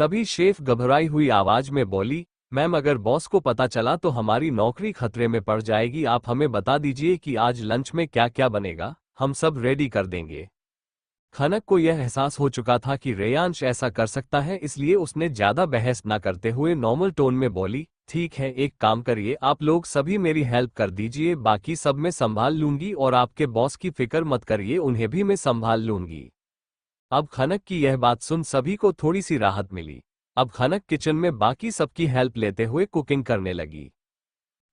तभी शेफ घबराई हुई आवाज में बोली, मैम अगर बॉस को पता चला तो हमारी नौकरी खतरे में पड़ जाएगी। आप हमें बता दीजिए कि आज लंच में क्या क्या बनेगा, हम सब रेडी कर देंगे। खनक को यह एहसास हो चुका था कि रेयांश ऐसा कर सकता है, इसलिए उसने ज्यादा बहस न करते हुए नॉर्मल टोन में बोली, ठीक है, एक काम करिए, आप लोग सभी मेरी हेल्प कर दीजिए, बाकी सब मैं संभाल लूंगी और आपके बॉस की फिक्र मत करिए, उन्हें भी मैं संभाल लूंगी। अब खनक की यह बात सुन सभी को थोड़ी सी राहत मिली। अब खनक किचन में बाकी सबकी हेल्प लेते हुए कुकिंग करने लगी।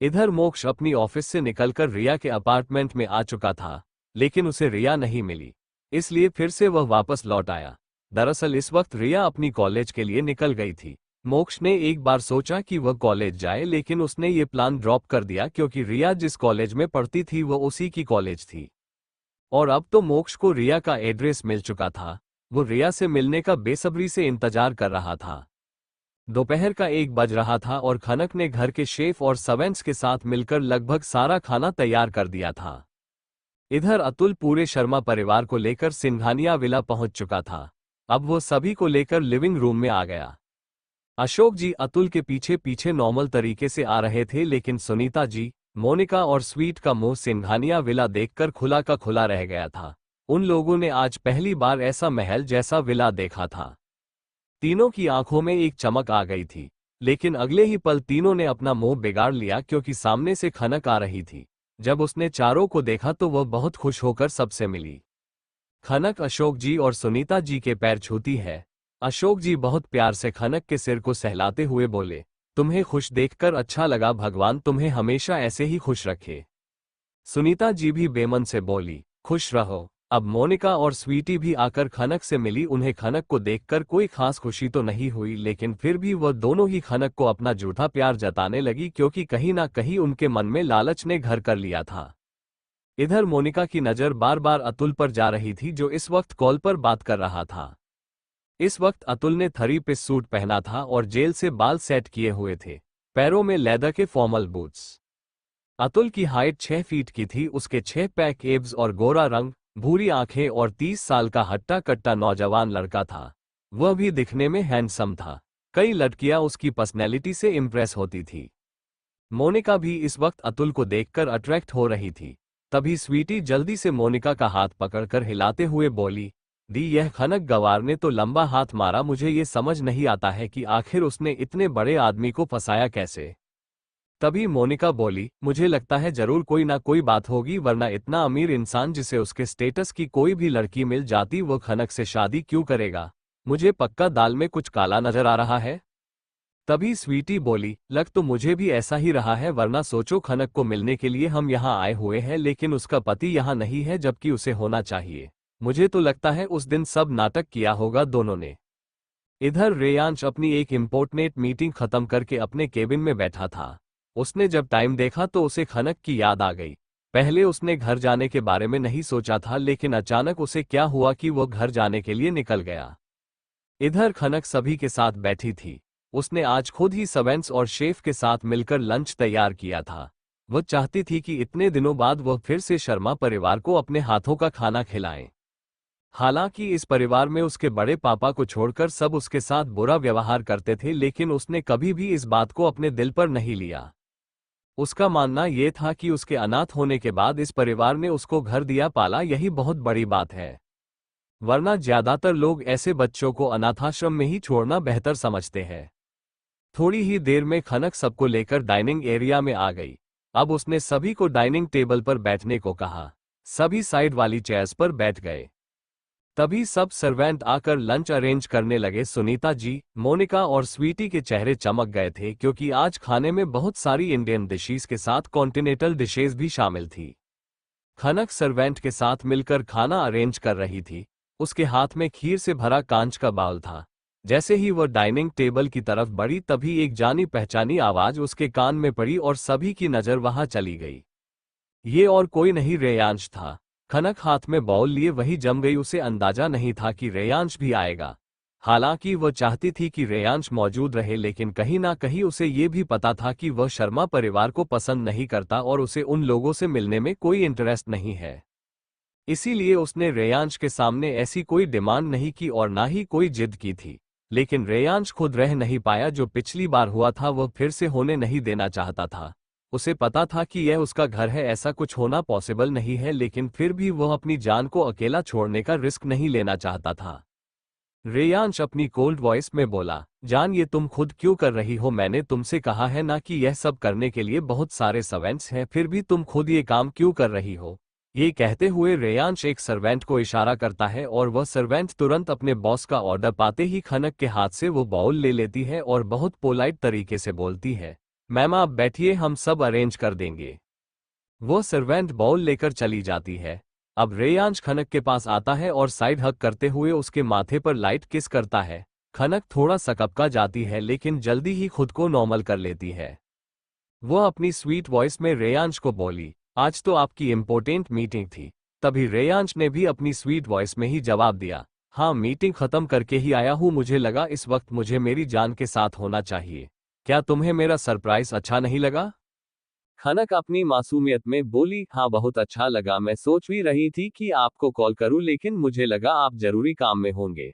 इधर मोक्ष अपनी ऑफिस से निकलकर रिया के अपार्टमेंट में आ चुका था, लेकिन उसे रिया नहीं मिली, इसलिए फिर से वह वापस लौट आया। दरअसल इस वक्त रिया अपनी कॉलेज के लिए निकल गई थी। मोक्ष ने एक बार सोचा कि वह कॉलेज जाए, लेकिन उसने ये प्लान ड्रॉप कर दिया क्योंकि रिया जिस कॉलेज में पढ़ती थी वह उसी की कॉलेज थी। और अब तो मोक्ष को रिया का एड्रेस मिल चुका था। वो रिया से मिलने का बेसब्री से इंतजार कर रहा था। दोपहर का 1 बज रहा था और खनक ने घर के शेफ और सर्वेंट्स के साथ मिलकर लगभग सारा खाना तैयार कर दिया था। इधर अतुल पूरे शर्मा परिवार को लेकर सिंघानिया विला पहुंच चुका था। अब वो सभी को लेकर लिविंग रूम में आ गया। अशोक जी अतुल के पीछे पीछे नॉर्मल तरीके से आ रहे थे, लेकिन सुनीता जी, मोनिका और स्वीट का मुंह सिंघानिया विला देखकर खुला का खुला रह गया था। उन लोगों ने आज पहली बार ऐसा महल जैसा विला देखा था। तीनों की आंखों में एक चमक आ गई थी, लेकिन अगले ही पल तीनों ने अपना मुंह बिगाड़ लिया क्योंकि सामने से खनक आ रही थी। जब उसने चारों को देखा तो वह बहुत खुश होकर सबसे मिली। खनक अशोक जी और सुनीता जी के पैर छूती है। अशोक जी बहुत प्यार से खनक के सिर को सहलाते हुए बोले, तुम्हें खुश देखकर अच्छा लगा, भगवान तुम्हें हमेशा ऐसे ही खुश रखे। सुनीता जी भी बेमन से बोली, खुश रहो। अब मोनिका और स्वीटी भी आकर खनक से मिली। उन्हें खनक को देखकर कोई खास खुशी तो नहीं हुई, लेकिन फिर भी वह दोनों ही खनक को अपना झूठा प्यार जताने लगी क्योंकि कहीं ना कहीं उनके मन में लालच ने घर कर लिया था। इधर मोनिका की नजर बार बार अतुल पर जा रही थी, जो इस वक्त कॉल पर बात कर रहा था। इस वक्त अतुल ने 3 पीस सूट पहना था और जेल से बाल सेट किए हुए थे, पैरों में लेदर के फॉर्मल बूट्स। अतुल की हाइट 6 फीट की थी। उसके 6 पैक एब्स और गोरा रंग, भूरी आंखें और 30 साल का हट्टा कट्टा नौजवान लड़का था। वह भी दिखने में हैंडसम था। कई लड़कियां उसकी पर्सनैलिटी से इम्प्रेस होती थी। मोनिका भी इस वक्त अतुल को देखकर अट्रैक्ट हो रही थी। तभी स्वीटी जल्दी से मोनिका का हाथ पकड़कर हिलाते हुए बोली, दी यह खनक गवार ने तो लंबा हाथ मारा, मुझे ये समझ नहीं आता है कि आखिर उसने इतने बड़े आदमी को फंसाया कैसे। तभी मोनिका बोली, मुझे लगता है जरूर कोई ना कोई बात होगी, वरना इतना अमीर इंसान जिसे उसके स्टेटस की कोई भी लड़की मिल जाती वो खनक से शादी क्यों करेगा। मुझे पक्का दाल में कुछ काला नजर आ रहा है। तभी स्वीटी बोली, लग तो मुझे भी ऐसा ही रहा है, वरना सोचो खनक को मिलने के लिए हम यहाँ आए हुए हैं, लेकिन उसका पति यहाँ नहीं है जबकि उसे होना चाहिए। मुझे तो लगता है उस दिन सब नाटक किया होगा दोनों ने। इधर रेयांश अपनी एक इम्पोर्टेंट मीटिंग खत्म करके अपने केबिन में बैठा था। उसने जब टाइम देखा तो उसे खनक की याद आ गई। पहले उसने घर जाने के बारे में नहीं सोचा था, लेकिन अचानक उसे क्या हुआ कि वो घर जाने के लिए निकल गया। इधर खनक सभी के साथ बैठी थी। उसने आज खुद ही सर्वेंट्स और शेफ के साथ मिलकर लंच तैयार किया था। वह चाहती थी कि इतने दिनों बाद वह फिर से शर्मा परिवार को अपने हाथों का खाना खिलाएं। हालांकि इस परिवार में उसके बड़े पापा को छोड़कर सब उसके साथ बुरा व्यवहार करते थे, लेकिन उसने कभी भी इस बात को अपने दिल पर नहीं लिया। उसका मानना यह था कि उसके अनाथ होने के बाद इस परिवार ने उसको घर दिया पाला, यही बहुत बड़ी बात है। वरना ज्यादातर लोग ऐसे बच्चों को अनाथाश्रम में ही छोड़ना बेहतर समझते हैं। थोड़ी ही देर में खनक सबको लेकर डाइनिंग एरिया में आ गई। अब उसने सभी को डाइनिंग टेबल पर बैठने को कहा। सभी साइड वाली चेयर्स पर बैठ गए। तभी सब सर्वेंट आकर लंच अरेंज करने लगे। सुनीता जी, मोनिका और स्वीटी के चेहरे चमक गए थे क्योंकि आज खाने में बहुत सारी इंडियन डिशेस के साथ कॉन्टिनेंटल डिशेस भी शामिल थी। खनक सर्वेंट के साथ मिलकर खाना अरेंज कर रही थी। उसके हाथ में खीर से भरा कांच का बाउल था। जैसे ही वह डाइनिंग टेबल की तरफ बढ़ी तभी एक जानी पहचानी आवाज उसके कान में पड़ी और सभी की नजर वहां चली गई। ये और कोई नहीं, रेयांश था। खनक हाथ में बाउल लिए वही जम गई। उसे अंदाजा नहीं था कि रेयांश भी आएगा। हालांकि वह चाहती थी कि रेयांश मौजूद रहे, लेकिन कहीं ना कहीं उसे ये भी पता था कि वह शर्मा परिवार को पसंद नहीं करता और उसे उन लोगों से मिलने में कोई इंटरेस्ट नहीं है। इसीलिए उसने रेयांश के सामने ऐसी कोई डिमांड नहीं की और ना ही कोई जिद की थी। लेकिन रेयांश खुद रह नहीं पाया। जो पिछली बार हुआ था वह फिर से होने नहीं देना चाहता था। उसे पता था कि यह उसका घर है, ऐसा कुछ होना पॉसिबल नहीं है, लेकिन फिर भी वह अपनी जान को अकेला छोड़ने का रिस्क नहीं लेना चाहता था। रेयांश अपनी कोल्ड वॉइस में बोला, जान ये तुम खुद क्यों कर रही हो? मैंने तुमसे कहा है ना कि यह सब करने के लिए बहुत सारे सर्वेंट्स हैं, फिर भी तुम खुद ये काम क्यों कर रही हो? ये कहते हुए रेयांश एक सर्वेंट को इशारा करता है और वह सर्वेंट तुरंत अपने बॉस का ऑर्डर पाते ही खनक के हाथ से वो बाउल ले लेती है और बहुत पोलाइट तरीके से बोलती है, मैम आप बैठिए, हम सब अरेंज कर देंगे। वो सर्वेंट बाउल लेकर चली जाती है। अब रेयांश खनक के पास आता है और साइड हग करते हुए उसके माथे पर लाइट किस करता है। खनक थोड़ा सकपका जाती है लेकिन जल्दी ही खुद को नॉर्मल कर लेती है। वो अपनी स्वीट वॉइस में रेयांश को बोली, आज तो आपकी इम्पोर्टेंट मीटिंग थी। तभी रेयांश ने भी अपनी स्वीट वॉइस में ही जवाब दिया, हाँ मीटिंग खत्म करके ही आया हूँ, मुझे लगा इस वक्त मुझे मेरी जान के साथ होना चाहिए। क्या तुम्हें मेरा सरप्राइज अच्छा नहीं लगा? खनक अपनी मासूमियत में बोली, हाँ बहुत अच्छा लगा, मैं सोच भी रही थी कि आपको कॉल करूं लेकिन मुझे लगा आप जरूरी काम में होंगे।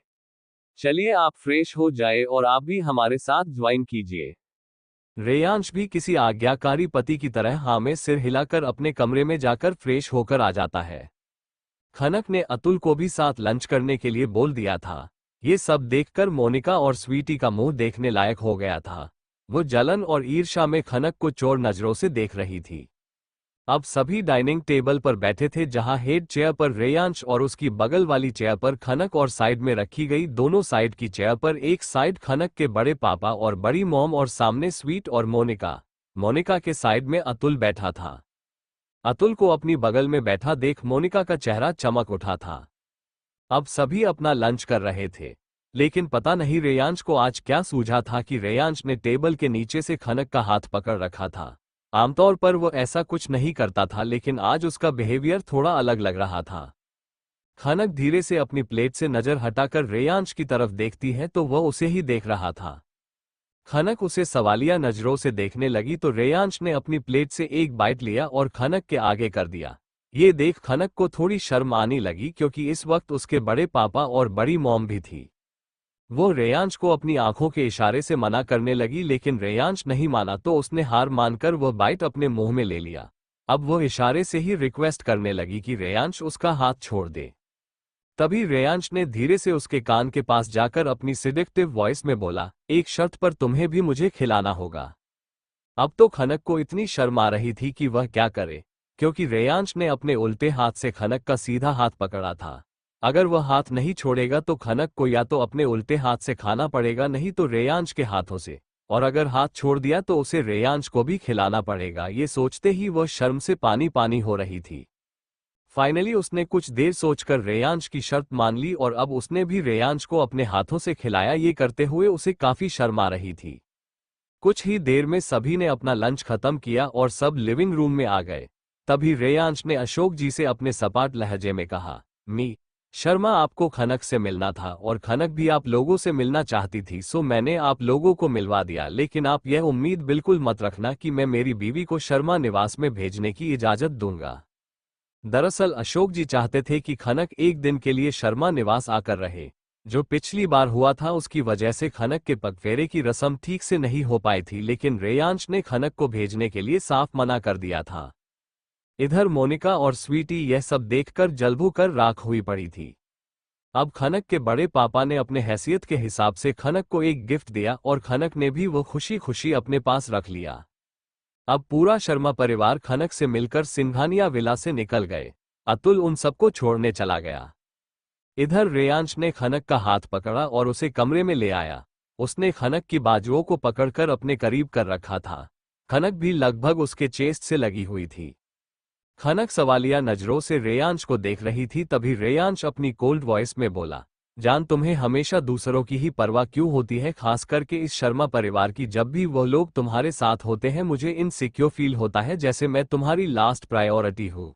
चलिए आप फ्रेश हो जाए और आप भी हमारे साथ ज्वाइन कीजिए। रेयांश भी किसी आज्ञाकारी पति की तरह हाँ में सिर हिलाकर अपने कमरे में जाकर फ्रेश होकर आ जाता है। खनक ने अतुल को भी साथ लंच करने के लिए बोल दिया था। ये सब देखकर मोनिका और स्वीटी का मुंह देखने लायक हो गया था। वो जलन और ईर्ष्या में खनक को चोर नजरों से देख रही थी। अब सभी डाइनिंग टेबल पर बैठे थे, जहां हेड चेयर पर रेयांश और उसकी बगल वाली चेयर पर खनक और साइड में रखी गई दोनों साइड की चेयर पर एक साइड खनक के बड़े पापा और बड़ी मॉम और सामने स्वीट और मोनिका। मोनिका के साइड में अतुल बैठा था। अतुल को अपनी बगल में बैठा देख मोनिका का चेहरा चमक उठा था। अब सभी अपना लंच कर रहे थे, लेकिन पता नहीं रेयांश को आज क्या सूझा था कि रेयांश ने टेबल के नीचे से खनक का हाथ पकड़ रखा था। आमतौर पर वो ऐसा कुछ नहीं करता था, लेकिन आज उसका बिहेवियर थोड़ा अलग लग रहा था। खनक धीरे से अपनी प्लेट से नजर हटाकर रेयांश की तरफ देखती है तो वह उसे ही देख रहा था। खनक उसे सवालिया नजरों से देखने लगी तो रेयांश ने अपनी प्लेट से एक बाइट लिया और खनक के आगे कर दिया। ये देख खनक को थोड़ी शर्म आने लगी, क्योंकि इस वक्त उसके बड़े पापा और बड़ी मॉम भी थी। वो रेयांश को अपनी आंखों के इशारे से मना करने लगी, लेकिन रेयांश नहीं माना तो उसने हार मानकर वह बाइट अपने मुंह में ले लिया। अब वह इशारे से ही रिक्वेस्ट करने लगी कि रेयांश उसका हाथ छोड़ दे। तभी रेयांश ने धीरे से उसके कान के पास जाकर अपनी सिडेक्टिव वॉइस में बोला, एक शर्त पर तुम्हें भी मुझे खिलाना होगा। अब तो खनक को इतनी शर्म आ रही थी कि वह क्या करे, क्योंकि रेयांश ने अपने उल्टे हाथ से खनक का सीधा हाथ पकड़ा था। अगर वह हाथ नहीं छोड़ेगा तो खनक को या तो अपने उल्टे हाथ से खाना पड़ेगा, नहीं तो रेयांश के हाथों से, और अगर हाथ छोड़ दिया तो उसे रेयांश को भी खिलाना पड़ेगा। ये सोचते ही वह शर्म से पानी पानी हो रही थी। फाइनली उसने कुछ देर सोचकर रेयांश की शर्त मान ली और अब उसने भी रेयांश को अपने हाथों से खिलाया। ये करते हुए उसे काफी शर्म आ रही थी। कुछ ही देर में सभी ने अपना लंच खत्म किया और सब लिविंग रूम में आ गए। तभी रेयांश ने अशोक जी से अपने सपाट लहजे में कहा, मी शर्मा, आपको खनक से मिलना था और खनक भी आप लोगों से मिलना चाहती थी, सो मैंने आप लोगों को मिलवा दिया। लेकिन आप यह उम्मीद बिल्कुल मत रखना कि मैं मेरी बीवी को शर्मा निवास में भेजने की इजाजत दूंगा। दरअसल अशोक जी चाहते थे कि खनक एक दिन के लिए शर्मा निवास आकर रहे। जो पिछली बार हुआ था उसकी वजह से खनक के पगफेरे की रस्म ठीक से नहीं हो पाई थी, लेकिन रेयांश ने खनक को भेजने के लिए साफ मना कर दिया था। इधर मोनिका और स्वीटी यह सब देखकर जलभू कर राख हुई पड़ी थी। अब खनक के बड़े पापा ने अपने हैसियत के हिसाब से खनक को एक गिफ्ट दिया और खनक ने भी वो खुशी खुशी अपने पास रख लिया। अब पूरा शर्मा परिवार खनक से मिलकर सिंघानिया विला से निकल गए। अतुल उन सबको छोड़ने चला गया। इधर रेयांश ने खनक का हाथ पकड़ा और उसे कमरे में ले आया। उसने खनक की बाजुओं को पकड़कर अपने करीब कर रखा था। खनक भी लगभग उसके चेस्ट से लगी हुई थी। खनक सवालिया नजरों से रेयांश को देख रही थी। तभी रेयांश अपनी कोल्ड वॉइस में बोला, जान तुम्हें हमेशा दूसरों की ही परवाह क्यों होती है, खास करके इस शर्मा परिवार की। जब भी वह लोग तुम्हारे साथ होते हैं मुझे इनसिक्योर फील होता है, जैसे मैं तुम्हारी लास्ट प्रायोरिटी हूँ।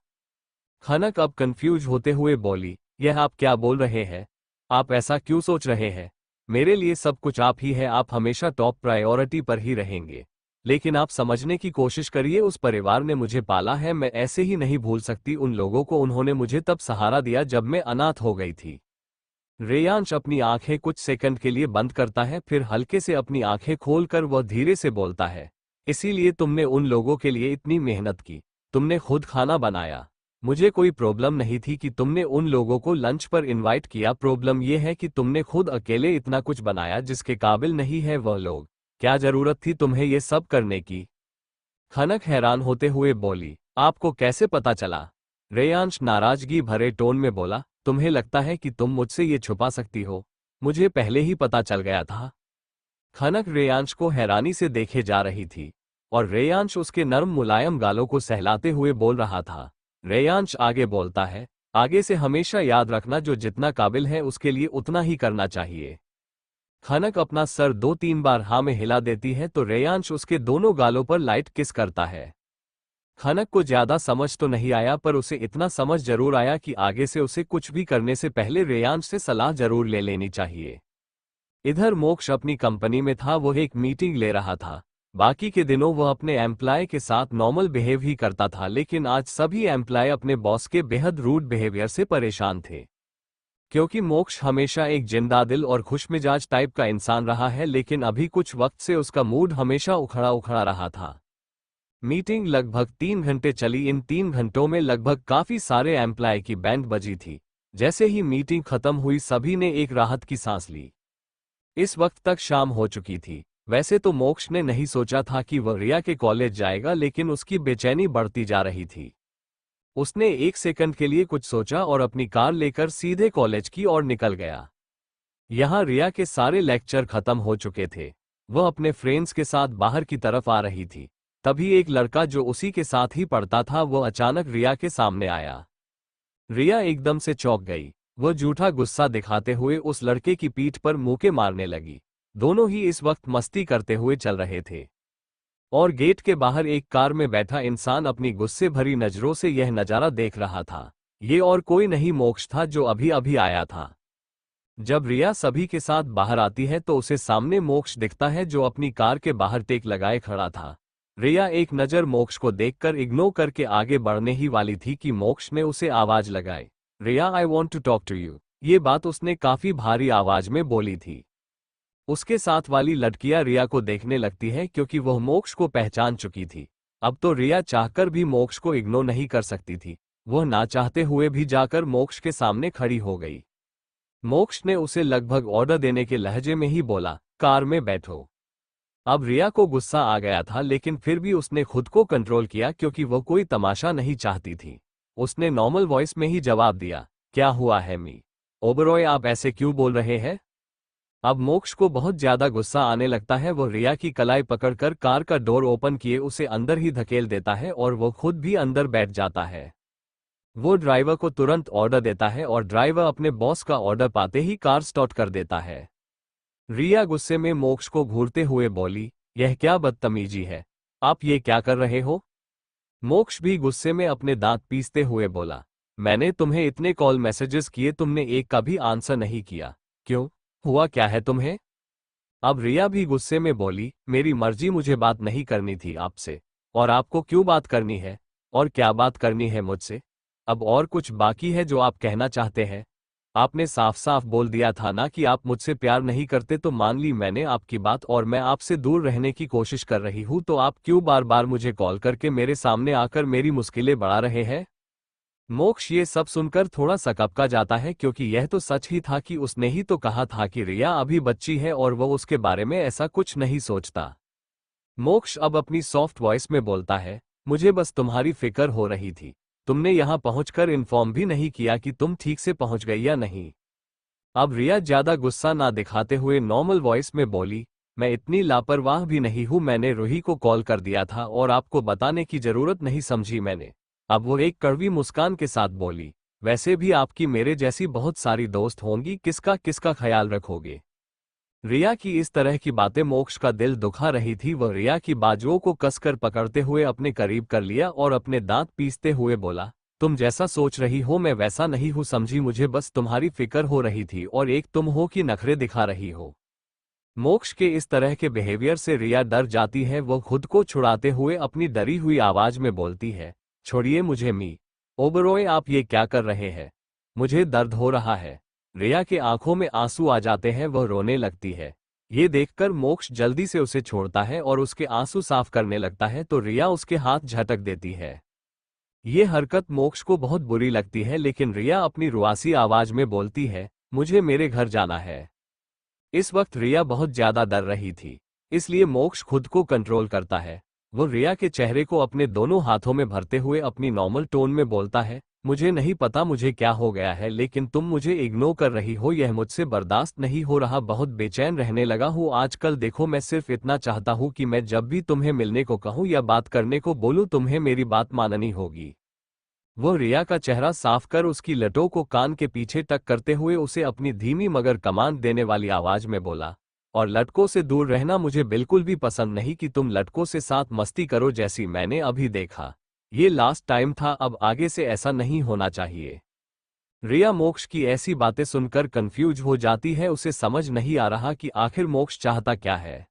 खनक अब कंफ्यूज होते हुए बोली, यह आप क्या बोल रहे हैं? आप ऐसा क्यों सोच रहे हैं? मेरे लिए सब कुछ आप ही है, आप हमेशा टॉप प्रायोरिटी पर ही रहेंगे। लेकिन आप समझने की कोशिश करिए, उस परिवार ने मुझे पाला है, मैं ऐसे ही नहीं भूल सकती उन लोगों को। उन्होंने मुझे तब सहारा दिया जब मैं अनाथ हो गई थी। रेयांश अपनी आंखें कुछ सेकंड के लिए बंद करता है, फिर हल्के से अपनी आंखें खोलकर वह धीरे से बोलता है, इसीलिए तुमने उन लोगों के लिए इतनी मेहनत की, तुमने खुद खाना बनाया। मुझे कोई प्रॉब्लम नहीं थी कि तुमने उन लोगों को लंच पर इनवाइट किया, प्रॉब्लम यह है कि तुमने खुद अकेले इतना कुछ बनाया जिसके काबिल नहीं है वह लोग। क्या जरूरत थी तुम्हें ये सब करने की? खनक हैरान होते हुए बोली, आपको कैसे पता चला? रेयांश नाराजगी भरे टोन में बोला, तुम्हें लगता है कि तुम मुझसे ये छुपा सकती हो? मुझे पहले ही पता चल गया था। खनक रेयांश को हैरानी से देखे जा रही थी और रेयांश उसके नर्म मुलायम गालों को सहलाते हुए बोल रहा था। रेयांश आगे बोलता है, आगे से हमेशा याद रखना, जो जितना काबिल है उसके लिए उतना ही करना चाहिए। खनक अपना सर 2-3 बार हाँ में हिला देती है तो रेयांश उसके दोनों गालों पर लाइट किस करता है। खनक को ज्यादा समझ तो नहीं आया, पर उसे इतना समझ जरूर आया कि आगे से उसे कुछ भी करने से पहले रेयांश से सलाह जरूर ले लेनी चाहिए। इधर मोक्ष अपनी कंपनी में था, वो एक मीटिंग ले रहा था। बाकी के दिनों वह अपने एम्प्लॉय के साथ नॉर्मल बिहेव ही करता था, लेकिन आज सभी एम्प्लॉय अपने बॉस के बेहद रूड बिहेवियर से परेशान थे। क्योंकि मोक्ष हमेशा एक जिंदादिल और खुशमिजाज टाइप का इंसान रहा है, लेकिन अभी कुछ वक्त से उसका मूड हमेशा उखड़ा उखड़ा रहा था। मीटिंग लगभग 3 घंटे चली। इन 3 घंटों में लगभग काफी सारे एम्प्लॉय की बैंड बजी थी। जैसे ही मीटिंग खत्म हुई सभी ने एक राहत की सांस ली। इस वक्त तक शाम हो चुकी थी। वैसे तो मोक्ष ने नहीं सोचा था कि वह रिया के कॉलेज जाएगा, लेकिन उसकी बेचैनी बढ़ती जा रही थी। उसने एक सेकंड के लिए कुछ सोचा और अपनी कार लेकर सीधे कॉलेज की ओर निकल गया। यहाँ रिया के सारे लेक्चर खत्म हो चुके थे। वह अपने फ्रेंड्स के साथ बाहर की तरफ आ रही थी। तभी एक लड़का जो उसी के साथ ही पढ़ता था वह अचानक रिया के सामने आया। रिया एकदम से चौंक गई। वह झूठा गुस्सा दिखाते हुए उस लड़के की पीठ पर मुक्के मारने लगी। दोनों ही इस वक्त मस्ती करते हुए चल रहे थे और गेट के बाहर एक कार में बैठा इंसान अपनी गुस्से भरी नजरों से यह नजारा देख रहा था। ये और कोई नहीं मोक्ष था जो अभी अभी आया था। जब रिया सभी के साथ बाहर आती है तो उसे सामने मोक्ष दिखता है जो अपनी कार के बाहर टेक लगाए खड़ा था। रिया एक नज़र मोक्ष को देखकर इग्नोर करके आगे बढ़ने ही वाली थी कि मोक्ष ने उसे आवाज लगाई, Riya I want to talk to you. ये बात उसने काफी भारी आवाज में बोली थी। उसके साथ वाली लड़कियां रिया को देखने लगती है क्योंकि वह मोक्ष को पहचान चुकी थी। अब तो रिया चाहकर भी मोक्ष को इग्नोर नहीं कर सकती थी। वह ना चाहते हुए भी जाकर मोक्ष के सामने खड़ी हो गई। मोक्ष ने उसे लगभग ऑर्डर देने के लहजे में ही बोला, कार में बैठो। अब रिया को गुस्सा आ गया था, लेकिन फिर भी उसने खुद को कंट्रोल किया क्योंकि वह कोई तमाशा नहीं चाहती थी। उसने नॉर्मल वॉइस में ही जवाब दिया, क्या हुआ है मी ओबरॉय, आप ऐसे क्यों बोल रहे हैं? अब मोक्ष को बहुत ज्यादा गुस्सा आने लगता है। वो रिया की कलाई पकड़कर कार का डोर ओपन किए उसे अंदर ही धकेल देता है और वो खुद भी अंदर बैठ जाता है। वो ड्राइवर को तुरंत ऑर्डर देता है और ड्राइवर अपने बॉस का ऑर्डर पाते ही कार स्टार्ट कर देता है। रिया गुस्से में मोक्ष को घूरते हुए बोली, यह क्या बदतमीजी है, आप ये क्या कर रहे हो? मोक्ष भी गुस्से में अपने दांत पीसते हुए बोला, मैंने तुम्हें इतने कॉल मैसेजेस किए, तुमने एक का भी आंसर नहीं किया, क्यों, हुआ क्या है तुम्हें? अब रिया भी गुस्से में बोली, मेरी मर्जी, मुझे बात नहीं करनी थी आपसे। और आपको क्यों बात करनी है? और क्या बात करनी है मुझसे? अब और कुछ बाकी है जो आप कहना चाहते हैं? आपने साफ साफ बोल दिया था ना कि आप मुझसे प्यार नहीं करते, तो मान ली मैंने आपकी बात और मैं आपसे दूर रहने की कोशिश कर रही हूं, तो आप क्यों बार बार मुझे कॉल करके मेरे सामने आकर मेरी मुश्किलें बढ़ा रहे हैं? मोक्ष ये सब सुनकर थोड़ा सकपका जाता है क्योंकि यह तो सच ही था कि उसने ही तो कहा था कि रिया अभी बच्ची है और वह उसके बारे में ऐसा कुछ नहीं सोचता। मोक्ष अब अपनी सॉफ्ट वॉइस में बोलता है, मुझे बस तुम्हारी फिक्र हो रही थी। तुमने यहां पहुंचकर इन्फॉर्म भी नहीं किया कि तुम ठीक से पहुंच गई या नहीं। अब रिया ज्यादा गुस्सा ना दिखाते हुए नॉर्मल वॉइस में बोली, मैं इतनी लापरवाह भी नहीं हूं, मैंने रूही को कॉल कर दिया था और आपको बताने की जरूरत नहीं समझी मैंने। अब वो एक कड़वी मुस्कान के साथ बोली, वैसे भी आपकी मेरे जैसी बहुत सारी दोस्त होंगी, किसका किसका ख्याल रखोगे? रिया की इस तरह की बातें मोक्ष का दिल दुखा रही थी। वह रिया की बाजुओं को कसकर पकड़ते हुए अपने करीब कर लिया और अपने दांत पीसते हुए बोला, तुम जैसा सोच रही हो मैं वैसा नहीं हूं समझी, मुझे बस तुम्हारी फिक्र हो रही थी और एक तुम हो कि नखरे दिखा रही हो। मोक्ष के इस तरह के बिहेवियर से रिया डर जाती है। वो खुद को छुड़ाते हुए अपनी डरी हुई आवाज में बोलती है, छोड़िए मुझे मी ओबरॉय, आप ये क्या कर रहे हैं? मुझे दर्द हो रहा है। रिया के आंखों में आंसू आ जाते हैं, वह रोने लगती है। ये देखकर मोक्ष जल्दी से उसे छोड़ता है और उसके आंसू साफ करने लगता है तो रिया उसके हाथ झटक देती है। ये हरकत मोक्ष को बहुत बुरी लगती है, लेकिन रिया अपनी रुआसी आवाज में बोलती है, मुझे मेरे घर जाना है। इस वक्त रिया बहुत ज्यादा डर रही थी, इसलिए मोक्ष खुद को कंट्रोल करता है। वो रिया के चेहरे को अपने दोनों हाथों में भरते हुए अपनी नॉर्मल टोन में बोलता है, मुझे नहीं पता मुझे क्या हो गया है, लेकिन तुम मुझे इग्नोर कर रही हो, यह मुझसे बर्दाश्त नहीं हो रहा, बहुत बेचैन रहने लगा हूँ आजकल। देखो, मैं सिर्फ इतना चाहता हूँ कि मैं जब भी तुम्हें मिलने को कहूँ या बात करने को बोलूँ, तुम्हें मेरी बात माननी होगी। वो रिया का चेहरा साफ कर उसकी लटों को कान के पीछे टक करते हुए उसे अपनी धीमी मगर कमांड देने वाली आवाज में बोला, और लटकों से दूर रहना, मुझे बिल्कुल भी पसंद नहीं कि तुम लटकों से साथ मस्ती करो जैसी मैंने अभी देखा। ये लास्ट टाइम था, अब आगे से ऐसा नहीं होना चाहिए। रिया मोक्ष की ऐसी बातें सुनकर कंफ्यूज हो जाती है, उसे समझ नहीं आ रहा कि आखिर मोक्ष चाहता क्या है।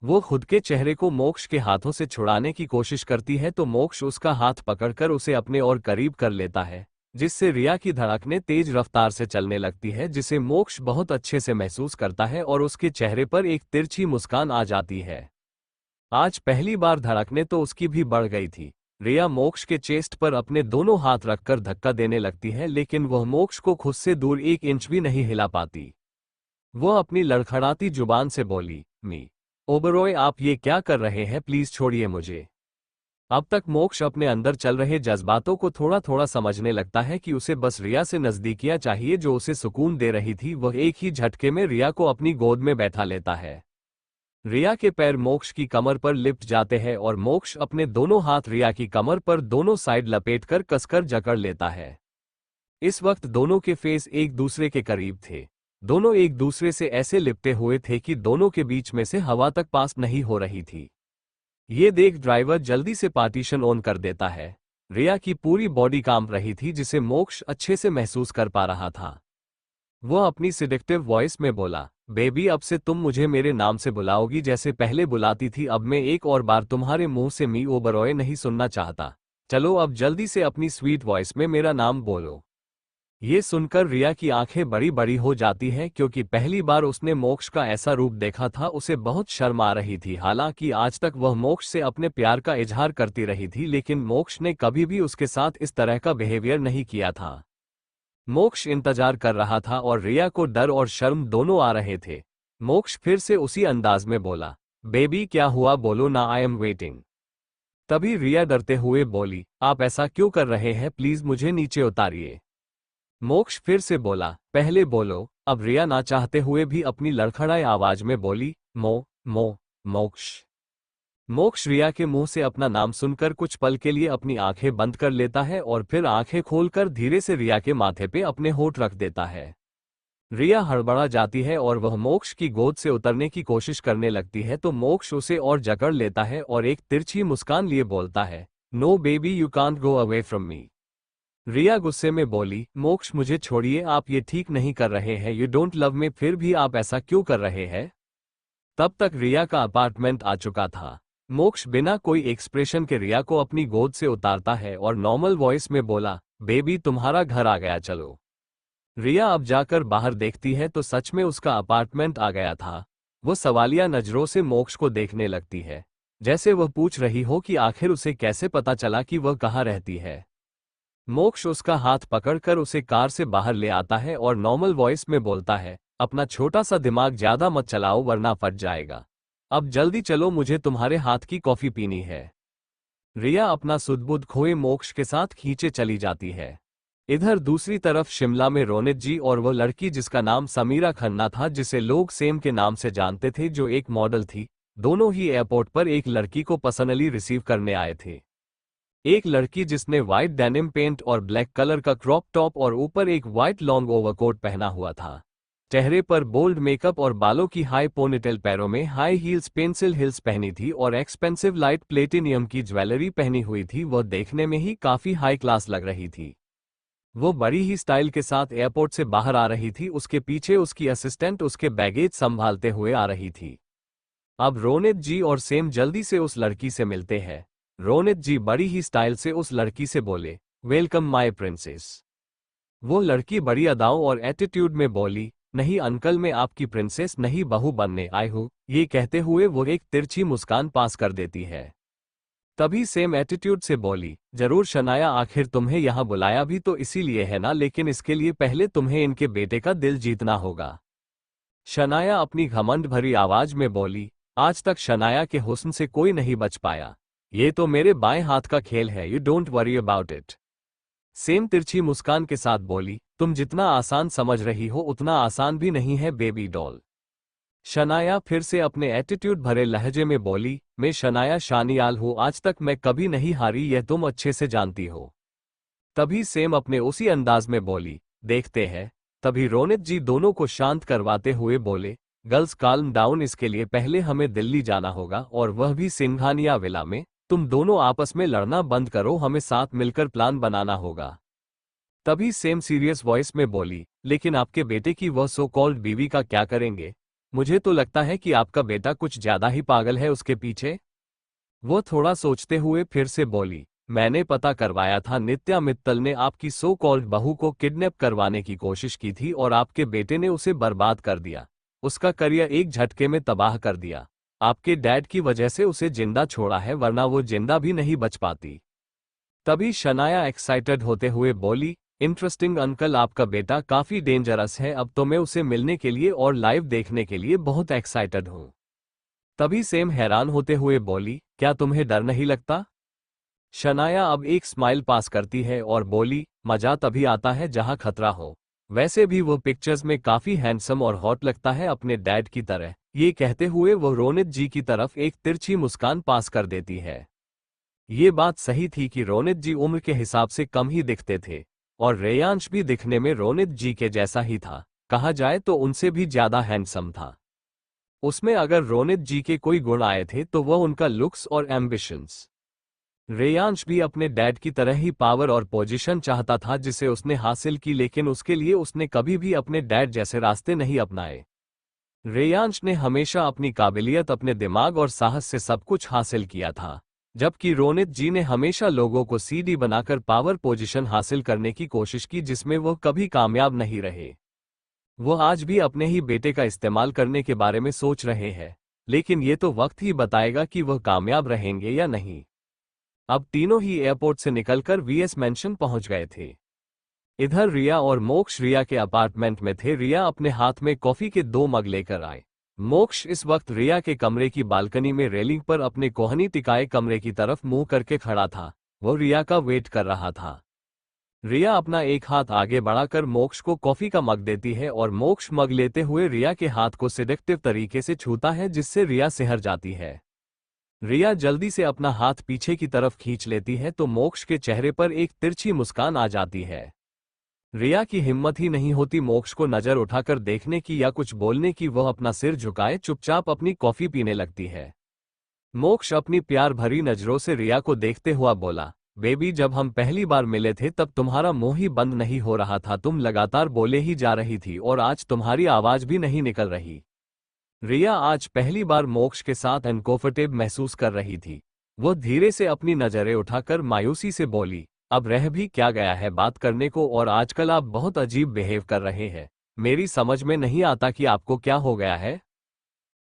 वो खुद के चेहरे को मोक्ष के हाथों से छुड़ाने की कोशिश करती है तो मोक्ष उसका हाथ पकड़कर उसे अपने और करीब कर लेता है, जिससे रिया की धड़कनें तेज रफ्तार से चलने लगती है, जिसे मोक्ष बहुत अच्छे से महसूस करता है और उसके चेहरे पर एक तिरछी मुस्कान आ जाती है। आज पहली बार धड़कनें तो उसकी भी बढ़ गई थी। रिया मोक्ष के चेस्ट पर अपने दोनों हाथ रखकर धक्का देने लगती है, लेकिन वह मोक्ष को खुद से दूर 1 इंच भी नहीं हिला पाती। वह अपनी लड़खड़ाती जुबान से बोली, मी ओबरॉय, आप ये क्या कर रहे हैं, प्लीज छोड़िए मुझे। अब तक मोक्ष अपने अंदर चल रहे जज्बातों को थोड़ा थोड़ा समझने लगता है कि उसे बस रिया से नजदीकियां चाहिए जो उसे सुकून दे रही थी। वह एक ही झटके में रिया को अपनी गोद में बैठा लेता है। रिया के पैर मोक्ष की कमर पर लिपट जाते हैं और मोक्ष अपने दोनों हाथ रिया की कमर पर दोनों साइड लपेटकर कसकर जकड़ लेता है। इस वक्त दोनों के फेस एक दूसरे के करीब थे। दोनों एक दूसरे से ऐसे लिपटे हुए थे कि दोनों के बीच में से हवा तक पास नहीं हो रही थी। ये देख ड्राइवर जल्दी से पार्टीशन ऑन कर देता है। रिया की पूरी बॉडी कांप रही थी, जिसे मोक्ष अच्छे से महसूस कर पा रहा था। वह अपनी सिडेक्टिव वॉइस में बोला, बेबी, अब से तुम मुझे मेरे नाम से बुलाओगी जैसे पहले बुलाती थी। अब मैं एक और बार तुम्हारे मुंह से मी ओबरॉय नहीं सुनना चाहता। चलो अब जल्दी से अपनी स्वीट वॉइस में मेरा नाम बोलो। ये सुनकर रिया की आंखें बड़ी बड़ी हो जाती हैं, क्योंकि पहली बार उसने मोक्ष का ऐसा रूप देखा था। उसे बहुत शर्म आ रही थी। हालांकि आज तक वह मोक्ष से अपने प्यार का इजहार करती रही थी, लेकिन मोक्ष ने कभी भी उसके साथ इस तरह का बिहेवियर नहीं किया था। मोक्ष इंतजार कर रहा था और रिया को डर और शर्म दोनों आ रहे थे। मोक्ष फिर से उसी अंदाज में बोला, बेबी क्या हुआ, बोलो ना, आई एम वेटिंग। तभी रिया डरते हुए बोली, आप ऐसा क्यों कर रहे हैं, प्लीज मुझे नीचे उतारिए। मोक्ष फिर से बोला, पहले बोलो। अब रिया ना चाहते हुए भी अपनी लड़खड़ाई आवाज में बोली, मोक्ष। मोक्ष रिया के मुंह से अपना नाम सुनकर कुछ पल के लिए अपनी आंखें बंद कर लेता है और फिर आंखें खोलकर धीरे से रिया के माथे पे अपने होंठ रख देता है। रिया हड़बड़ा जाती है और वह मोक्ष की गोद से उतरने की कोशिश करने लगती है तो मोक्ष उसे और जकड़ लेता है और एक तिरछी मुस्कान लिए बोलता है, no baby, you can't go away from me. Riya गुस्से में बोली, मोक्ष मुझे छोड़िए, आप ये ठीक नहीं कर रहे हैं, यू डोंट लव मी, फिर भी आप ऐसा क्यों कर रहे हैं। तब तक रिया का अपार्टमेंट आ चुका था। मोक्ष बिना कोई एक्सप्रेशन के रिया को अपनी गोद से उतारता है और नॉर्मल वॉइस में बोला, बेबी तुम्हारा घर आ गया, चलो। रिया अब जाकर बाहर देखती है तो सच में उसका अपार्टमेंट आ गया था। वो सवालिया नजरों से मोक्ष को देखने लगती है, जैसे वह पूछ रही हो कि आखिर उसे कैसे पता चला कि वह कहाँ रहती है। मोक्ष उसका हाथ पकड़कर उसे कार से बाहर ले आता है और नॉर्मल वॉइस में बोलता है, अपना छोटा सा दिमाग ज्यादा मत चलाओ वरना फट जाएगा। अब जल्दी चलो, मुझे तुम्हारे हाथ की कॉफी पीनी है। रिया अपना सुध-बुध खोए मोक्ष के साथ खींचे चली जाती है। इधर दूसरी तरफ शिमला में रोनित जी और वह लड़की जिसका नाम समीरा खन्ना था, जिसे लोग सेम के नाम से जानते थे, जो एक मॉडल थी, दोनों ही एयरपोर्ट पर एक लड़की को पर्सनली रिसीव करने आए थे। एक लड़की जिसने व्हाइट डेनिम पेंट और ब्लैक कलर का क्रॉप टॉप और ऊपर एक व्हाइट लॉन्ग ओवरकोट पहना हुआ था। चेहरे पर बोल्ड मेकअप और बालों की हाई पोनीटेल, पैरों में हाई हील्स, पेंसिल हिल्स पहनी थी और एक्सपेंसिव लाइट प्लेटिनियम की ज्वेलरी पहनी हुई थी। वह देखने में ही काफी हाई क्लास लग रही थी। वो बड़ी ही स्टाइल के साथ एयरपोर्ट से बाहर आ रही थी। उसके पीछे उसकी असिस्टेंट उसके बैगेज संभालते हुए आ रही थी। अब रोनित जी और सेम जल्दी से उस लड़की से मिलते हैं। रोनित जी बड़ी ही स्टाइल से उस लड़की से बोले, वेलकम माय प्रिंसेस। वो लड़की बड़ी अदाओं और एटीट्यूड में बोली, नहीं अंकल, मैं आपकी प्रिंसेस नहीं बहू बनने आई हूँ। ये कहते हुए वो एक तिरछी मुस्कान पास कर देती है। तभी सेम एटीट्यूड से बोली, जरूर शनाया, आखिर तुम्हें यहाँ बुलाया भी तो इसीलिए है ना, लेकिन इसके लिए पहले तुम्हें इनके बेटे का दिल जीतना होगा। शनाया अपनी घमंड भरी आवाज में बोली, आज तक शनाया के हुस्न से कोई नहीं बच पाया। ये तो मेरे बाएं हाथ का खेल है, you don't worry about it. Same तिरछी मुस्कान के साथ बोली, तुम जितना आसान समझ रही हो उतना आसान भी नहीं है बेबी डॉल। शनाया फिर से अपने एटीट्यूड भरे लहजे में बोली, मैं शनाया शानियाल हूं, आज तक मैं कभी नहीं हारी, यह तुम अच्छे से जानती हो। तभी सेम अपने उसी अंदाज में बोली, देखते हैं। तभी रोनित जी दोनों को शांत करवाते हुए बोले, गर्ल्स काल्म डाउन, इसके लिए पहले हमें दिल्ली जाना होगा और वह भी सिंघानिया विला में। तुम दोनों आपस में लड़ना बंद करो, हमें साथ मिलकर प्लान बनाना होगा। तभी सेम सीरियस वॉइस में बोली, लेकिन आपके बेटे की वह सो कॉल्ड बीवी का क्या करेंगे? मुझे तो लगता है कि आपका बेटा कुछ ज्यादा ही पागल है उसके पीछे। वो थोड़ा सोचते हुए फिर से बोली, मैंने पता करवाया था, नित्या मित्तल ने आपकी सो कॉल्ड बहू को किडनैप करवाने की कोशिश की थी और आपके बेटे ने उसे बर्बाद कर दिया। उसका करियर एक झटके में तबाह कर दिया। आपके डैड की वजह से उसे जिंदा छोड़ा है, वरना वो जिंदा भी नहीं बच पाती। तभी शनाया एक्साइटेड होते हुए बोली, इंटरेस्टिंग अंकल, आपका बेटा काफी डेंजरस है, अब तो मैं उसे मिलने के लिए और लाइव देखने के लिए बहुत एक्साइटेड हूं। तभी सेम हैरान होते हुए बोली, क्या तुम्हें डर नहीं लगता? शनाया अब एक स्माइल पास करती है और बोली, मजा तभी आता है जहां खतरा हो। वैसे भी वो पिक्चर्स में काफी हैंडसम और हॉट लगता है अपने डैड की तरह। ये कहते हुए वो रोनित जी की तरफ एक तिरछी मुस्कान पास कर देती है। ये बात सही थी कि रोनित जी उम्र के हिसाब से कम ही दिखते थे और रेयांश भी दिखने में रोनित जी के जैसा ही था, कहा जाए तो उनसे भी ज्यादा हैंडसम था। उसमें अगर रोनित जी के कोई गुण आए थे तो वह उनका लुक्स और एम्बिशंस। रेयांश भी अपने डैड की तरह ही पावर और पोजीशन चाहता था जिसे उसने हासिल की, लेकिन उसके लिए उसने कभी भी अपने डैड जैसे रास्ते नहीं अपनाए। रेयांश ने हमेशा अपनी काबिलियत, अपने दिमाग और साहस से सब कुछ हासिल किया था, जबकि रोनित जी ने हमेशा लोगों को सीडी बनाकर पावर पोजीशन हासिल करने की कोशिश की, जिसमें वह कभी कामयाब नहीं रहे। वह आज भी अपने ही बेटे का इस्तेमाल करने के बारे में सोच रहे हैं, लेकिन ये तो वक्त ही बताएगा कि वह कामयाब रहेंगे या नहीं। अब तीनों ही एयरपोर्ट से निकलकर वीएस मैंशन पहुंच गए थे। इधर रिया और मोक्ष रिया के अपार्टमेंट में थे। रिया अपने हाथ में कॉफी के 2 मग लेकर आए। मोक्ष इस वक्त रिया के कमरे की बालकनी में रेलिंग पर अपने कोहनी टिकाए कमरे की तरफ मुंह करके खड़ा था। वो रिया का वेट कर रहा था। रिया अपना एक हाथ आगे बढ़ाकर मोक्ष को कॉफी का मग देती है और मोक्ष मग लेते हुए रिया के हाथ को सिडक्टिव तरीके से छूता है, जिससे रिया सिहर जाती है। रिया जल्दी से अपना हाथ पीछे की तरफ खींच लेती है तो मोक्ष के चेहरे पर एक तिरछी मुस्कान आ जाती है। रिया की हिम्मत ही नहीं होती मोक्ष को नजर उठाकर देखने की या कुछ बोलने की। वह अपना सिर झुकाए चुपचाप अपनी कॉफी पीने लगती है। मोक्ष अपनी प्यार भरी नजरों से रिया को देखते हुआ बोला, बेबी, जब हम पहली बार मिले थे तब तुम्हारा मुंह ही बंद नहीं हो रहा था, तुम लगातार बोले ही जा रही थी और आज तुम्हारी आवाज भी नहीं निकल रही। रिया आज पहली बार मोक्ष के साथ अनकंफर्टेबल महसूस कर रही थी। वह धीरे से अपनी नजरें उठाकर मायूसी से बोली, अब रह भी क्या गया है बात करने को, और आजकल आप बहुत अजीब बिहेव कर रहे हैं। मेरी समझ में नहीं आता कि आपको क्या हो गया है।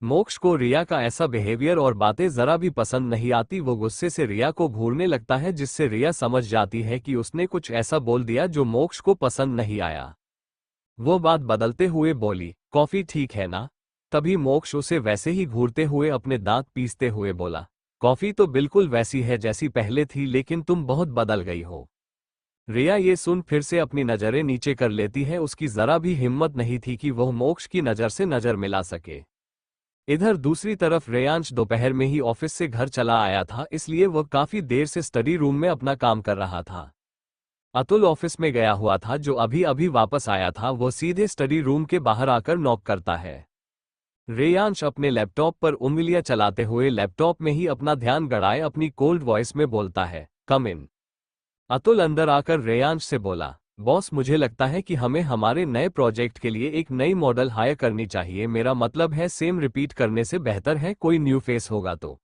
मोक्ष को रिया का ऐसा बिहेवियर और बातें जरा भी पसंद नहीं आती। वो गुस्से से रिया को घूरने लगता है, जिससे रिया समझ जाती है कि उसने कुछ ऐसा बोल दिया जो मोक्ष को पसंद नहीं आया। वो बात बदलते हुए बोली, कॉफी ठीक है ना? तभी मोक्ष उसे वैसे ही घूरते हुए अपने दांत पीसते हुए बोला, कॉफी तो बिल्कुल वैसी है जैसी पहले थी, लेकिन तुम बहुत बदल गई हो। रिया ये सुन फिर से अपनी नजरें नीचे कर लेती है। उसकी जरा भी हिम्मत नहीं थी कि वह मोक्ष की नजर से नजर मिला सके। इधर दूसरी तरफ रेयांश दोपहर में ही ऑफिस से घर चला आया था, इसलिए वह काफी देर से स्टडी रूम में अपना काम कर रहा था। अतुल ऑफिस में गया हुआ था, जो अभी अभी वापस आया था। वो सीधे स्टडी रूम के बाहर आकर नॉक करता है। रेयांश अपने लैपटॉप पर उंगलियां चलाते हुए लैपटॉप में ही अपना ध्यान गड़ाए अपनी कोल्ड वॉइस में बोलता है, कम इन। अतुल अंदर आकर रेयांश से बोला, बॉस, मुझे लगता है कि हमें हमारे नए प्रोजेक्ट के लिए एक नई मॉडल हायर करनी चाहिए। मेरा मतलब है सेम रिपीट करने से बेहतर है कोई न्यू फेस होगा तो।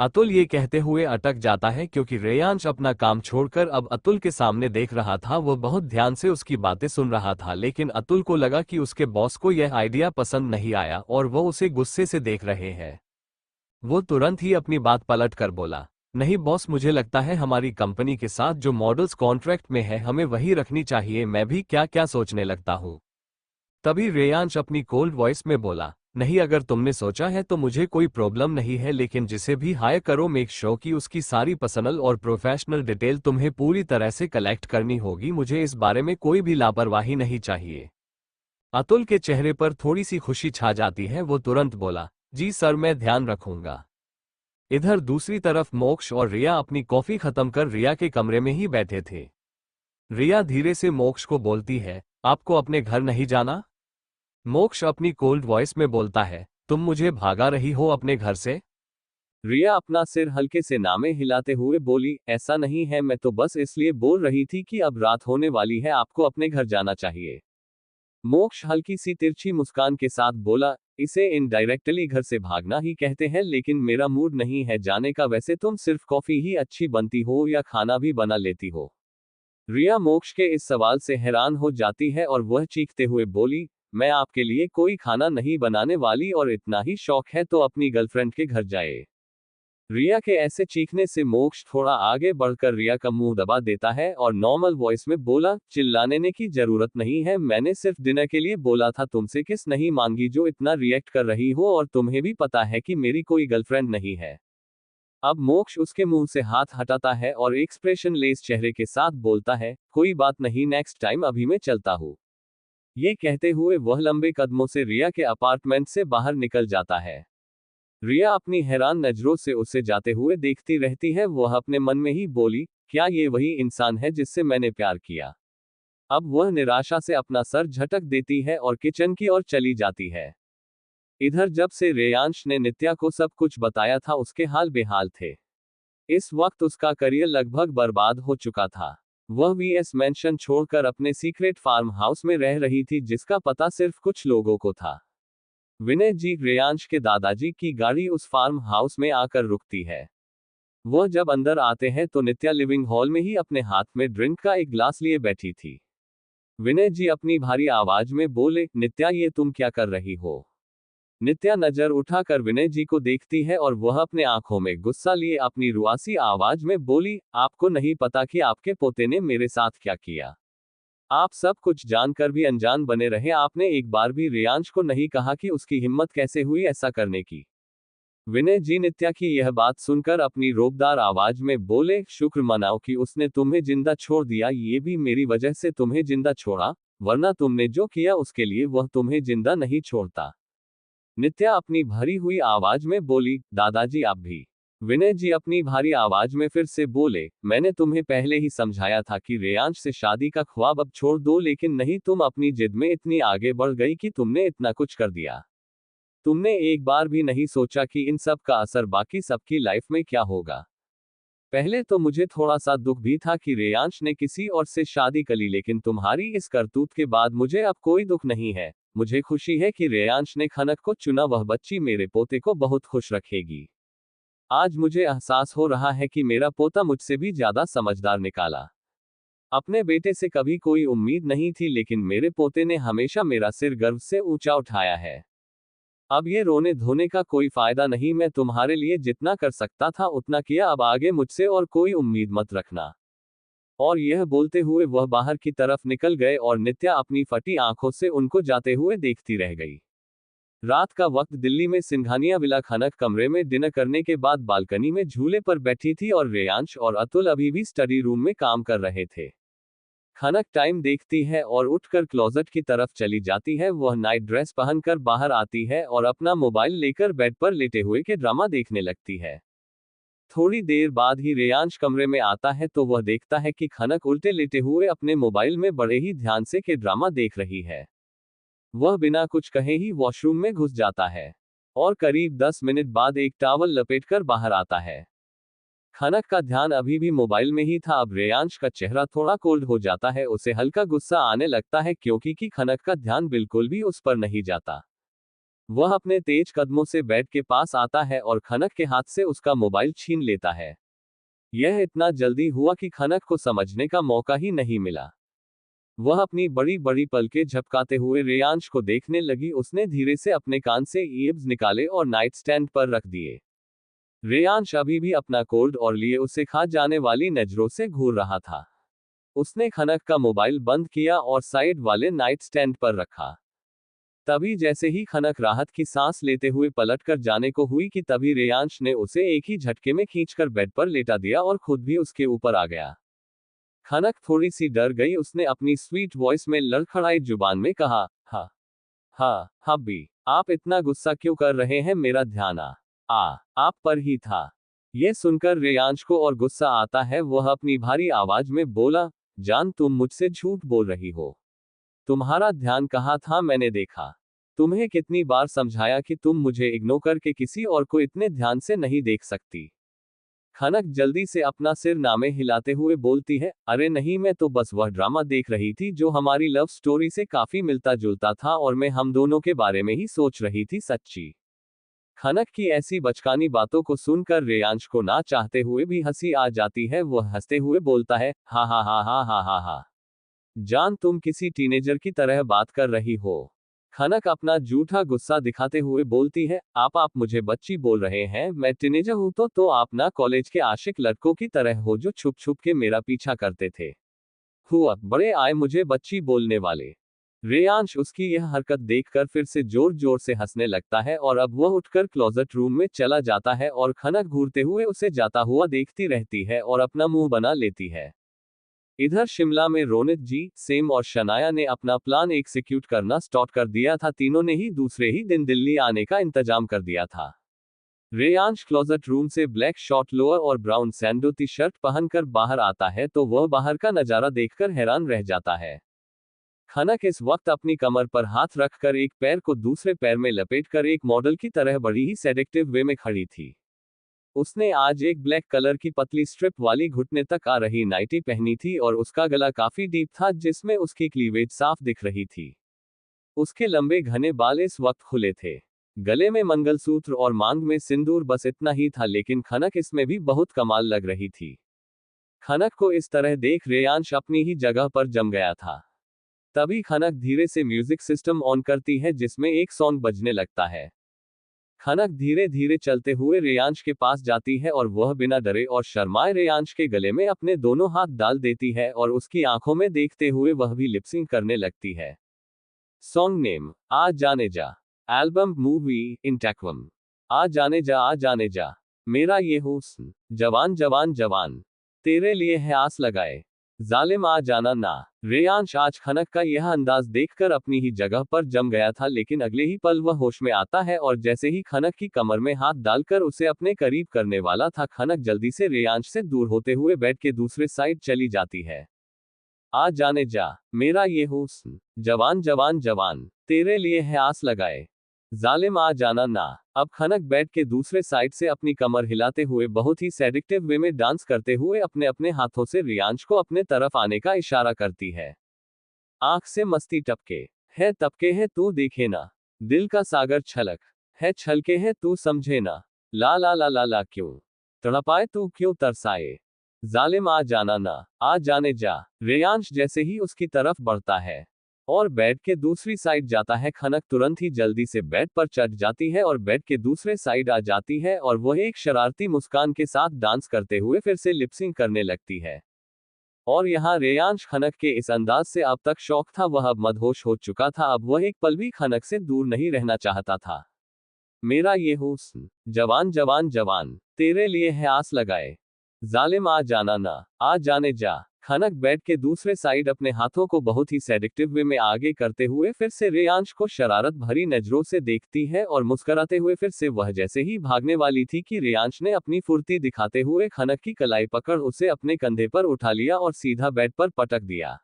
अतुल ये कहते हुए अटक जाता है क्योंकि रेयांश अपना काम छोड़कर अब अतुल के सामने देख रहा था। वो बहुत ध्यान से उसकी बातें सुन रहा था, लेकिन अतुल को लगा कि उसके बॉस को यह आइडिया पसंद नहीं आया और वो उसे गुस्से से देख रहे हैं। वो तुरंत ही अपनी बात पलट कर बोला, नहीं बॉस, मुझे लगता है हमारी कंपनी के साथ जो मॉडल्स कॉन्ट्रैक्ट में है हमें वही रखनी चाहिए। मैं भी क्या क्या सोचने लगता हूँ। तभी रेयांश अपनी कोल्ड वॉइस में बोला, नहीं, अगर तुमने सोचा है तो मुझे कोई प्रॉब्लम नहीं है, लेकिन जिसे भी हायर करो मेक श्योर कि उसकी सारी पर्सनल और प्रोफेशनल डिटेल तुम्हें पूरी तरह से कलेक्ट करनी होगी। मुझे इस बारे में कोई भी लापरवाही नहीं चाहिए। अतुल के चेहरे पर थोड़ी सी खुशी छा जाती है। वो तुरंत बोला, जी सर, मैं ध्यान रखूंगा। इधर दूसरी तरफ मोक्ष और रिया अपनी कॉफी खत्म कर रिया के कमरे में ही बैठे थे। रिया धीरे से मोक्ष को बोलती है, आपको अपने घर नहीं जाना? मोक्ष अपनी कोल्ड वॉइस में बोलता है, तुम मुझे भागा रही हो अपने घर से? रिया अपना सिर हल्के से नामे हिलाते हुए बोली, ऐसा नहीं है, मैं तो बस इसलिए बोल रही थी कि अब रात होने वाली है, आपको अपने घर जाना चाहिए। मोक्ष हल्की सी तिरछी मुस्कान के साथ बोला, इसे इनडायरेक्टली घर से भागना ही कहते हैं, लेकिन मेरा मूड नहीं है जाने का। वैसे तुम सिर्फ कॉफी ही अच्छी बनती हो या खाना भी बना लेती हो? रिया मोक्ष के इस सवाल से हैरान हो जाती है और वह चीखते हुए बोली, मैं आपके लिए कोई खाना नहीं बनाने वाली, और इतना ही शौक है तो अपनी गर्लफ्रेंड के घर जाए। रिया के ऐसे चीखने से मोक्ष थोड़ा आगे बढ़कर रिया का मुंह दबा देता है और नॉर्मल वॉइस में बोला, चिल्लाने की जरूरत नहीं है, मैंने सिर्फ डिनर के लिए बोला था, तुमसे किस नहीं मांगी जो इतना रिएक्ट कर रही हो, और तुम्हें भी पता है कि मेरी कोई गर्लफ्रेंड नहीं है। अब मोक्ष उसके मुंह से हाथ हटाता है और एक्सप्रेशन लेस चेहरे के साथ बोलता है, कोई बात नहीं, नेक्स्ट टाइम, अभी मैं चलता हूँ। ये कहते हुए वह लंबे कदमों से रिया के अपार्टमेंट से बाहर निकल जाता है। रिया अपनी हैरान नजरों से उसे जाते हुए देखती रहती है। वह अपने मन में ही बोली, क्या ये वही इंसान है जिससे मैंने प्यार किया? अब वह निराशा से अपना सर झटक देती है और किचन की ओर चली जाती है। इधर जब से रेयांश ने नित्या को सब कुछ बताया था उसके हाल बेहाल थे। इस वक्त उसका करियर लगभग बर्बाद हो चुका था। वह वीएस मेंशन छोड़कर अपने सीक्रेट फार्म हाउस में रह रही थी जिसका पता सिर्फ कुछ लोगों को था। विनय जी, रेयांश के दादाजी की गाड़ी उस फार्म हाउस में आकर रुकती है। वह जब अंदर आते हैं तो नित्या लिविंग हॉल में ही अपने हाथ में ड्रिंक का एक ग्लास लिए बैठी थी। विनय जी अपनी भारी आवाज में बोले, नित्या, ये तुम क्या कर रही हो? नित्या नजर उठाकर विनय जी को देखती है और वह अपने आंखों में गुस्सा लिए अपनी रुआसी आवाज में बोली, आपको नहीं पता कि आपके पोते ने मेरे साथ क्या किया? आप सब कुछ जानकर भी अनजान बने रहे। आपने एक बार भी रेयांश को नहीं कहा कि उसकी हिम्मत कैसे हुई ऐसा करने की। विनय जी नित्या की यह बात सुनकर अपनी रोबदार आवाज में बोले, शुक्र मनाओ कि उसने तुम्हें जिंदा छोड़ दिया, ये भी मेरी वजह से तुम्हें जिंदा छोड़ा, वरना तुमने जो किया उसके लिए वह तुम्हें जिंदा नहीं छोड़ता। नित्या अपनी भरी हुई आवाज में बोली, दादाजी आप भी। विनय जी अपनी भारी आवाज में फिर से बोले, मैंने तुम्हें पहले ही समझाया था कि रेयांश से शादी का ख्वाब अब छोड़ दो, लेकिन नहीं, तुम अपनी जिद में इतनी आगे बढ़ गई कि तुमने इतना कुछ कर दिया। तुमने एक बार भी नहीं सोचा कि इन सब का असर बाकी सबकी लाइफ में क्या होगा। पहले तो मुझे थोड़ा सा दुख भी था कि रेयांश ने किसी और से शादी कर ली, लेकिन तुम्हारी इस करतूत के बाद मुझे अब कोई दुख नहीं है। मुझे खुशी है कि रेयांश ने खनक को चुना, वह बच्ची मेरे पोते को बहुत खुश रखेगी। आज मुझे एहसास हो रहा है कि मेरा पोता मुझसे भी ज्यादा समझदार निकाला। अपने बेटे से कभी कोई उम्मीद नहीं थी, लेकिन मेरे पोते ने हमेशा मेरा सिर गर्व से ऊंचा उठाया है। अब ये रोने धोने का कोई फायदा नहीं, मैं तुम्हारे लिए जितना कर सकता था उतना किया, अब आगे मुझसे और कोई उम्मीद मत रखना। और यह बोलते हुए वह बाहर की तरफ निकल गए और नित्या अपनी फटी आंखों से उनको जाते हुए देखती रह गई। रात का वक्त दिल्ली में सिंघानिया विला खनक कमरे में डिनर करने के बाद बालकनी में झूले पर बैठी थी और रेयांश और अतुल अभी भी स्टडी रूम में काम कर रहे थे। खनक टाइम देखती है और उठकर क्लोजेट की तरफ चली जाती है। वह नाइट ड्रेस पहनकर बाहर आती है और अपना मोबाइल लेकर बेड पर लेटे हुए के ड्रामा देखने लगती है। थोड़ी देर बाद ही रेयांश कमरे में आता है तो वह देखता है कि खनक उल्टे लेटे हुए अपने मोबाइल में बड़े ही ध्यान से के ड्रामा देख रही है। वह बिना कुछ कहे ही वॉशरूम में घुस जाता है और करीब 10 मिनट बाद एक टॉवल लपेटकर बाहर आता है। खनक का ध्यान अभी भी मोबाइल में ही था। अब रेयांश का चेहरा थोड़ा कोल्ड हो जाता है, उसे हल्का गुस्सा आने लगता है क्योंकि खनक का ध्यान बिल्कुल भी उस पर नहीं जाता। वह अपने तेज कदमों से बेड के पास आता है और खनक के हाथ से उसका मोबाइल छीन लेता है। यह इतना जल्दी हुआ कि खनक को समझने का मौका ही नहीं मिला। वह अपनी बड़ी बड़ी पलकें झपकाते हुए रेयांश को देखने लगी। उसने धीरे से अपने कान से ईयरबड्स निकाले और नाइट स्टैंड पर रख दिए। रेयांश अभी भी अपना कोल्ड और लिए उसे खा जाने वाली नजरों से घूर रहा था। उसने खनक का मोबाइल बंद किया और साइड वाले नाइट स्टैंड पर रखा। तभी जैसे ही खनक राहत की सांस लेते हुए पलटकर जाने को हुई कि तभी रेयांश ने उसे एक ही झटके में खींचकर बेड पर लेटा दिया और खुद भी उसके ऊपर आ गया। खनक थोड़ी सी डर गई। उसने अपनी स्वीट वॉइस में लड़खड़ाई जुबान में कहा, हाँ हाँ हब्बी, आप इतना गुस्सा क्यों कर रहे हैं? मेरा ध्यान आप पर ही था। यह सुनकर रेयांश को और गुस्सा आता है। वह अपनी भारी आवाज में बोला, जान तुम मुझसे झूठ बोल रही हो। तुम्हारा ध्यान कहाँ था? मैंने देखा। तुम्हें कितनी बार समझाया कि तुम मुझे इग्नोर करके किसी और को इतने ध्यान से नहीं देख सकती। खनक जल्दी से अपना सिर नामे हिलाते हुए बोलती है, अरे नहीं, मैं तो बस वह ड्रामा देख रही थी जो हमारी लव स्टोरी से काफी मिलता जुलता था और मैं हम दोनों के बारे में ही सोच रही थी। सच्ची। खनक की ऐसी बचकानी बातों को सुनकर रेयांश को ना चाहते हुए भी हंसी आ जाती है। वह हंसते हुए बोलता है, हा हा हा हा हा हा हा, जान तुम किसी टीनेजर की तरह बात कर रही हो। खनक अपना झूठा गुस्सा दिखाते हुए बोलती है, आप मुझे बच्ची बोल रहे हैं? मैं टीनेजर हूं तो आप ना कॉलेज के आशिक लड़कों की तरह हो जो छुप छुप के मेरा पीछा करते थे। हुआ बड़े आए मुझे बच्ची बोलने वाले। रेयांश उसकी यह हरकत देखकर फिर से जोर जोर से हंसने लगता है और अब वह उठकर क्लोजेट रूम में चला जाता है और खनक घूरते हुए उसे जाता हुआ देखती रहती है और अपना मुंह बना लेती है। इधर शिमला में रोनित जी, सेम और शनाया ने अपना प्लान एग्जीक्यूट करना स्टार्ट कर दिया था। तीनों ने ही दूसरे ही दिन दिल्ली आने का इंतजाम कर दिया था। रेयांश क्लोजेट रूम से ब्लैक शॉर्ट लोअर और ब्राउन सैंडो टी शर्ट पहनकर बाहर आता है तो वह बाहर का नजारा देखकर हैरान रह जाता है। खनक इस वक्त अपनी कमर पर हाथ रखकर एक पैर को दूसरे पैर में लपेटकर एक मॉडल की तरह बड़ी ही सेडेक्टिव वे में खड़ी थी। उसने आज एक ब्लैक कलर की पतली स्ट्रिप वाली घुटने तक आ रही नाइटी पहनी थी और उसका गला काफी डीप था जिसमें उसकी क्लीवेज साफ दिख रही थी। उसके लंबे घने बाल इस वक्त खुले थे। गले में मंगलसूत्र और मांग में सिंदूर, बस इतना ही था, लेकिन खनक इसमें भी बहुत कमाल लग रही थी। खनक को इस तरह देख रेयांश अपनी ही जगह पर जम गया था। तभी खनक धीरे से म्यूजिक सिस्टम ऑन करती है जिसमें एक सॉन्ग बजने लगता है। खनक धीरे धीरे चलते हुए रेयांश के पास जाती है और वह बिना डरे और शर्माए रेयांश के गले में अपने दोनों हाथ डाल देती है और उसकी आंखों में देखते हुए वह भी लिपसिंग करने लगती है। सॉन्ग नेम, आ जाने जा। Album, movie, इंटैक्वम। आ जाने जा, आ जाने जा, मेरा ये हुस्न, जवान जवान जवान, तेरे लिए है आस लगाए, जालिम आ जाना ना। रेयांश आज खनक का यह अंदाज देखकर अपनी ही जगह पर जम गया था, लेकिन अगले ही पल वह होश में आता है और जैसे ही खनक की कमर में हाथ डालकर उसे अपने करीब करने वाला था, खनक जल्दी से रेयांश से दूर होते हुए बेड के दूसरे साइड चली जाती है। आ जाने जा, मेरा ये हुस्न, जवान जवान जवान, तेरे लिए है आस लगाए, जालिम आ जाना ना। अब खनक बेड के दूसरे साइड से अपनी कमर हिलाते हुए बहुत ही सेडिक्टिव वे में डांस करते हुए अपने अपने हाथों से रेयांश को अपने तरफ आने का इशारा करती है। आंख से मस्ती टपके है, तपके है तू देखे ना, दिल का सागर छलक है, छलके है तू समझे ना, ला ला ला ला ला क्यों तड़पाए तू क्यों तरसाए, जालिम आ जाना ना, आ जाने जा। रेयांश जैसे ही उसकी तरफ बढ़ता है और बेड के दूसरी साइड जाता है, खनक तुरंत ही जल्दी से बेड पर चढ़ जाती है और बेड के दूसरे साइड आ जाती है और वह एक शरारती मुस्कान के साथ डांस करते हुए फिर से लिपसिंग करने लगती है। और यहाँ रेयांश खनक के इस अंदाज से अब तक शौक था, वह अब मदहोश हो चुका था। अब वह एक पल भी खनक से दूर नहीं रहना चाहता था। मेरा ये हुस्न, जवान जवान जवान, तेरे लिए है आस लगाए, जालिम आ जाना ना, आ जाने जा। खनक बेड के दूसरे साइड अपने हाथों को बहुत ही सेडिक्टिव वे में आगे करते हुए फिर से रेयांश को शरारत भरी नजरों से देखती है और मुस्कुराते हुए फिर से वह जैसे ही भागने वाली थी कि रेयांश ने अपनी फुर्ती दिखाते हुए खनक की कलाई पकड़ उसे अपने कंधे पर उठा लिया और सीधा बेड पर पटक दिया।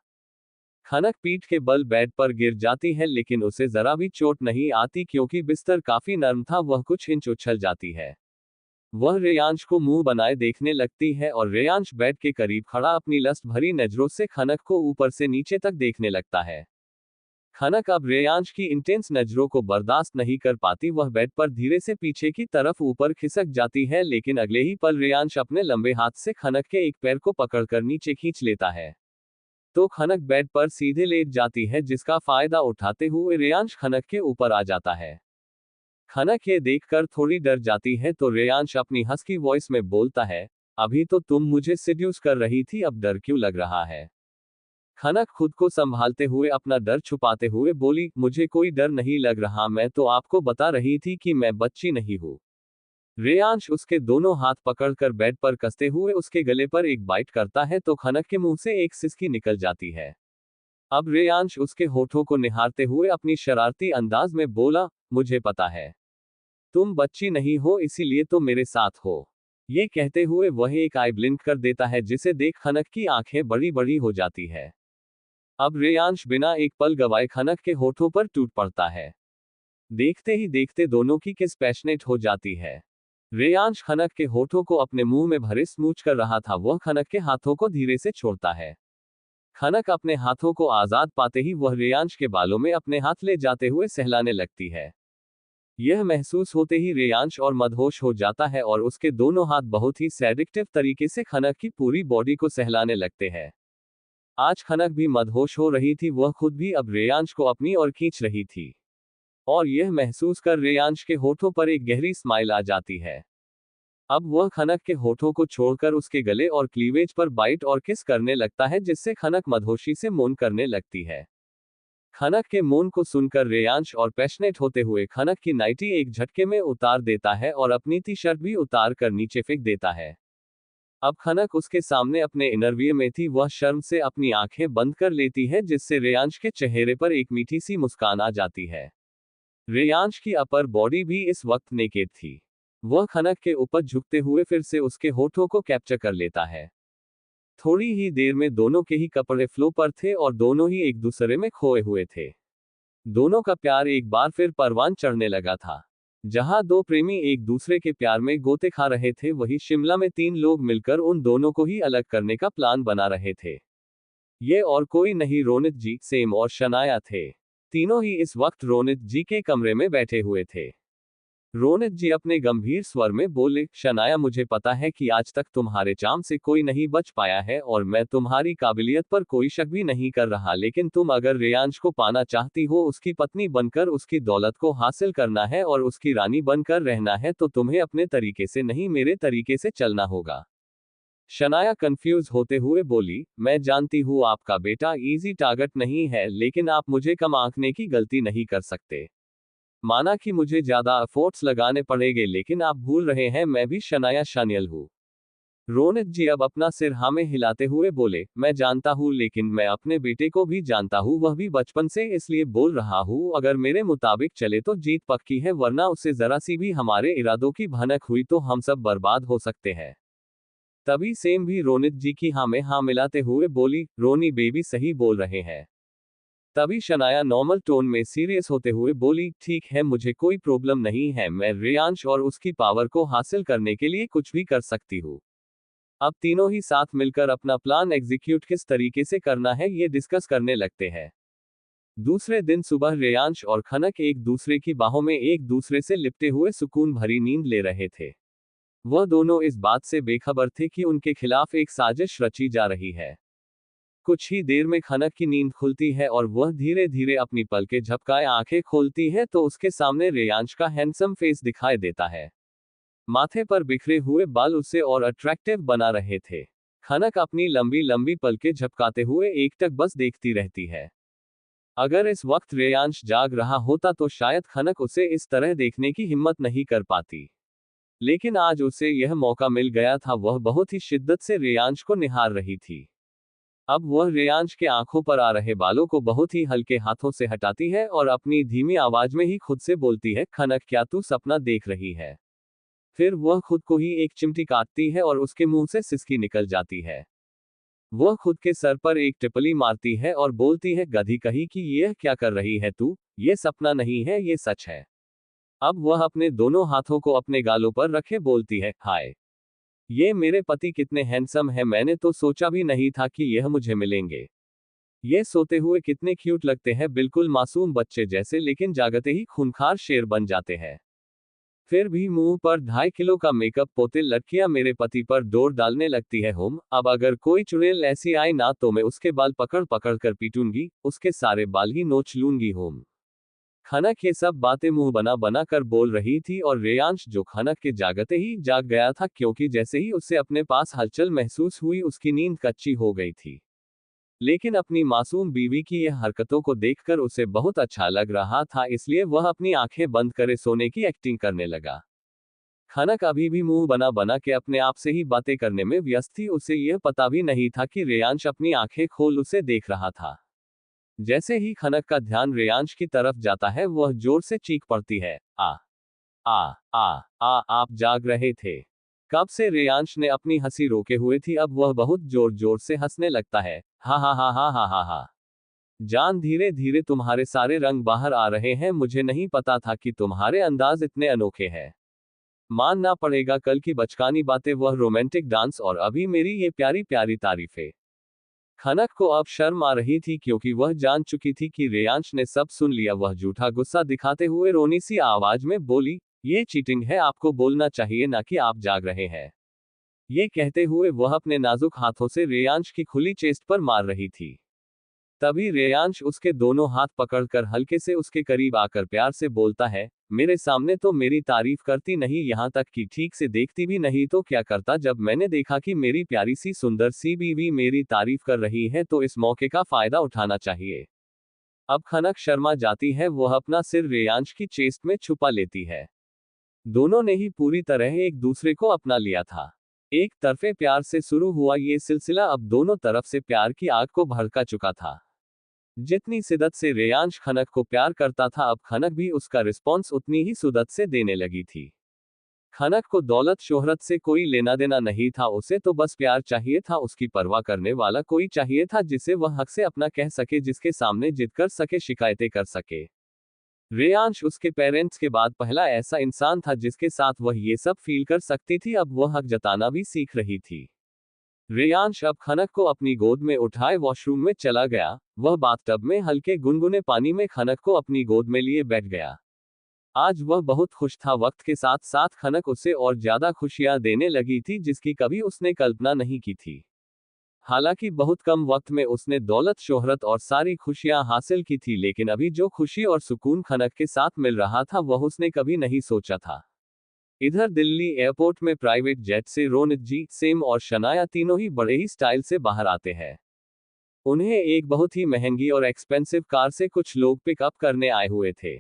खनक पीठ के बल बेड पर गिर जाती है, लेकिन उसे जरा भी चोट नहीं आती क्योंकि बिस्तर काफी नरम था। वह कुछ इंच उछल जाती है। वह रेयांश को मुंह बनाए देखने लगती है और रेयांश बेड के करीब खड़ा अपनी लस्ट भरी नजरों से खनक को ऊपर से नीचे तक देखने लगता है। खनक अब रेयांश की इंटेंस नजरों को बर्दाश्त नहीं कर पाती। वह बेड पर धीरे से पीछे की तरफ ऊपर खिसक जाती है, लेकिन अगले ही पल रेयांश अपने लंबे हाथ से खनक के एक पैर को पकड़कर नीचे खींच लेता है। तो खनक बेड पर सीधे लेट जाती है, जिसका फायदा उठाते हुए रेयांश खनक के ऊपर आ जाता है। खनक ये देखकर थोड़ी डर जाती है तो रेयांश अपनी हस्की वॉइस में बोलता है, अभी तो तुम मुझे सिड्यूस कर रही थी, अब डर क्यों लग रहा है? खनक खुद को संभालते हुए अपना डर छुपाते हुए बोली, मुझे कोई डर नहीं लग रहा, मैं तो आपको बता रही थी कि मैं बच्ची नहीं हूँ। रेयांश उसके दोनों हाथ पकड़कर बेड पर कसते हुए उसके गले पर एक बाइट करता है तो खनक के मुंह से एक सिसकी निकल जाती है। अब रेयांश उसके होठों को निहारते हुए अपनी शरारती अंदाज में बोला, मुझे पता है तुम बच्ची नहीं हो, इसीलिए तो मेरे साथ हो। ये कहते हुए वह एक आई ब्लिंक कर देता है, जिसे देख खनक की आंखें बड़ी बड़ी हो जाती है। अब रेयांश बिना एक पल गवाए खनक के होठों पर टूट पड़ता है। देखते ही देखते दोनों की किस पैशनेट हो जाती है। रेयांश खनक के होठों को अपने मुंह में भरे स्मूच कर रहा था, वह खनक के हाथों को धीरे से छोड़ता है। खनक अपने हाथों को आजाद पाते ही वह रेयांश के बालों में अपने हाथ ले जाते हुए सहलाने लगती है। यह महसूस होते ही रेयांश और मदहोश हो जाता है और उसके दोनों हाथ बहुत ही सैडिक्टिव तरीके से खनक की पूरी बॉडी को सहलाने लगते हैं। आज खनक भी मदहोश हो रही थी, वह खुद भी अब रेयांश को अपनी ओर खींच रही थी। और यह महसूस कर रेयांश के होठों पर एक गहरी स्माइल आ जाती है। अब वह खनक के होठों को छोड़कर उसके गले और क्लीवेज पर बाइट और किस करने लगता है, जिससे खनक मदहोशी से मौन करने लगती है। खनक के मौन को सुनकर रेयांश और पैशनेट होते हुए खनक की नाइटी एक झटके में उतार देता है और अपनी टी शर्ट भी उतार कर नीचे फेंक देता है। अब खनक उसके सामने अपने इनरवियर में थी, वह शर्म से अपनी आंखें बंद कर लेती है, जिससे रेयांश के चेहरे पर एक मीठी सी मुस्कान आ जाती है। रेयांश की अपर बॉडी भी इस वक्त नेकेड थी। वह खनक के ऊपर झुकते हुए फिर से उसके होठों को कैप्चर कर लेता है। थोड़ी ही देर में दोनों के ही कपड़े फ्लो पर थे और दोनों ही एक दूसरे में खोए हुए थे। दोनों का प्यार एक बार फिर परवान चढ़ने लगा था। जहां दो प्रेमी एक दूसरे के प्यार में गोते खा रहे थे, वहीं शिमला में तीन लोग मिलकर उन दोनों को ही अलग करने का प्लान बना रहे थे। ये और कोई नहीं, रोनित जी, सेम और शनाया थे। तीनों ही इस वक्त रोनित जी के कमरे में बैठे हुए थे। रोनित जी अपने गंभीर स्वर में बोले, शनाया, मुझे पता है कि आज तक तुम्हारे चाम से कोई नहीं बच पाया है और मैं तुम्हारी काबिलियत पर कोई शक भी नहीं कर रहा, लेकिन तुम अगर रेयांश को पाना चाहती हो, उसकी पत्नी बनकर उसकी दौलत को हासिल करना है और उसकी रानी बनकर रहना है, तो तुम्हें अपने तरीके से नहीं, मेरे तरीके से चलना होगा। शनाया कंफ्यूज होते हुए बोली, मैं जानती हूँ आपका बेटा इजी टारगेट नहीं है, लेकिन आप मुझे कम आंकने की गलती नहीं कर सकते। माना कि मुझे ज्यादा एफर्ट्स लगाने पड़ेंगे, लेकिन आप भूल रहे हैं मैं भी शनाया शानियल हूँ। रोनित जी अब अपना सिर हाँ में हिलाते हुए बोले, मैं जानता हूँ, लेकिन मैं अपने बेटे को भी जानता हूँ, वह भी बचपन से, इसलिए बोल रहा हूँ, अगर मेरे मुताबिक चले तो जीत पक्की है, वरना उससे जरा सी भी हमारे इरादों की भनक हुई तो हम सब बर्बाद हो सकते हैं। तभी सेम भी रोनित जी की हाँ में हाँ मिलाते हुए बोली, रोनी बेबी सही बोल रहे हैं। तभी शनाया नॉर्मल टोन में सीरियस होते हुए बोली, ठीक है, मुझे कोई प्रॉब्लम नहीं है, मैं रेयांश और उसकी पावर को हासिल करने के लिए कुछ भी कर सकती हूँ। अब तीनों ही साथ मिलकर अपना प्लान एग्जीक्यूट किस तरीके से करना है ये डिस्कस करने लगते हैं। दूसरे दिन सुबह रेयांश और खनक एक दूसरे की बाहों में एक दूसरे से लिपटे हुए सुकून भरी नींद ले रहे थे। वह दोनों इस बात से बेखबर थे कि उनके खिलाफ एक साजिश रची जा रही है। कुछ ही देर में खनक की नींद खुलती है और वह धीरे धीरे अपनी पलकें झपकाए आंखें खोलती है तो उसके सामने रेयांश का हैंडसम फेस दिखाई देता है। माथे पर बिखरे हुए बाल उसे और अट्रैक्टिव बना रहे थे। खनक अपनी लंबी लंबी पलकें झपकाते हुए एकटक बस देखती रहती है। अगर इस वक्त रेयांश जाग रहा होता तो शायद खनक उसे इस तरह देखने की हिम्मत नहीं कर पाती, लेकिन आज उसे यह मौका मिल गया था। वह बहुत ही शिद्दत से रेयांश को निहार रही थी। अब वह रेयांश के आंखों पर आ रहे बालों को बहुत ही हल्के हाथों से हटाती है और अपनी धीमी आवाज में ही खुद से बोलती है, खनक, क्या तू सपना देख रही है? फिर वह खुद को ही एक चिमटी काटती है और उसके मुंह से सिसकी निकल जाती है। वह खुद के सर पर एक टिपली मारती है और बोलती है, गधी कहीं कि यह क्या कर रही है तू? ये सपना नहीं है, ये सच है। अब वह अपने दोनों हाथों को अपने गालों पर रखे बोलती है, हाय, ये मेरे पति कितने हैंडसम है, मैंने तो सोचा भी नहीं था कि यह मुझे मिलेंगे। ये सोते हुए कितने क्यूट लगते हैं, बिल्कुल मासूम बच्चे जैसे, लेकिन जागते ही खूंखार शेर बन जाते हैं। फिर भी मुंह पर 2.5 किलो का मेकअप पोते लड़कियां मेरे पति पर डोर डालने लगती है। अब अगर कोई चुड़ैल ऐसी आए ना तो मैं उसके बाल पकड़ पकड़ कर पीटूंगी, उसके सारे बाल ही नोच लूंगी। खनक ये सब बातें मुंह बना बना कर बोल रही थी और रेयांश, जो खनक के जागते ही जाग गया था, क्योंकि जैसे ही उसे अपने पास हलचल महसूस हुई उसकी नींद कच्ची हो गई थी। लेकिन अपनी मासूम बीवी की यह हरकतों को देखकर उसे बहुत अच्छा लग रहा था, इसलिए वह अपनी आंखें बंद करे सोने की एक्टिंग करने लगा। खनक अभी भी मुंह बना बना के अपने आप से ही बातें करने में व्यस्त थी। उसे यह पता भी नहीं था कि रेयांश अपनी आंखें खोल उसे देख रहा था। जैसे ही खनक का ध्यान रेयांश की तरफ जाता है वह जोर से चीख पड़ती है, आ आ आ आ आप जाग रहे थे? कब से? रेयांश ने अपनी हंसी रोके हुए थी, अब वह बहुत जोर जोर से हंसने लगता है। हा हा हा हा हा हा हा। जान, धीरे धीरे तुम्हारे सारे रंग बाहर आ रहे हैं, मुझे नहीं पता था कि तुम्हारे अंदाज इतने अनोखे हैं। मानना पड़ेगा, कल की बचकानी बातें, वह रोमांटिक डांस और अभी मेरी ये प्यारी प्यारी तारीफें। खनक को अब शर्म आ रही थी क्योंकि वह जान चुकी थी कि रेयांश ने सब सुन लिया। वह झूठा गुस्सा दिखाते हुए रोनी सी आवाज में बोली, ये चीटिंग है, आपको बोलना चाहिए ना कि आप जाग रहे हैं। ये कहते हुए वह अपने नाजुक हाथों से रेयांश की खुली चेस्ट पर मार रही थी। तभी रेयांश उसके दोनों हाथ पकड़कर हल्के से उसके करीब आकर प्यार से बोलता है, मेरे सामने तो मेरी तारीफ करती नहीं, यहाँ तक कि ठीक से देखती भी नहीं, तो क्या करता जब मैंने देखा कि मेरी प्यारी सी सुंदर सी बीवी मेरी तारीफ कर रही है, तो इस मौके का फायदा उठाना चाहिए। अब खनक शर्मा जाती है, वह अपना सिर रेयांश की चेस्ट में छुपा लेती है। दोनों ने ही पूरी तरह एक दूसरे को अपना लिया था। एक तरफे प्यार से शुरू हुआ ये सिलसिला अब दोनों तरफ से प्यार की आग को भड़का चुका था। जितनी शिद्दत से रेयांश खनक को प्यार करता था, अब खनक भी उसका रिस्पॉन्स उतनी ही शिद्दत से देने लगी थी। खनक को दौलत शोहरत से कोई लेना देना नहीं था, उसे तो बस प्यार चाहिए था। उसकी परवाह करने वाला कोई चाहिए था जिसे वह हक से अपना कह सके, जिसके सामने जिद कर सके, शिकायतें कर सके। रेयांश उसके पेरेंट्स के बाद पहला ऐसा इंसान था जिसके साथ वह ये सब फील कर सकती थी। अब वह हक जताना भी सीख रही थी। रेयांश अब खनक को अपनी गोद में उठाए वॉशरूम में चला गया। वह बाथटब में हल्के गुनगुने पानी में खनक को अपनी गोद में लिए बैठ गया। आज वह बहुत खुश था। वक्त के साथ साथ खनक उसे और ज्यादा खुशियां देने लगी थी जिसकी कभी उसने कल्पना नहीं की थी। हालांकि बहुत कम वक्त में उसने दौलत शोहरत और सारी खुशियां हासिल की थी, लेकिन अभी जो खुशी और सुकून खनक के साथ मिल रहा था वह उसने कभी नहीं सोचा था। इधर दिल्ली एयरपोर्ट में प्राइवेट जेट से रोनित जी, सेम और शनाया तीनों ही बड़े ही स्टाइल से बाहर आते हैं। उन्हें एक बहुत ही महंगी और एक्सपेंसिव कार से कुछ लोग पिकअप करने आए हुए थे।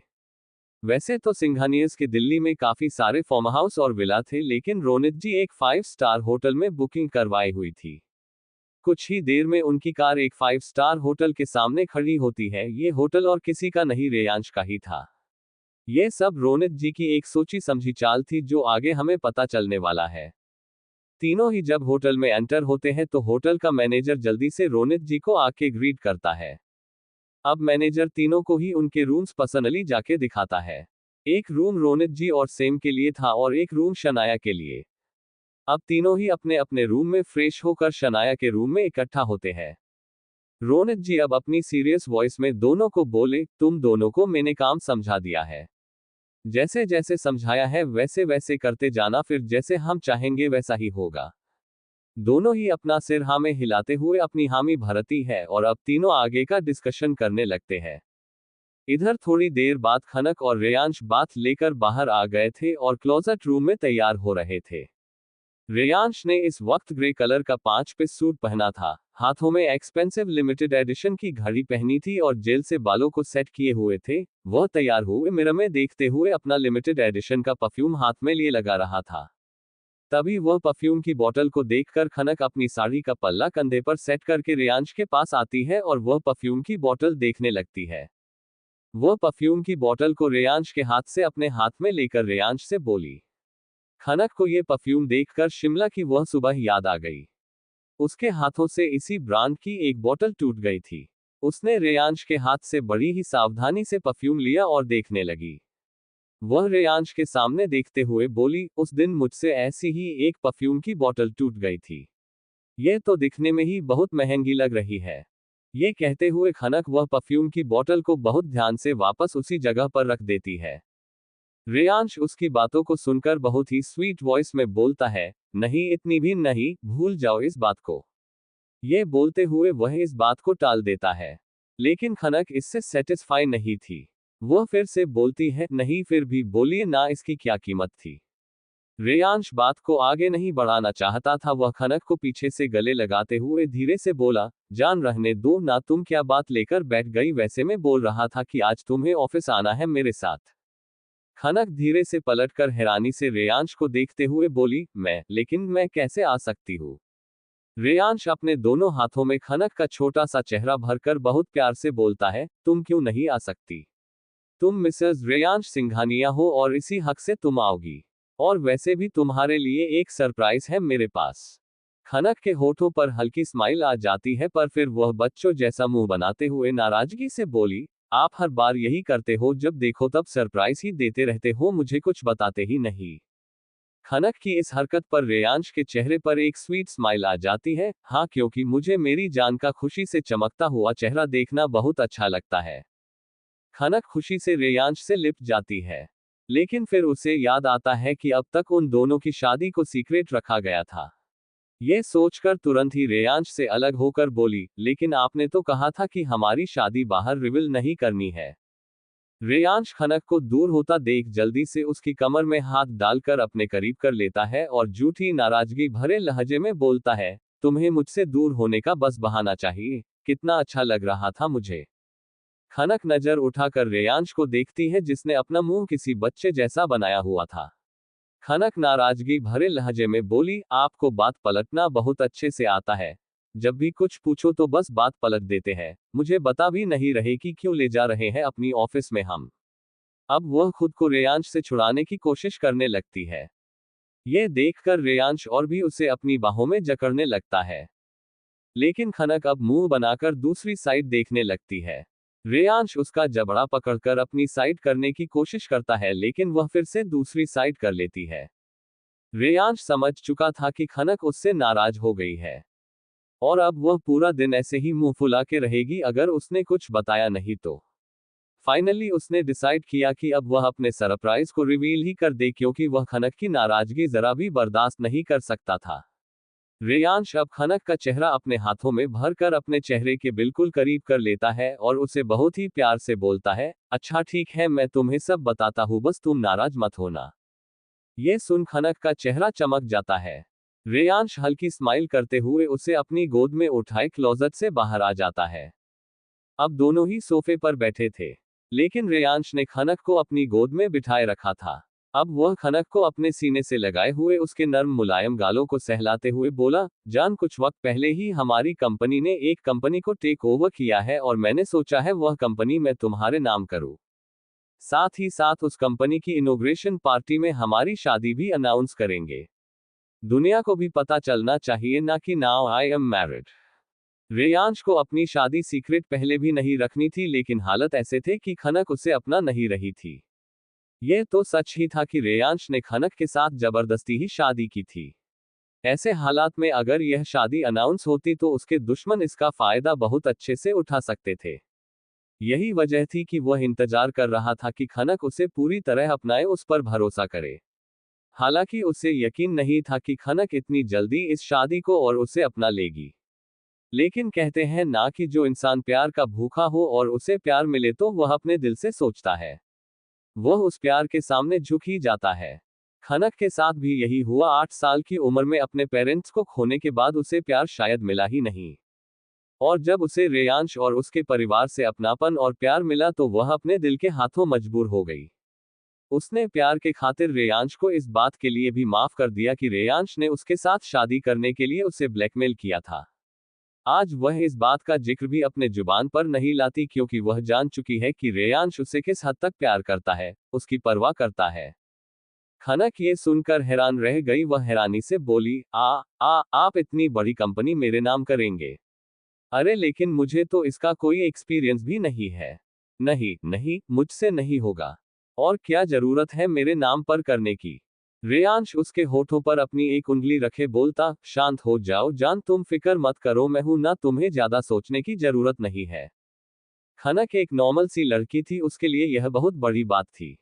वैसे तो सिंघानियर्स के दिल्ली में काफी सारे फार्म हाउस और विला थे, लेकिन रोनित जी एक 5 स्टार होटल में बुकिंग करवाई हुई थी। कुछ ही देर में उनकी कार एक 5 स्टार होटल के सामने खड़ी होती है। ये होटल और किसी का नहीं, रेयांश का ही था। ये सब रोनित जी की एक सोची समझी चाल थी जो आगे हमें पता चलने वाला है। तीनों ही जब होटल में एंटर होते हैं तो होटल का मैनेजर जल्दी से रोनित जी को आके ग्रीट करता है। अब मैनेजर तीनों को ही उनके रूम्स पर्सनली जाके दिखाता है। एक रूम रोनित जी और सेम के लिए था और एक रूम शनाया के लिए। अब तीनों ही अपने अपने रूम में फ्रेश होकर शनाया के रूम में इकट्ठा होते हैं। रोनित जी अब अपनी सीरियस वॉइस में दोनों को बोले, तुम दोनों को मैंने काम समझा दिया है। जैसे जैसे समझाया है वैसे वैसे करते जाना, फिर जैसे हम चाहेंगे वैसा ही होगा। दोनों ही अपना सिर हाँ में हिलाते हुए अपनी हामी भरती है और अब तीनों आगे का डिस्कशन करने लगते हैं। इधर थोड़ी देर बाद खनक और रेयांश बात लेकर बाहर आ गए थे और क्लोजेट रूम में तैयार हो रहे थे। रेयांश ने इस वक्त ग्रे कलर का 5 पीस सूट पहना था, हाथों में एक्सपेंसिव लिमिटेड एडिशन की घड़ी पहनी थी और जेल से बालों को सेट किए हुए थे। वह तैयार हुए मिरर में देखते हुए अपना लिमिटेड एडिशन का परफ्यूम हाथ में लिए लगा रहा था। तभी वह परफ्यूम की बोतल को देखकर खनक अपनी साड़ी का पल्ला कंधे पर सेट करके रेयांश के पास आती है और वह परफ्यूम की बोतल देखने लगती है। वह परफ्यूम की बोतल को रेयांश के हाथ से अपने हाथ में लेकर रेयांश से बोली। खनक को यह परफ्यूम देखकर शिमला की वह सुबह याद आ गई। उसके हाथों से इसी ब्रांड की एक बोतल टूट गई थी। उसने रेयांश के हाथ से बड़ी ही सावधानी से परफ्यूम लिया और देखने लगी। वह रेयांश के सामने देखते हुए बोली, उस दिन मुझसे ऐसी ही एक परफ्यूम की बोतल टूट गई थी। यह तो दिखने में ही बहुत महंगी लग रही है। ये कहते हुए खनक वह परफ्यूम की बोतल को बहुत ध्यान से वापस उसी जगह पर रख देती है। रेयांश उसकी बातों को सुनकर बहुत ही स्वीट वॉइस में बोलता है, नहीं इतनी भी नहीं, भूल जाओ इस बात को। ये बोलते हुए वह इस बात को टाल देता है। लेकिन खनक इससे सेटिस्फाई नहीं थी। वह फिर से बोलती है, नहीं फिर भी बोलिए ना, इसकी क्या कीमत थी। रेयांश बात को आगे नहीं बढ़ाना चाहता था। वह खनक को पीछे से गले लगाते हुए धीरे से बोला, जान रहने दो ना, तुम क्या बात लेकर बैठ गई, वैसे मैं बोल रहा था कि आज तुम्हें ऑफिस आना है मेरे साथ। खनक धीरे से पलटकर हैरानी से रेयांश को देखते हुए बोली, लेकिन मैं कैसे आ सकती हूँ। रेयांश अपने दोनों हाथों में खनक का छोटा सा चेहरा भरकर बहुत प्यार से बोलता है, तुम क्यों नहीं आ सकती। तुम मिसेस रेयांश सिंघानिया हो और इसी हक से तुम आओगी। और वैसे भी तुम्हारे लिए एक सरप्राइज है मेरे पास। खनक के होठों पर हल्की स्माइल आ जाती है, पर फिर वह बच्चों जैसा मुंह बनाते हुए नाराजगी से बोली, आप हर बार यही करते हो, जब देखो तब सरप्राइज ही देते रहते हो, मुझे कुछ बताते ही नहीं। खनक की इस हरकत पर रेयांश के चेहरे पर एक स्वीट स्माइल आ जाती है। हाँ, क्योंकि मुझे मेरी जान का खुशी से चमकता हुआ चेहरा देखना बहुत अच्छा लगता है। खनक खुशी से रेयांश से लिपट जाती है। लेकिन फिर उसे याद आता है कि अब तक उन दोनों की शादी को सीक्रेट रखा गया था। यह सोचकर तुरंत ही रेयांश से अलग होकर बोली, लेकिन आपने तो कहा था कि हमारी शादी बाहर रिवील नहीं करनी है। रेयांश खनक को दूर होता देख जल्दी से उसकी कमर में हाथ डालकर अपने करीब कर लेता है और झूठी नाराजगी भरे लहजे में बोलता है, तुम्हें मुझसे दूर होने का बस बहाना चाहिए, कितना अच्छा लग रहा था मुझे। खनक नजर उठाकर रेयांश को देखती है, जिसने अपना मुंह किसी बच्चे जैसा बनाया हुआ था। खनक नाराजगी भरे लहजे में बोली, आपको बात पलटना बहुत अच्छे से आता है। जब भी कुछ पूछो तो बस बात पलट देते हैं, मुझे बता भी नहीं रहे कि क्यों ले जा रहे हैं अपनी ऑफिस में हम। अब वह खुद को रेयांश से छुड़ाने की कोशिश करने लगती है। यह देखकर रेयांश और भी उसे अपनी बाहों में जकड़ने लगता है। लेकिन खनक अब मुंह बनाकर दूसरी साइड देखने लगती है। रेयांश उसका जबड़ा पकड़कर अपनी साइड करने की कोशिश करता है, लेकिन वह फिर से दूसरी साइड कर लेती है। रेयांश समझ चुका था कि खनक उससे नाराज हो गई है और अब वह पूरा दिन ऐसे ही मुंह फुला के रहेगी अगर उसने कुछ बताया नहीं तो। फाइनली उसने डिसाइड किया कि अब वह अपने सरप्राइज को रिवील ही कर दे, क्योंकि वह खनक की नाराजगी जरा भी बर्दाश्त नहीं कर सकता था। रेयांश अब खनक का चेहरा अपने हाथों में भरकर अपने चेहरे के बिल्कुल करीब कर लेता है और उसे बहुत ही प्यार से बोलता है, अच्छा ठीक है, मैं तुम्हें सब बताता हूँ, बस तुम नाराज मत होना। ये सुन खनक का चेहरा चमक जाता है। रेयांश हल्की स्माइल करते हुए उसे अपनी गोद में उठाए क्लोजेट से बाहर आ जाता है। अब दोनों ही सोफे पर बैठे थे, लेकिन रेयांश ने खनक को अपनी गोद में बिठाए रखा था। अब वह खनक को अपने सीने से लगाए हुए उसके नर्म मुलायम गालों को सहलाते हुए बोला, जान, कुछ वक्त पहले ही हमारी कंपनी ने एक कंपनी को टेक ओवर किया है और मैंने सोचा है वह कंपनी मैं तुम्हारे नाम करूं। साथ ही साथ उस कंपनी की इनॉग्रेशन पार्टी में हमारी शादी भी अनाउंस करेंगे। दुनिया को भी पता चलना चाहिए ना कि now I am married. Reyansh को अपनी शादी सीक्रेट पहले भी नहीं रखनी थी, लेकिन हालत ऐसे थे कि खनक उसे अपना नहीं रही थी। यह तो सच ही था कि रेयांश ने खनक के साथ जबरदस्ती ही शादी की थी। ऐसे हालात में अगर यह शादी अनाउंस होती तो उसके दुश्मन इसका फायदा बहुत अच्छे से उठा सकते थे। यही वजह थी कि वह इंतजार कर रहा था कि खनक उसे पूरी तरह अपनाए, उस पर भरोसा करे। हालांकि उसे यकीन नहीं था कि खनक इतनी जल्दी इस शादी को और उसे अपना लेगी। लेकिन कहते हैं ना कि जो इंसान प्यार का भूखा हो और उसे प्यार मिले तो वह अपने दिल से सोचता है, वह उस प्यार के सामने झुक ही जाता है। खनक के साथ भी यही हुआ। 8 साल की उम्र में अपने पेरेंट्स को खोने के बाद उसे प्यार शायद मिला ही नहीं, और जब उसे रेयांश और उसके परिवार से अपनापन और प्यार मिला तो वह अपने दिल के हाथों मजबूर हो गई। उसने प्यार के खातिर रेयांश को इस बात के लिए भी माफ कर दिया कि रेयांश ने उसके साथ शादी करने के लिए उसे ब्लैकमेल किया था। आज वह इस बात का जिक्र भी अपने जुबान पर नहीं लाती, क्योंकि वह जान चुकी है कि रेयांश उसे किस हद तक प्यार करता है, उसकी परवाह करता है। खनक ये सुनकर हैरान रह गई। वह हैरानी से बोली, आप इतनी बड़ी कंपनी मेरे नाम करेंगे? अरे लेकिन मुझे तो इसका कोई एक्सपीरियंस भी नहीं है। नहीं नहीं, मुझसे नहीं होगा। और क्या जरूरत है मेरे नाम पर करने की? रेयांश उसके होठों पर अपनी एक उंगली रखे बोलता, शांत हो जाओ जान, तुम फिक्र मत करो, मैं हूं ना, तुम्हें ज्यादा सोचने की जरूरत नहीं है। खनक एक नॉर्मल सी लड़की थी, उसके लिए यह बहुत बड़ी बात थी।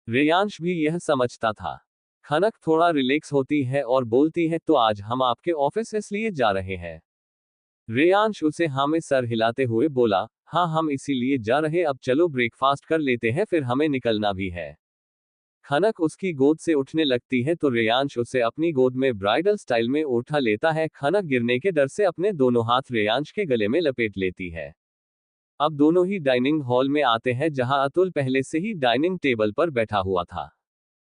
रेयांश भी यह समझता था। खनक थोड़ा रिलैक्स होती है और बोलती है, तो आज हम आपके ऑफिस इसलिए जा रहे हैं। रेयांश उसे हाँ में सर हिलाते हुए बोला, हाँ हम इसीलिए जा रहे, अब चलो ब्रेकफास्ट कर लेते हैं, फिर हमें निकलना भी है। खनक उसकी गोद से उठने लगती है तो रेयांश उसे अपनी गोद में ब्राइडल स्टाइल में उठा लेता है। खनक गिरने के डर से अपने दोनों हाथ रेयांश के गले में लपेट लेती है। अब दोनों ही डाइनिंग हॉल में आते हैं जहां अतुल पहले से ही डाइनिंग टेबल पर बैठा हुआ था।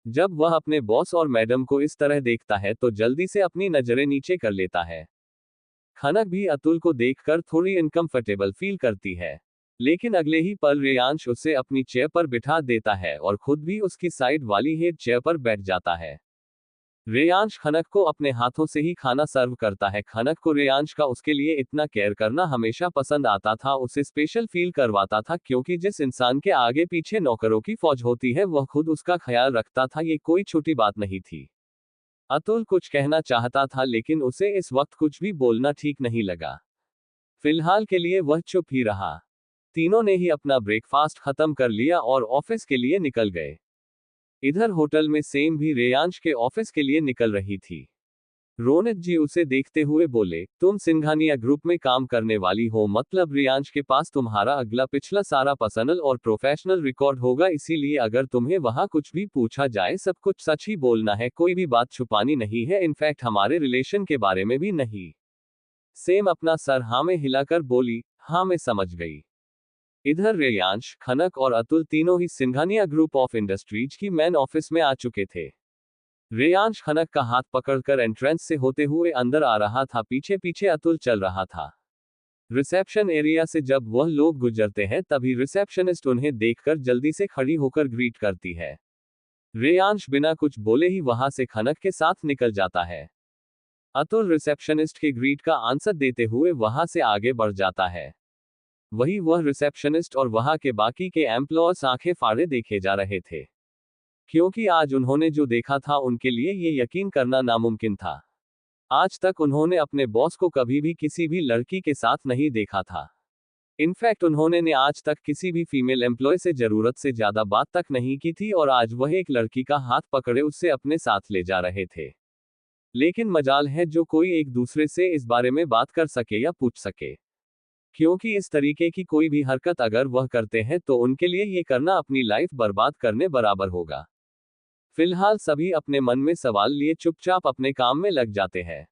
जब वह अपने बॉस और मैडम को इस तरह देखता है तो जल्दी से अपनी नजरें नीचे कर लेता है। खनक भी अतुल को देखकर थोड़ी इनकंफर्टेबल फील करती है, लेकिन अगले ही पल रेयांश उसे अपनी चेयर पर बिठा देता है और खुद भी उसकी साइड वाली हेड चेयर पर बैठ जाता है। रेयांश खनक को अपने हाथों से ही खाना सर्व करता है। खनक को रेयांश का उसके लिए इतना केयर करना हमेशा पसंद आता था, उसे स्पेशल फील करवाता था, क्योंकि जिस इंसान के आगे पीछे नौकरों की फौज होती है वह खुद उसका ख्याल रखता था, ये कोई छोटी बात नहीं थी। अतुल कुछ कहना चाहता था लेकिन उसे इस वक्त कुछ भी बोलना ठीक नहीं लगा। फिलहाल के लिए वह चुप ही रहा। तीनों ने ही अपना ब्रेकफास्ट खत्म कर लिया और ऑफिस के लिए निकल गए। इधर होटल में सेम भी रेयांश के ऑफिस के लिए निकल रही थी। रोनित जी उसे देखते हुए बोले, तुम सिंघानिया ग्रुप में काम करने वाली हो, मतलब रेयांश के पास तुम्हारा अगला पिछला सारा पर्सनल और प्रोफेशनल रिकॉर्ड होगा, इसीलिए अगर तुम्हें वहां कुछ भी पूछा जाए सब कुछ सच ही बोलना है, कोई भी बात छुपानी नहीं है, इनफैक्ट हमारे रिलेशन के बारे में भी नहीं। सेम अपना सर हाँ में हिलाकर बोली, हाँ मैं समझ गई। इधर रेयांश, खनक और अतुल तीनों ही सिंघानिया ग्रुप ऑफ इंडस्ट्रीज की मैन ऑफिस में आ चुके थे। रेयांश खनक का हाथ पकड़कर एंट्रेंस से होते हुए अंदर आ रहा था, पीछे पीछे अतुल चल रहा था। रिसेप्शन एरिया से जब वह लोग गुजरते हैं तभी रिसेप्शनिस्ट उन्हें देखकर जल्दी से खड़ी होकर ग्रीट करती है। रेयांश बिना कुछ बोले ही वहां से खनक के साथ निकल जाता है। अतुल रिसेप्शनिस्ट के ग्रीट का आंसर देते हुए वहां से आगे बढ़ जाता है। वही वह रिसेप्शनिस्ट और वहां के बाकी के एम्प्लॉयर्स आंखें फाड़े देखे जा रहे थे, क्योंकि आज उन्होंने जो देखा था उनके लिए ये यकीन करना नामुमकिन था। आज तक उन्होंने अपने बॉस को कभी भी किसी भी लड़की के साथ नहीं देखा था। इनफैक्ट उन्होंने ने आज तक किसी भी फीमेल एम्प्लॉय से जरूरत से ज्यादा बात तक नहीं की थी, और आज वह एक लड़की का हाथ पकड़े उससे अपने साथ ले जा रहे थे। लेकिन मजाल है जो कोई एक दूसरे से इस बारे में बात कर सके या पूछ सके, क्योंकि इस तरीके की कोई भी हरकत अगर वह करते हैं तो उनके लिए ये करना अपनी लाइफ बर्बाद करने बराबर होगा। फिलहाल सभी अपने मन में सवाल लिए चुपचाप अपने काम में लग जाते हैं।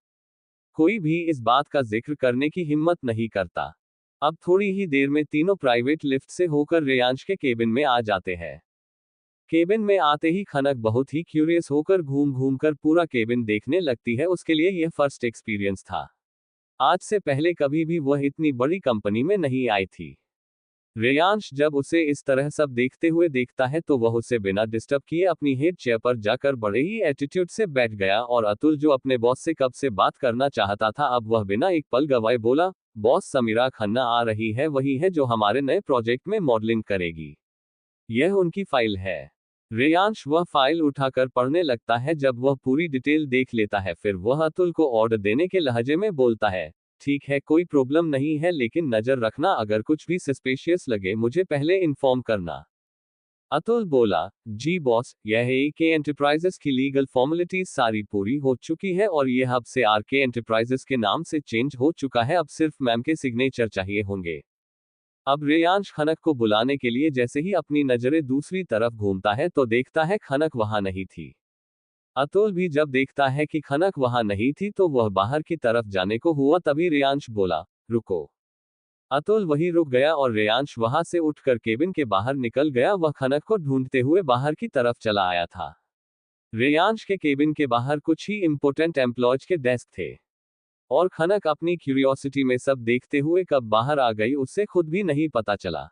कोई भी इस बात का जिक्र करने की हिम्मत नहीं करता। अब थोड़ी ही देर में तीनों प्राइवेट लिफ्ट से होकर रेयांश के केबिन में आ जाते हैं। केबिन में आते ही खनक बहुत ही क्यूरियस होकर घूम घूम कर पूरा केबिन देखने लगती है, उसके लिए यह फर्स्ट एक्सपीरियंस था। आज से पहले कभी भी वह इतनी बड़ी कंपनी में नहीं आई थी। रेयांश जब उसे इस तरह सब देखते हुए देखता है तो वह उसे बिना डिस्टर्ब किए अपनी हेड चेयर पर जाकर बड़े ही एटीट्यूड से बैठ गया, और अतुल जो अपने बॉस से कब से बात करना चाहता था अब वह बिना एक पल गवाए बोला, बॉस समीरा खन्ना आ रही है, वही है जो हमारे नए प्रोजेक्ट में मॉडलिंग करेगी। यह उनकी फाइल है। रेयांश वह फाइल उठाकर पढ़ने लगता है। जब वह पूरी डिटेल देख लेता है फिर वह अतुल को ऑर्डर देने के लहजे में बोलता है, ठीक है कोई प्रॉब्लम नहीं है, लेकिन नजर रखना, अगर कुछ भी सस्पिशियस लगे मुझे पहले इन्फॉर्म करना। अतुल बोला, जी बॉस, यह AK एंटरप्राइजेस की लीगल फॉर्मेलिटीज सारी पूरी हो चुकी है और यह अब से RK एंटरप्राइजेस के नाम से चेंज हो चुका है, अब सिर्फ मैम के सिग्नेचर चाहिए होंगे। अब रेयांश खनक को बुलाने के लिए जैसे ही अपनी नजरें दूसरी तरफ घूमता है तो देखता है खनक वहां नहीं थी। अतुल भी जब देखता है कि खनक वहां नहीं थी तो वह बाहर की तरफ जाने को हुआ, तभी रेयांश बोला, रुको। अतुल वहीं रुक गया और रेयांश वहां से उठकर केबिन के बाहर निकल गया। वह खनक को ढूंढते हुए बाहर की तरफ चला आया था। रेयांश के केबिन के बाहर कुछ ही इंपोर्टेंट एम्प्लॉयज के डेस्क थे, और खनक अपनी क्यूरियोसिटी में सब देखते हुए कब बाहर आ गई उसे खुद भी नहीं पता चला।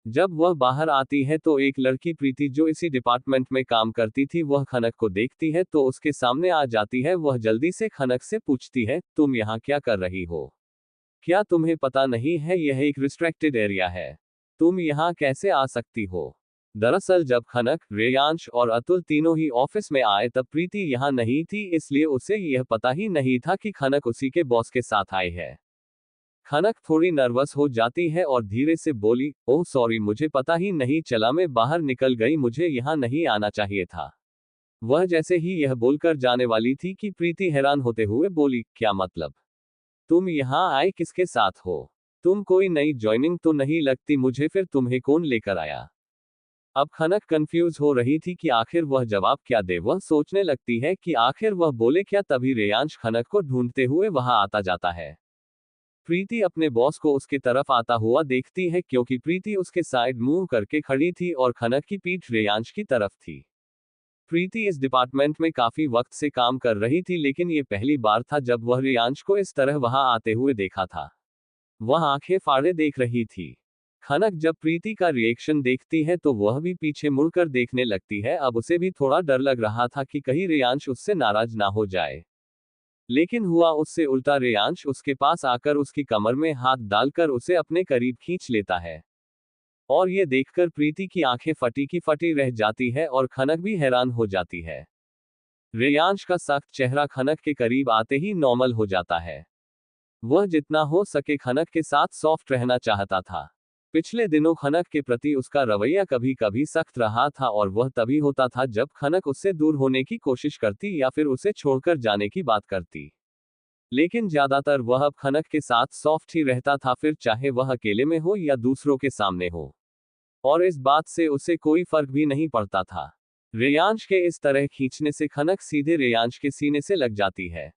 जब वह बाहर आती है तो एक लड़की प्रीति जो इसी डिपार्टमेंट में काम करती थी वह खनक को देखती है तो उसके सामने आ जाती है। वह जल्दी से खनक से पूछती है, तुम यहाँ क्या कर रही हो? क्या तुम्हें पता नहीं है यह एक रिस्ट्रिक्टेड एरिया है? तुम यहाँ कैसे आ सकती हो? दरअसल जब खनक, रेयांश और अतुल तीनों ही ऑफिस में आए तब प्रीति यहाँ नहीं थी, इसलिए उसे यह पता ही नहीं था कि खनक उसी के बॉस के साथ आई है। खनक थोड़ी नर्वस हो जाती है और धीरे से बोली, ओह सॉरी, मुझे पता ही नहीं चला, मैं बाहर निकल गई, मुझे यहाँ नहीं आना चाहिए था। वह जैसे ही यह बोलकर जाने वाली थी कि प्रीति हैरान होते हुए बोली, क्या मतलब? तुम यहाँ आए किसके साथ हो? तुम कोई नई ज्वाइनिंग तो नहीं लगती मुझे, फिर तुम्हें कौन लेकर आया? अब खनक कंफ्यूज हो रही थी कि आखिर वह जवाब क्या दे। वह सोचने लगती है कि आखिर वह बोले क्या, तभी रेयांश खनक को ढूंढते हुए वहां आता जाता है। प्रीति अपने बॉस को उसके तरफ आता हुआ देखती है क्योंकि प्रीति उसके साइड मुंह करके खड़ी थी और खनक की पीठ रेयांश की तरफ थी। प्रीति इस डिपार्टमेंट में काफी वक्त से काम कर रही थी, लेकिन ये पहली बार था जब वह रेयांश को इस तरह वहां आते हुए देखा था। वह आंखें फाड़े देख रही थी। खनक जब प्रीति का रिएक्शन देखती है तो वह भी पीछे मुड़कर देखने लगती है। अब उसे भी थोड़ा डर लग रहा था कि कहीं रेयांश उससे नाराज ना हो जाए, लेकिन हुआ उससे उल्टा। रेयांश उसके पास आकर उसकी कमर में हाथ डालकर उसे अपने करीब खींच लेता है और ये देखकर प्रीति की आंखें फटी की फटी रह जाती है और खनक भी हैरान हो जाती है। रेयांश का सख्त चेहरा खनक के करीब आते ही नॉर्मल हो जाता है। वह जितना हो सके खनक के साथ सॉफ्ट रहना चाहता था। पिछले दिनों खनक के प्रति उसका रवैया कभी कभी सख्त रहा था और वह तभी होता था जब खनक उससे दूर होने की कोशिश करती या फिर उसे छोड़कर जाने की बात करती। लेकिन ज्यादातर वह अब खनक के साथ सॉफ्ट ही रहता था, फिर चाहे वह अकेले में हो या दूसरों के सामने हो, और इस बात से उसे कोई फर्क भी नहीं पड़ता था। रेयांश के इस तरह खींचने से खनक सीधे रेयांश के सीने से लग जाती है।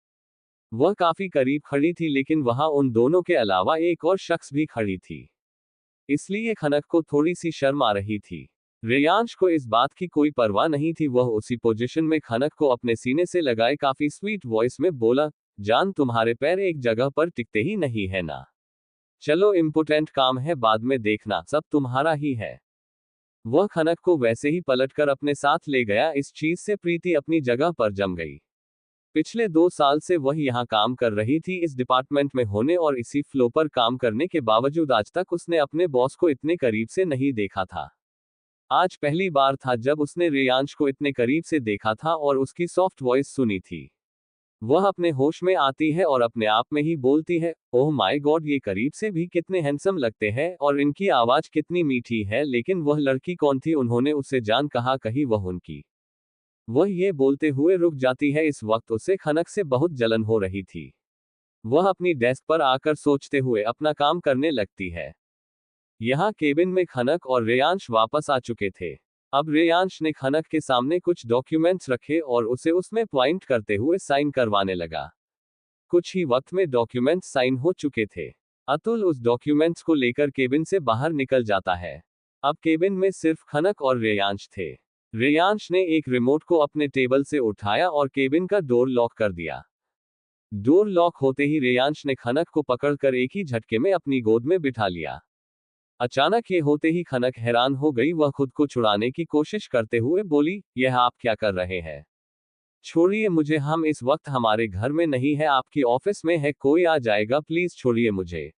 वह काफी करीब खड़ी थी, लेकिन वहां उन दोनों के अलावा एक और शख्स भी खड़ी थी, इसलिए खनक को थोड़ी सी शर्म आ रही थी। रेयांश को इस बात की कोई परवाह नहीं थी। वह उसी पोजीशन में खनक को अपने सीने से लगाए काफी स्वीट वॉइस में बोला, जान, तुम्हारे पैर एक जगह पर टिकते ही नहीं है ना। चलो, इम्पोर्टेंट काम है, बाद में देखना, सब तुम्हारा ही है। वह खनक को वैसे ही पलटकर अपने साथ ले गया। इस चीज से प्रीति अपनी जगह पर जम गई। पिछले 2 साल से वह यहाँ काम कर रही थी इस डिपार्टमेंट में होने और इसी फ्लो पर काम करने के बावजूद आज तक उसने अपने बॉस को इतने करीब से नहीं देखा था। आज पहली बार था जब उसने रेयांश को इतने करीब से देखा था और उसकी सॉफ्ट वॉइस सुनी थी। वह अपने होश में आती है और अपने आप में ही बोलती है, ओह माय गॉड, ये करीब से भी कितने हैंडसम लगते हैं और इनकी आवाज कितनी मीठी है। लेकिन वह लड़की कौन थी? उन्होंने उसे जान कहाँ कही? वह उनकी। वह ये बोलते हुए रुक जाती है। इस वक्त उसे खनक से बहुत जलन हो रही थी। वह अपनी डेस्क पर आकर सोचते हुए अपना काम करने लगती है। यहाँ केबिन में खनक और रेयांश वापस आ चुके थे। अब रेयांश ने खनक के सामने कुछ डॉक्यूमेंट्स रखे और उसे उसमें पॉइंट करते हुए साइन करवाने लगा। कुछ ही वक्त में डॉक्यूमेंट्स साइन हो चुके थे। अतुल उस डॉक्यूमेंट्स को लेकर केबिन से बाहर निकल जाता है। अब केबिन में सिर्फ खनक और रेयांश थे। रेयांश ने एक रिमोट को अपने टेबल से उठाया और केबिन का डोर लॉक कर दिया। डोर लॉक होते ही रेयांश ने खनक को पकड़कर एक ही झटके में अपनी गोद में बिठा लिया। अचानक ये होते ही खनक हैरान हो गई। वह खुद को छुड़ाने की कोशिश करते हुए बोली, यह आप क्या कर रहे हैं? छोड़िए मुझे, हम इस वक्त हमारे घर में नहीं है, आपकी ऑफिस में है, कोई आ जाएगा, प्लीज छोड़िए मुझे।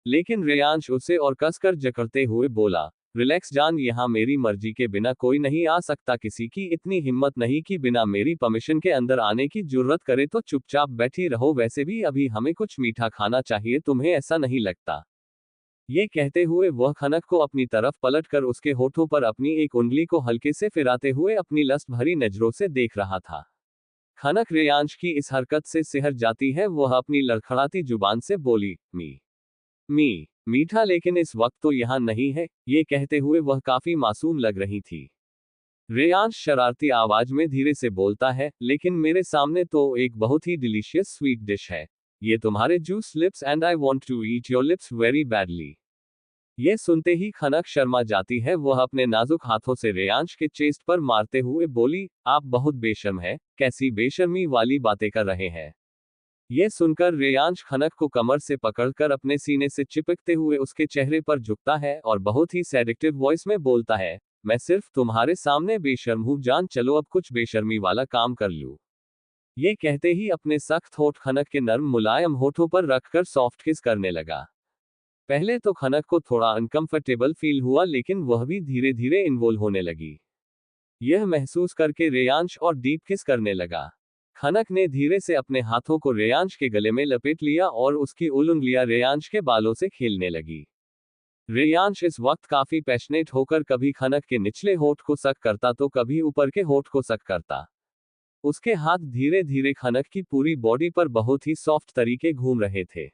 लेकिन रेयांश उसे और कसकर जकड़ते हुए बोला, रिलैक्स जान, यहाँ मेरी मर्जी के बिना कोई नहीं आ सकता। किसी की इतनी हिम्मत नहीं कि बिना मेरी परमिशन के अंदर आने की जुर्रत करे तो चुपचाप बैठी रहो। वैसे भी अभी हमें कुछ मीठा खाना चाहिए, तुम्हें ऐसा नहीं लगता? ये कहते हुए वह खनक को अपनी तरफ पलटकर उसके होठों पर अपनी एक उंगली को हल्के से फिराते हुए अपनी लस्ट भरी नजरों से देख रहा था। खनक रेयांश की इस हरकत से सिहर जाती है। वह अपनी लड़खड़ाती जुबान से बोली, मी मीठा, लेकिन इस वक्त तो यहाँ नहीं है। ये कहते हुए वह काफी मासूम लग रही थी। रेयांश शरारती आवाज में धीरे से बोलता है, लेकिन मेरे सामने तो एक बहुत ही डिलीशियस स्वीट डिश है। ये तुम्हारे juice lips and I want to eat your lips very badly. यह सुनते ही खनक शर्मा जाती है। वह अपने नाजुक हाथों से रेयांश के चेस्ट पर मारते हुए बोली, आप बहुत बेशर्म है, कैसी बेशर्मी वाली बातें कर रहे हैं? यह सुनकर रेयांश खनक को कमर से पकड़कर अपने सीने से चिपकते हुए उसके चेहरे पर झुकता है और बहुत ही सेडिक्टिव वॉइस में बोलता है, मैं सिर्फ तुम्हारे सामने बेशर्म हूं जान, चलो अब कुछ बेशर्मी वाला काम कर लूं। ये कहते ही अपने सख्त होठ खनक के नर्म मुलायम होठों पर रखकर सॉफ्ट किस करने लगा। पहले तो खनक को थोड़ा अनकंफर्टेबल फील हुआ, लेकिन वह भी धीरे धीरे इन्वॉल्व होने लगी। यह महसूस करके रेयांश और डीप किस करने लगा। खनक ने धीरे से अपने हाथों को रेयांश के गले में लपेट लिया और उसकी उंगलियां रेयांश के बालों से खेलने लगी। रेयांश इस वक्त काफी पैशनेट होकर कभी खनक के निचले होठ को सक करता तो कभी ऊपर के होठ को सक करता। उसके हाथ धीरे धीरे खनक की पूरी बॉडी पर बहुत ही सॉफ्ट तरीके घूम रहे थे।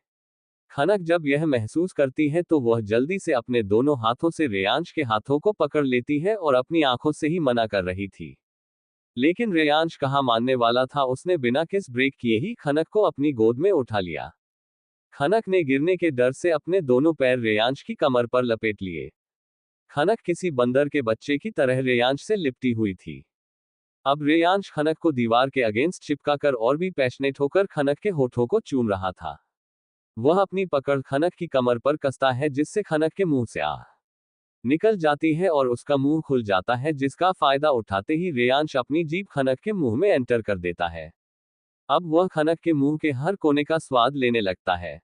खनक जब यह महसूस करती है तो वह जल्दी से अपने दोनों हाथों से रेयांश के हाथों को पकड़ लेती है और अपनी आंखों से ही मना कर रही थी। लेकिन रेयांश कहाँ मानने वाला था, उसने बिना किस ब्रेक किए ही खनक को अपनी गोद में उठा लिया। खनक ने गिरने के डर से अपने दोनों पैर रेयांश की कमर पर लपेट लिए। खनक किसी बंदर के बच्चे की तरह रेयांश से लिपटी हुई थी। अब रेयांश खनक को दीवार के अगेंस्ट चिपकाकर और भी पैशनेट होकर खनक के होठों को चूम रहा था। वह अपनी पकड़ खनक की कमर पर कसता है, जिससे खनक के मुंह से आह निकल जाती है और उसका मुंह खुल जाता है, जिसका फायदा उठाते ही रेयांश अपनी जीभ खनक के मुंह में एंटर कर देता है। अब वह खनक के मुंह के हर कोने का स्वाद लेने लगता है।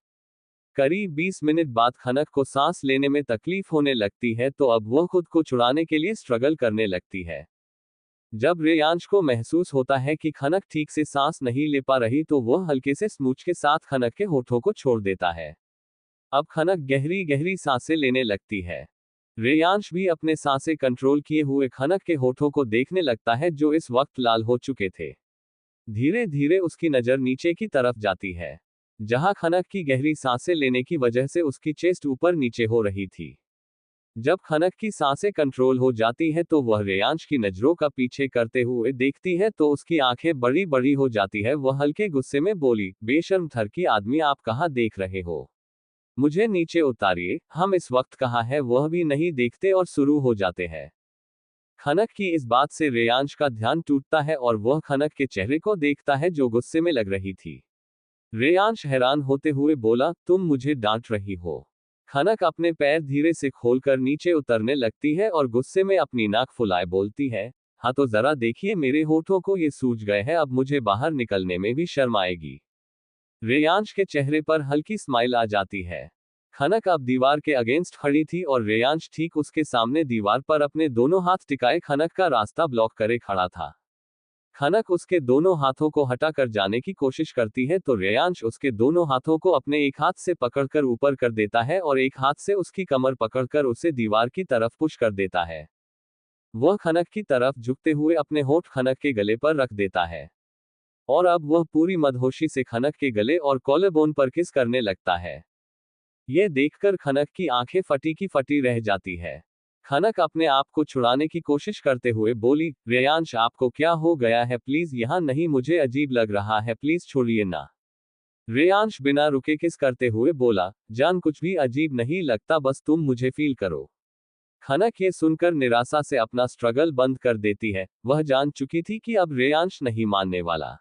करीब 20 मिनट बाद खनक को सांस लेने में तकलीफ होने लगती है, तो अब वह खुद को छुड़ाने के लिए स्ट्रगल करने लगती है। जब रेयांश को महसूस होता है कि खनक ठीक से सांस नहीं ले पा रही, तो वह हल्के से स्मूच के साथ खनक के होठों को छोड़ देता है। अब खनक गहरी गहरी सांसें लेने लगती है। रेयांश भी अपने सांसें कंट्रोल किए हुए खनक के होठों को देखने लगता है, जो इस वक्त लाल हो चुके थे। धीरे धीरे उसकी नजर नीचे की तरफ जाती है, जहां खनक की गहरी सांसें लेने की वजह से उसकी चेस्ट ऊपर नीचे हो रही थी। जब खनक की सांसें कंट्रोल हो जाती है तो वह रेयांश की नजरों का पीछे करते हुए देखती है, तो उसकी आंखें बड़ी बड़ी हो जाती है। वह हल्के गुस्से में बोली, बेशर्म ठरकी आदमी, आप कहाँ देख रहे हो? मुझे नीचे उतारिए, हम इस वक्त कहाँ है वह भी नहीं देखते और शुरू हो जाते हैं। खनक की इस बात से रेयांश का ध्यान टूटता है और वह खनक के चेहरे को देखता है, जो गुस्से में लग रही थी। रेयांश हैरान होते हुए बोला, तुम मुझे डांट रही हो? खनक अपने पैर धीरे से खोलकर नीचे उतरने लगती है और गुस्से में अपनी नाक फुलाए बोलती है, हाँ तो जरा देखिए, मेरे होठों को ये सूज गए हैं, अब मुझे बाहर निकलने में भी शर्म आएगी। रेयांश के चेहरे पर हल्की स्माइल आ जाती है। खनक अब दीवार के अगेंस्ट खड़ी थी और रेयांश ठीक उसके सामने दीवार पर अपने दोनों हाथ टिकाए खनक का रास्ता ब्लॉक करे खड़ा था। खनक उसके दोनों हाथों को हटाकर जाने की कोशिश करती है, तो रेयांश उसके दोनों हाथों को अपने एक हाथ से पकड़कर ऊपर कर देता है और एक हाथ से उसकी कमर पकड़कर उसे दीवार की तरफ पुश कर देता है। वह खनक की तरफ झुकते हुए अपने होठ खनक के गले पर रख देता है और अब वह पूरी मदहोशी से खनक के गले और कॉलरबोन पर किस करने लगता है। यह देखकर खनक की आंखें फटी की फटी रह जाती है। खनक अपने आप को छुड़ाने की कोशिश करते हुए बोली, रेयांश आपको क्या हो गया है? प्लीज यहाँ नहीं, मुझे अजीब लग रहा है, प्लीज छोड़िए ना। रेयांश बिना रुके किस करते हुए बोला, जान कुछ भी अजीब नहीं लगता, बस तुम मुझे फील करो। खनक ये सुनकर निराशा से अपना स्ट्रगल बंद कर देती है। वह जान चुकी थी कि अब रेयांश नहीं मानने वाला।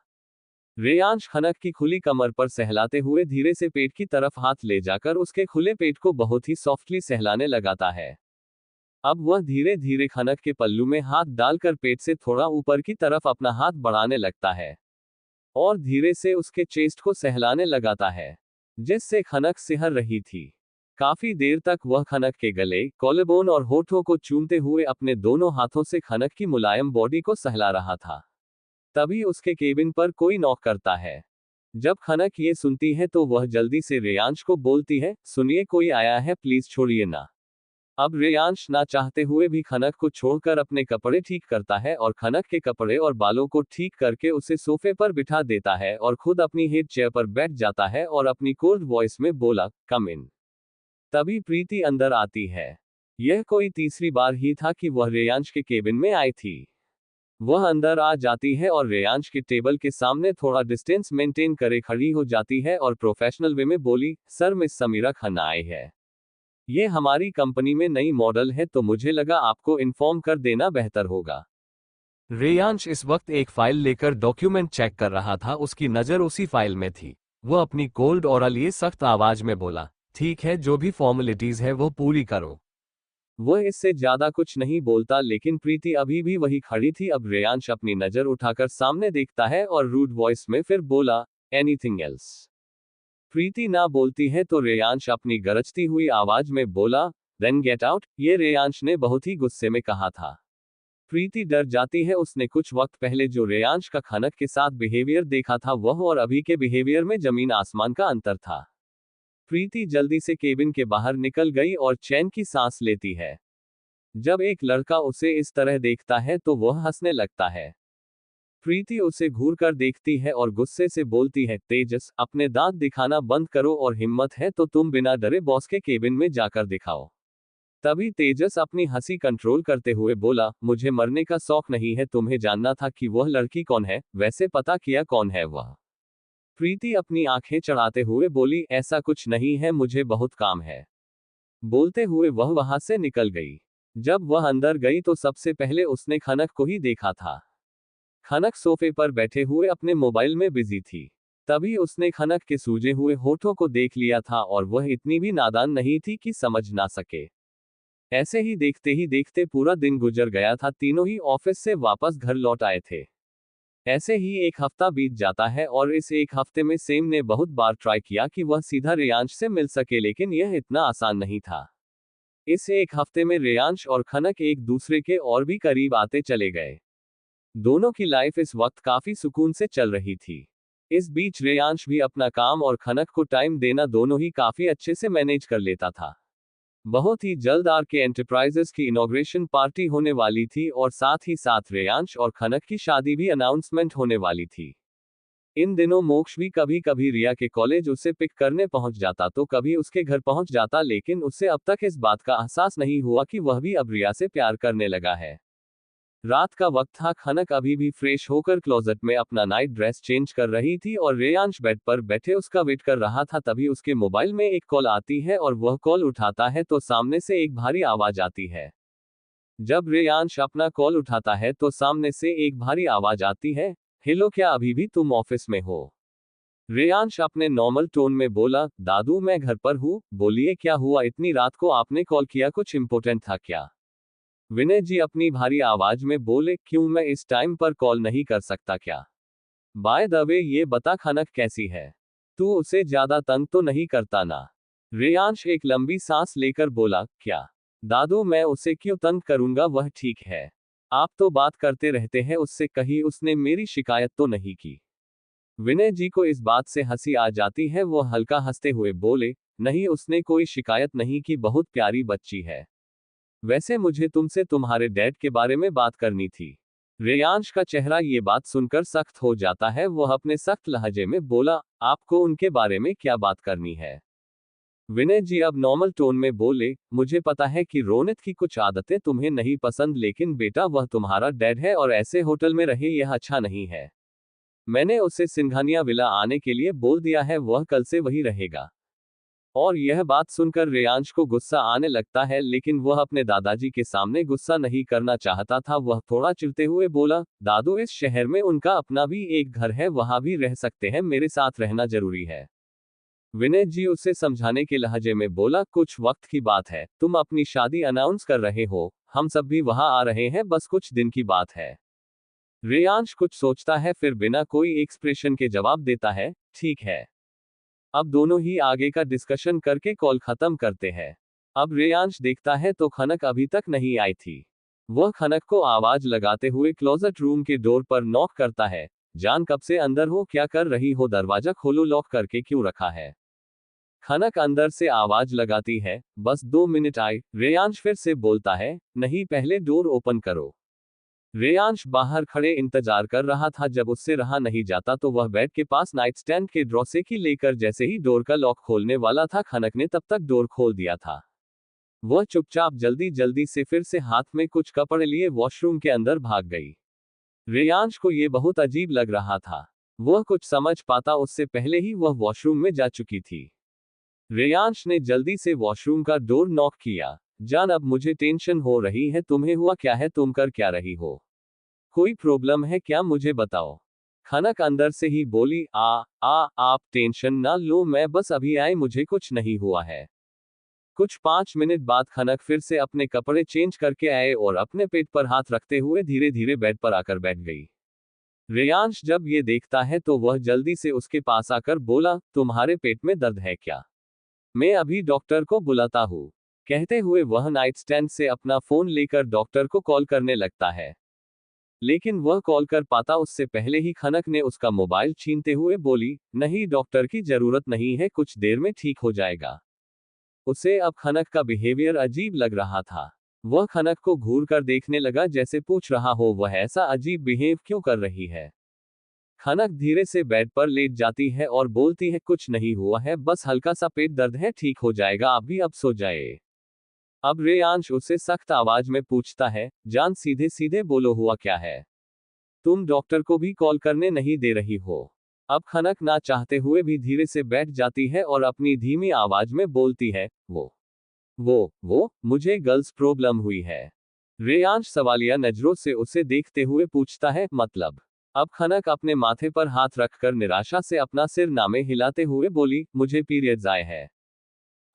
रेयांश खनक की खुली कमर पर सहलाते हुए धीरे से पेट की तरफ हाथ ले जाकर उसके खुले पेट को बहुत ही सॉफ्टली सहलाने लगाता है। अब वह धीरे धीरे खनक के पल्लू में हाथ डालकर पेट से थोड़ा ऊपर की तरफ अपना हाथ बढ़ाने लगता है और धीरे से उसके चेस्ट को सहलाने लगाता है, जिससे खनक सिहर रही थी। काफी देर तक वह खनक के गले, कॉलरबोन और होठों को चूमते हुए अपने दोनों हाथों से खनक की मुलायम बॉडी को सहला रहा था। तभी उसके केबिन पर कोई नॉक करता है। जब खनक ये सुनती है तो वह जल्दी से रेयांश को बोलती है, सुनिए, कोई आया है, प्लीज छोड़िए ना। अब रेयांश ना चाहते हुए भी खनक को छोड़कर अपने कपड़े ठीक करता है और खनक के कपड़े और बालों को ठीक करके उसे सोफे पर बिठा देता है और खुद अपनी हेड चेयर पर बैठ जाता है और अपनी कोल्ड वॉइस में बोला, कम इन। तभी प्रीति अंदर आती है। यह कोई तीसरी बार ही था कि वह रेयांश के केबिन में आई थी। वह अंदर आ जाती है और रेयांश के टेबल के सामने थोड़ा डिस्टेंस मेंटेन करे खड़ी हो जाती है और प्रोफेशनल वे में बोली, सर, मिस समीरा खन्ना आई है। ये हमारी कंपनी में नई मॉडल है, तो मुझे लगा आपको इन्फॉर्म कर देना बेहतर होगा। रेयांश इस वक्त एक फाइल लेकर डॉक्यूमेंट चेक कर रहा था। उसकी नजर उसी फाइल में थी। वह अपनी कोल्ड और लिए सख्त आवाज में बोला, ठीक है, जो भी फॉर्मेलिटीज है वो पूरी करो। वह इससे ज्यादा कुछ नहीं बोलता, लेकिन प्रीति अभी भी वही खड़ी थी। अब रेयांश अपनी नजर उठाकर सामने देखता है और रूड वॉइस में फिर बोला, एनीथिंग एल्स? प्रीति ना बोलती है तो रेयांश अपनी गरजती हुई आवाज में बोला, देन गेट आउट। ये रेयांश ने बहुत ही गुस्से में कहा था। प्रीति डर जाती है। उसने कुछ वक्त पहले जो रेयांश का खनक के साथ बिहेवियर देखा था वह और अभी के बिहेवियर में जमीन आसमान का अंतर था। प्रीति जल्दी से केबिन के बाहर निकल गई और चैन की सांस लेती है। जब एक लड़का उसे इस तरह देखता है तो वह हंसने लगता है। प्रीति उसे घूर कर देखती है और गुस्से से बोलती है, तेजस, अपने दांत दिखाना बंद करो और हिम्मत है तो तुम बिना डरे बॉस के केबिन में जाकर दिखाओ। तभी तेजस अपनी हंसी कंट्रोल करते हुए बोला, मुझे मरने का शौक नहीं है, तुम्हें जानना था कि वह लड़की कौन है, वैसे पता किया कौन है वह। प्रीति अपनी आंखें चढ़ाते हुए बोली, ऐसा कुछ नहीं है, मुझे बहुत काम है। बोलते हुए वह वहां से निकल गई। जब वह अंदर गई तो सबसे पहले उसने खनक को ही देखा था। खनक सोफे पर बैठे हुए अपने मोबाइल में बिजी थी। तभी उसने खनक के सूजे हुए होठों को देख लिया था और वह इतनी भी नादान नहीं थी कि समझ ना सके। ऐसे ही देखते पूरा दिन गुजर गया था। तीनों ही ऑफिस से वापस घर लौट आए थे। ऐसे ही एक हफ्ता बीत जाता है और इस एक हफ्ते में सेम ने बहुत बार ट्राई किया कि वह सीधा रेयांश से मिल सके, लेकिन यह इतना आसान नहीं था। इस एक हफ्ते में रेयांश और खनक एक दूसरे के और भी करीब आते चले गए। दोनों की लाइफ इस वक्त काफी सुकून से चल रही थी। इस बीच रेयांश भी अपना काम और खनक को टाइम देना दोनों ही काफी अच्छे से मैनेज कर लेता था। बहुत ही जल्द आर के एंटरप्राइजेस की इनॉग्रेशन पार्टी होने वाली थी और साथ ही साथ रेयांश और खनक की शादी भी अनाउंसमेंट होने वाली थी। इन दिनों मोक्ष भी कभी कभी रिया के कॉलेज उसे पिक करने पहुंच जाता तो कभी उसके घर पहुंच जाता, लेकिन उसे अब तक इस बात का एहसास नहीं हुआ कि वह भी अब रिया से प्यार करने लगा है। रात का वक्त था। खनक अभी भी फ्रेश होकर क्लोजेट में अपना नाइट ड्रेस चेंज कर रही थी और रेयांश बेड पर बैठे उसका वेट कर रहा था। तभी उसके मोबाइल में एक कॉल आती है और वह कॉल उठाता है तो सामने से एक भारी आवाज आती है। जब रेयांश अपना कॉल उठाता है तो सामने से एक भारी आवाज आती है, हेलो, क्या अभी भी तुम ऑफिस में हो? रेयांश अपने नॉर्मल टोन में बोला, दादू मैं घर पर हूँ, बोलिए क्या हुआ, इतनी रात को आपने कॉल किया, कुछ इंपॉर्टेंट था क्या? विनय जी अपनी भारी आवाज में बोले, क्यों, मैं इस टाइम पर कॉल नहीं कर सकता क्या? बाय द वे ये बता खनक कैसी है? तू उसे ज्यादा तंग तो नहीं करता ना? रेयांश एक लंबी सांस लेकर बोला, क्या दादू, मैं उसे क्यों तंग करूंगा, वह ठीक है। आप तो बात करते रहते हैं उससे, कहीं उसने मेरी शिकायत तो नहीं की? विनय जी को इस बात से हंसी आ जाती है। वो हल्का हंसते हुए बोले, नहीं, उसने कोई शिकायत नहीं की, बहुत प्यारी बच्ची है। वैसे मुझे तुमसे तुम्हारे डैड के बारे में बात करनी थी। रेयांश का चेहरा ये बात सुनकर सख्त हो जाता है। वह अपने सख्त लहजे में बोला, आपको उनके बारे में क्या बात करनी है? विनय जी अब नॉर्मल टोन में बोले, मुझे पता है कि रोनित की कुछ आदतें तुम्हें नहीं पसंद, लेकिन बेटा वह तुम्हारा डैड है और ऐसे होटल में रहे यह अच्छा नहीं है। मैंने उसे सिंघानिया विला आने के लिए बोल दिया है, वह कल से वही रहेगा। और यह बात सुनकर रेयांश को गुस्सा आने लगता है, लेकिन वह अपने दादाजी के सामने गुस्सा नहीं करना चाहता था। वह थोड़ा चिढ़ते हुए बोला, दादू इस शहर में उनका अपना भी एक घर है, वहां भी रह सकते हैं, मेरे साथ रहना जरूरी है। विनय जी उसे समझाने के लहजे में बोला, कुछ वक्त की बात है, तुम अपनी शादी अनाउंस कर रहे हो, हम सब भी वहां आ रहे हैं, बस कुछ दिन की बात है। रेयांश कुछ सोचता है फिर बिना कोई एक्सप्रेशन के जवाब देता है, ठीक है। अब दोनों ही आगे का डिस्कशन करके कॉल खत्म करते हैं। अब रेयांश देखता है तो खनक अभी तक नहीं आई थी। वह खनक को आवाज लगाते हुए क्लोजेट रूम के डोर पर नॉक करता है, जान कब से अंदर हो, क्या कर रही हो, दरवाजा खोलो, लॉक करके क्यों रखा है? खनक अंदर से आवाज लगाती है, बस 2 मिनट आए। रेयांश फिर से बोलता है, नहीं, पहले डोर ओपन करो। रेयांश बाहर खड़े इंतजार कर रहा था। जब उससे रहा नहीं जाता तो वह बेड के पास नाइट स्टैंड के ड्रॉ से की लेकर जैसे ही डोर का लॉक खोलने वाला था, खनक ने तब तक डोर खोल दिया था। वह चुपचाप जल्दी जल्दी से फिर से हाथ में कुछ कपड़े लिए वॉशरूम के अंदर भाग गई। रेयांश को यह बहुत अजीब लग रहा था। वह कुछ समझ पाता उससे पहले ही वह वॉशरूम में जा चुकी थी। रेयांश ने जल्दी से वॉशरूम का डोर नॉक किया। जान, अब मुझे टेंशन हो रही है, तुम्हें हुआ क्या है, तुम कर क्या रही हो? कोई प्रॉब्लम है क्या, मुझे बताओ। खनक अंदर से ही बोली, आप टेंशन ना लो, मैं बस अभी आई, मुझे कुछ नहीं हुआ है। कुछ 5 मिनट बाद खनक फिर से अपने कपड़े चेंज करके आए और अपने पेट पर हाथ रखते हुए धीरे धीरे बेड पर आकर बैठ गई। रेयांश जब ये देखता है तो वह जल्दी से उसके पास आकर बोला, तुम्हारे पेट में दर्द है क्या? मैं अभी डॉक्टर को बुलाता हूँ। कहते हुए वह नाइट स्टैंड से अपना फोन लेकर डॉक्टर को कॉल करने लगता है। लेकिन वह कॉल कर पाता उससे पहले ही खनक ने उसका मोबाइल छीनते हुए बोली, नहीं डॉक्टर की जरूरत नहीं है, कुछ देर में ठीक हो जाएगा। उसे अब खनक का बिहेवियर अजीब लग रहा था। वह खनक को घूर कर देखने लगा जैसे पूछ रहा हो वह ऐसा अजीब बिहेव क्यों कर रही है। खनक धीरे से बेड पर लेट जाती है और बोलती है, कुछ नहीं हुआ है, बस हल्का सा पेट दर्द है, ठीक हो जाएगा, आप भी अब सो जाए। अब रेयांश उसे सख्त आवाज में पूछता है, जान सीधे सीधे बोलो हुआ क्या है? तुम डॉक्टर को भी कॉल करने नहीं दे रही हो। अब खनक ना चाहते हुए भी धीरे से बैठ जाती है और अपनी धीमी आवाज में बोलती है, वो मुझे गर्ल्स प्रॉब्लम हुई है। रेयांश सवालिया नजरों से उसे देखते हुए पूछता है, मतलब? अब खनक अपने माथे पर हाथ रखकर निराशा से अपना सिर नामे हिलाते हुए बोली, मुझे पीरियड्स आए हैं।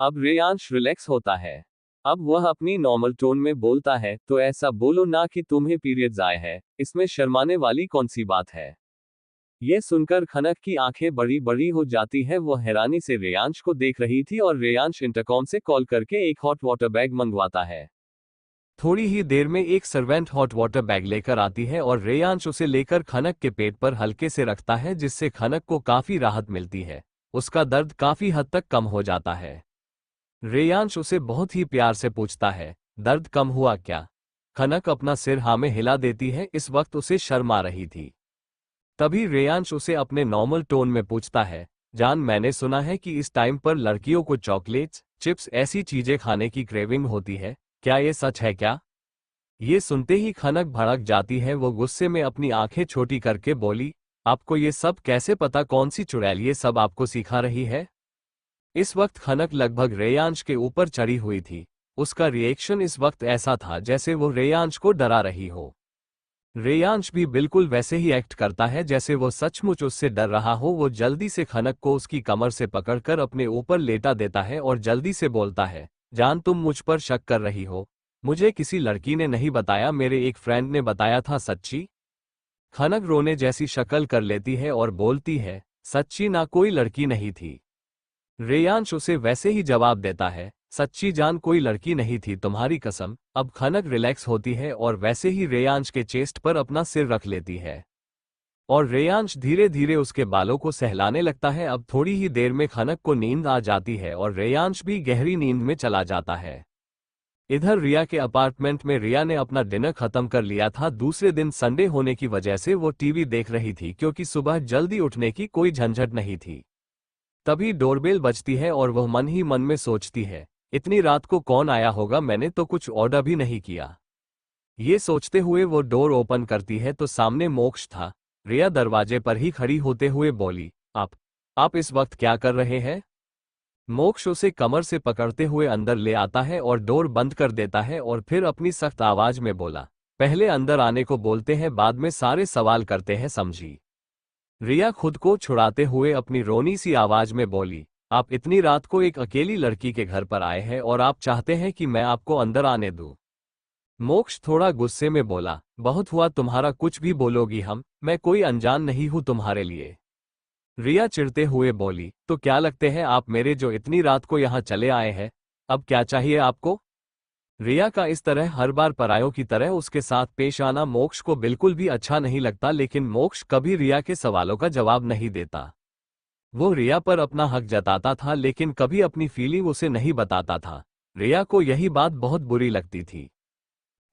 अब रेयांश रिलैक्स होता है। अब वह अपनी नॉर्मल टोन में बोलता है, तो ऐसा बोलो ना कि तुम्हें पीरियड्स आए हैं, इसमें शर्माने वाली कौन सी बात है? यह सुनकर खनक की आंखें बड़ी बड़ी हो जाती है। वह हैरानी से रेयांश को देख रही थी और रेयांश इंटरकॉम से कॉल करके एक हॉट वाटर बैग मंगवाता है। थोड़ी ही देर में एक सर्वेंट हॉट वाटर बैग लेकर आती है और रेयांश उसे लेकर खनक के पेट पर हल्के से रखता है, जिससे खनक को काफी राहत मिलती है। उसका दर्द काफी हद तक कम हो जाता है। रेयांश उसे बहुत ही प्यार से पूछता है, दर्द कम हुआ क्या? खनक अपना सिर हाँ में हिला देती है। इस वक्त उसे शर्म आ रही थी। तभी रेयांश उसे अपने नॉर्मल टोन में पूछता है, जान मैंने सुना है कि इस टाइम पर लड़कियों को चॉकलेट्स, चिप्स ऐसी चीजें खाने की क्रेविंग होती है, क्या ये सच है क्या? ये सुनते ही खनक भड़क जाती है। वो गुस्से में अपनी आंखें छोटी करके बोली, आपको ये सब कैसे पता? कौन सी चुड़ैल ये सब आपको सिखा रही है? इस वक्त खनक लगभग रेयांश के ऊपर चढ़ी हुई थी। उसका रिएक्शन इस वक्त ऐसा था जैसे वो रेयांश को डरा रही हो। रेयांश भी बिल्कुल वैसे ही एक्ट करता है जैसे वो सचमुच उससे डर रहा हो। वो जल्दी से खनक को उसकी कमर से पकड़कर अपने ऊपर लेटा देता है और जल्दी से बोलता है, जान तुम मुझ पर शक कर रही हो? मुझे किसी लड़की ने नहीं बताया, मेरे एक फ्रेंड ने बताया था। सच्ची? खनक रोने जैसी शक्ल कर लेती है और बोलती है, सच्ची ना, कोई लड़की नहीं थी। रेयांश उसे वैसे ही जवाब देता है, सच्ची जान, कोई लड़की नहीं थी, तुम्हारी कसम। अब खनक रिलैक्स होती है और वैसे ही रेयांश के चेस्ट पर अपना सिर रख लेती है और रेयांश धीरे धीरे उसके बालों को सहलाने लगता है। अब थोड़ी ही देर में खनक को नींद आ जाती है और रेयांश भी गहरी नींद में चला जाता है। इधर रिया के अपार्टमेंट में रिया ने अपना डिनर खत्म कर लिया था। दूसरे दिन संडे होने की वजह से वो टीवी देख रही थी, क्योंकि सुबह जल्दी उठने की कोई झंझट नहीं थी। तभी डोरबेल बजती है और वह मन ही मन में सोचती है, इतनी रात को कौन आया होगा, मैंने तो कुछ ऑर्डर भी नहीं किया। ये सोचते हुए वो डोर ओपन करती है तो सामने मोक्ष था। रिया दरवाजे पर ही खड़ी होते हुए बोली, आप इस वक्त क्या कर रहे हैं? मोक्ष उसे कमर से पकड़ते हुए अंदर ले आता है और डोर बंद कर देता है और फिर अपनी सख्त आवाज में बोला, पहले अंदर आने को बोलते हैं, बाद में सारे सवाल करते हैं, समझी? रिया खुद को छुड़ाते हुए अपनी रोनी सी आवाज में बोली, आप इतनी रात को एक अकेली लड़की के घर पर आए हैं और आप चाहते हैं कि मैं आपको अंदर आने दूं? मोक्ष थोड़ा गुस्से में बोला, बहुत हुआ तुम्हारा, कुछ भी बोलोगी हम, मैं कोई अनजान नहीं हूं तुम्हारे लिए। रिया चिढ़ते हुए बोली, तो क्या लगते हैं आप मेरे, जो इतनी रात को यहाँ चले आए हैं? अब क्या चाहिए आपको? रिया का इस तरह हर बार परायों की तरह उसके साथ पेश आना मोक्ष को बिल्कुल भी अच्छा नहीं लगता, लेकिन मोक्ष कभी रिया के सवालों का जवाब नहीं देता। वो रिया पर अपना हक जताता था लेकिन कभी अपनी फीलिंग उसे नहीं बताता था। रिया को यही बात बहुत बुरी लगती थी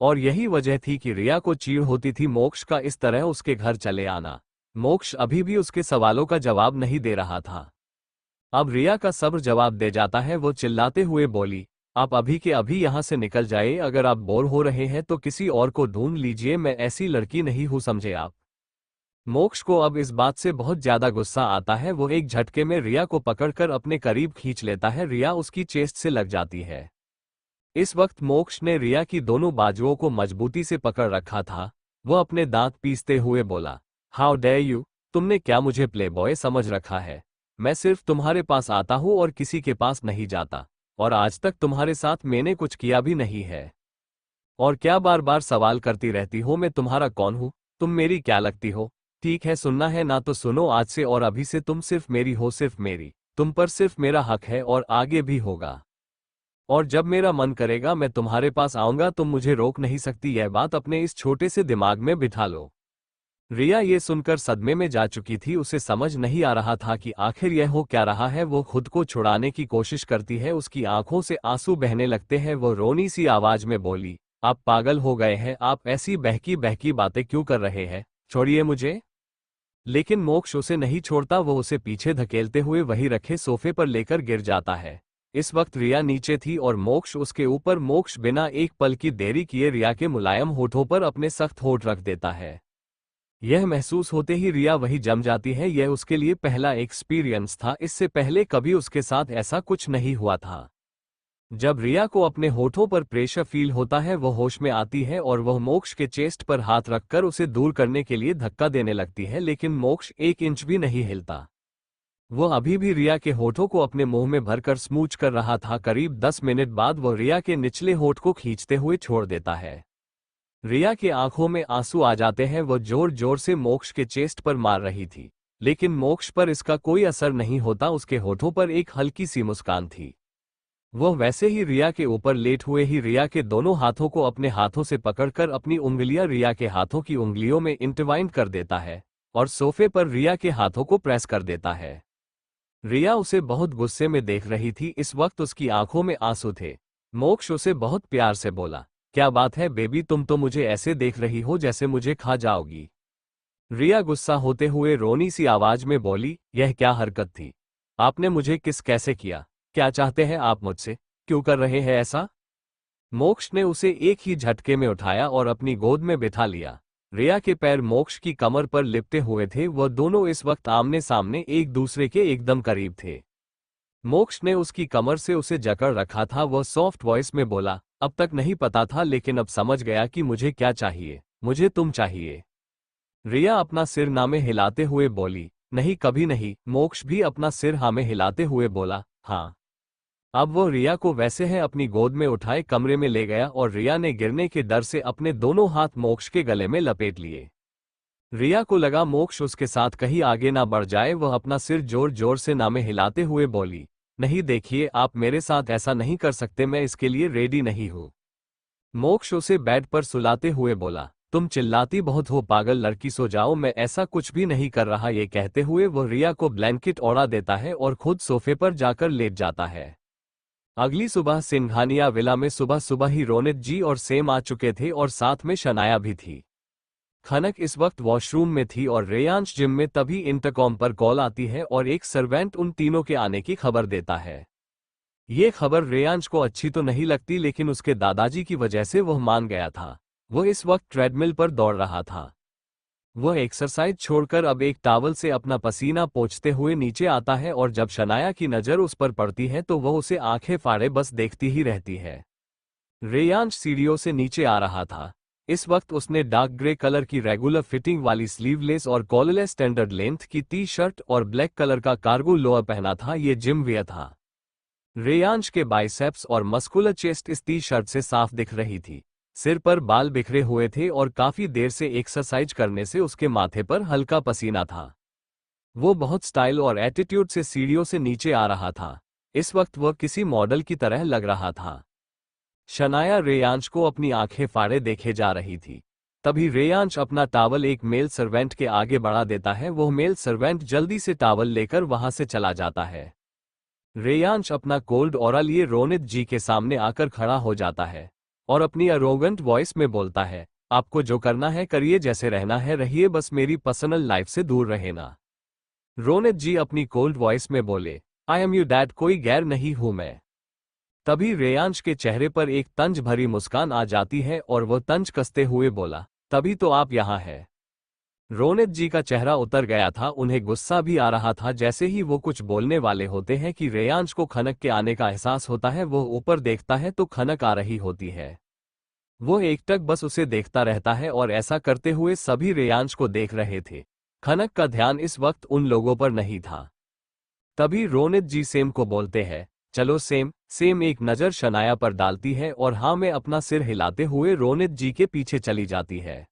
और यही वजह थी कि रिया को चीड़ होती थी मोक्ष का इस तरह उसके घर चले आना। मोक्ष अभी भी उसके सवालों का जवाब नहीं दे रहा था। अब रिया का सब्र जवाब दे जाता है। वो चिल्लाते हुए बोली, आप अभी के अभी यहाँ से निकल जाइए, अगर आप बोर हो रहे हैं तो किसी और को ढूंढ लीजिए, मैं ऐसी लड़की नहीं हूँ, समझे आप? मोक्ष को अब इस बात से बहुत ज्यादा गुस्सा आता है। वो एक झटके में रिया को पकड़कर अपने करीब खींच लेता है। रिया उसकी चेस्ट से लग जाती है। इस वक्त मोक्ष ने रिया की दोनों बाजुओं को मजबूती से पकड़ रखा था। वह अपने दांत पीसते हुए बोला, हाउ डेयर यू, तुमने क्या मुझे प्लेबॉय समझ रखा है? मैं सिर्फ तुम्हारे पास आता हूँ और किसी के पास नहीं जाता, और आज तक तुम्हारे साथ मैंने कुछ किया भी नहीं है। और क्या बार बार सवाल करती रहती हो मैं तुम्हारा कौन हूँ? तुम मेरी क्या लगती हो? ठीक है, सुनना है ना तो सुनो, आज से और अभी से तुम सिर्फ मेरी हो, सिर्फ मेरी। तुम पर सिर्फ मेरा हक है और आगे भी होगा। और जब मेरा मन करेगा मैं तुम्हारे पास आऊंगा, तुम मुझे रोक नहीं सकती। यह बात अपने इस छोटे से दिमाग में बिठा लो। रिया ये सुनकर सदमे में जा चुकी थी। उसे समझ नहीं आ रहा था कि आखिर यह हो क्या रहा है। वो खुद को छुड़ाने की कोशिश करती है, उसकी आंखों से आंसू बहने लगते हैं। वो रोनी सी आवाज में बोली, आप पागल हो गए हैं, आप ऐसी बहकी बहकी बातें क्यों कर रहे हैं, छोड़िए मुझे। लेकिन मोक्ष उसे नहीं छोड़ता। वो उसे पीछे धकेलते हुए वहीं रखे सोफे पर लेकर गिर जाता है। इस वक्त रिया नीचे थी और मोक्ष उसके ऊपर। मोक्ष बिना एक पल की देरी किए रिया के मुलायम होठों पर अपने सख्त होठ रख देता है। यह महसूस होते ही रिया वही जम जाती है। यह उसके लिए पहला एक्सपीरियंस था, इससे पहले कभी उसके साथ ऐसा कुछ नहीं हुआ था। जब रिया को अपने होठों पर प्रेशर फील होता है, वह होश में आती है और वह मोक्ष के चेस्ट पर हाथ रखकर उसे दूर करने के लिए धक्का देने लगती है, लेकिन मोक्ष एक इंच भी नहीं हिलता। वह अभी भी रिया के होठों को अपने मुंह में भरकर स्मूच कर रहा था। करीब 10 मिनट बाद वह रिया के निचले होठ को खींचते हुए छोड़ देता है। रिया की आंखों में आंसू आ जाते हैं। वह जोर जोर से मोक्ष के चेस्ट पर मार रही थी, लेकिन मोक्ष पर इसका कोई असर नहीं होता। उसके होठों पर एक हल्की सी मुस्कान थी। वह वैसे ही रिया के ऊपर लेट हुए ही रिया के दोनों हाथों को अपने हाथों से पकड़कर अपनी उंगलियां रिया के हाथों की उंगलियों में इंटरवाइन कर देता है और सोफे पर रिया के हाथों को प्रेस कर देता है। रिया उसे बहुत गुस्से में देख रही थी। इस वक्त उसकी आंखों में आंसू थे। मोक्ष उसे बहुत प्यार से बोला, क्या बात है बेबी, तुम तो मुझे ऐसे देख रही हो जैसे मुझे खा जाओगी। रिया गुस्सा होते हुए रोनी सी आवाज में बोली, यह क्या हरकत थी, आपने मुझे किस कैसे किया, क्या चाहते हैं आप मुझसे, क्यों कर रहे हैं ऐसा। मोक्ष ने उसे एक ही झटके में उठाया और अपनी गोद में बिठा लिया। रिया के पैर मोक्ष की कमर पर लिपटे हुए थे। वह दोनों इस वक्त आमने सामने एक दूसरे के एकदम करीब थे। मोक्ष ने उसकी कमर से उसे जकड़ रखा था। वह सॉफ्ट वॉइस में बोला, अब तक नहीं पता था लेकिन अब समझ गया कि मुझे क्या चाहिए, मुझे तुम चाहिए। रिया अपना सिर ना में हिलाते हुए बोली, नहीं कभी नहीं। मोक्ष भी अपना सिर हाँ में हिलाते हुए बोला, हाँ। अब वो रिया को वैसे है अपनी गोद में उठाए कमरे में ले गया और रिया ने गिरने के डर से अपने दोनों हाथ मोक्ष के गले में लपेट लिए। रिया को लगा मोक्ष उसके साथ कहीं आगे ना बढ़ जाए। वह अपना सिर जोर जोर से ना में हिलाते हुए बोली, नहीं देखिए, आप मेरे साथ ऐसा नहीं कर सकते, मैं इसके लिए रेडी नहीं हूं। मोक्ष उसे बेड पर सुलाते हुए बोला, तुम चिल्लाती बहुत हो पागल लड़की, सो जाओ, मैं ऐसा कुछ भी नहीं कर रहा। ये कहते हुए वह रिया को ब्लैंकेट ओढ़ा देता है और खुद सोफे पर जाकर लेट जाता है। अगली सुबह सिंघानिया विला में सुबह सुबह ही रोनित जी और सेम आ चुके थे और साथ में शनाया भी थी। खनक इस वक्त वॉशरूम में थी और रेयांश जिम में। तभी इंटरकॉम पर कॉल आती है और एक सर्वेंट उन तीनों के आने की खबर देता है। ये खबर रेयांश को अच्छी तो नहीं लगती, लेकिन उसके दादाजी की वजह से वह मान गया था। वह इस वक्त ट्रेडमिल पर दौड़ रहा था। वह एक्सरसाइज छोड़कर अब एक टॉवल से अपना पसीना पोंछते हुए नीचे आता है और जब शनाया की नज़र उस पर पड़ती है तो वह उसे आंखें फाड़े बस देखती ही रहती है। रेयांश सीढ़ियों से नीचे आ रहा था। इस वक्त उसने डार्क ग्रे कलर की रेगुलर फिटिंग वाली स्लीवलेस और कॉलरलेस स्टैंडर्ड लेंथ की टी शर्ट और ब्लैक कलर का कार्गो लोअर पहना था। ये जिम वियर था। रेयांश के बाइसेप्स और मस्कुलर चेस्ट इस टी शर्ट से साफ दिख रही थी। सिर पर बाल बिखरे हुए थे और काफी देर से एक्सरसाइज करने से उसके माथे पर हल्का पसीना था। वो बहुत स्टाइल और एटीट्यूड से सीढ़ियों से नीचे आ रहा था। इस वक्त वह किसी मॉडल की तरह लग रहा था। शनाया रेयांश को अपनी आंखें फाड़े देखे जा रही थी। तभी रेयांश अपना टॉवल एक मेल सर्वेंट के आगे बढ़ा देता है। वह मेल सर्वेंट जल्दी से टॉवल लेकर वहां से चला जाता है। रेयांश अपना कोल्ड ऑरा लिए रोनित जी के सामने आकर खड़ा हो जाता है और अपनी अरोगेंट वॉइस में बोलता है, आपको जो करना है करिए, जैसे रहना है रहिए, बस मेरी पर्सनल लाइफ से दूर रहना। रोनित जी अपनी कोल्ड वॉइस में बोले, आई एम यू डैड, कोई गैर नहीं हूं मैं। तभी रेयांश के चेहरे पर एक तंज भरी मुस्कान आ जाती है और वह तंज कसते हुए बोला, तभी तो आप यहाँ हैं। रोनित जी का चेहरा उतर गया था। उन्हें गुस्सा भी आ रहा था। जैसे ही वो कुछ बोलने वाले होते हैं कि रेयांश को खनक के आने का एहसास होता है, वो ऊपर देखता है तो खनक आ रही होती है। वो एकटक बस उसे देखता रहता है और ऐसा करते हुए सभी रेयांश को देख रहे थे। खनक का ध्यान इस वक्त उन लोगों पर नहीं था। तभी रोनित जी सेम को बोलते हैं, चलो सेम। सेम एक नज़र शनाया पर डालती है और हाँ में अपना सिर हिलाते हुए रोनित जी के पीछे चली जाती है।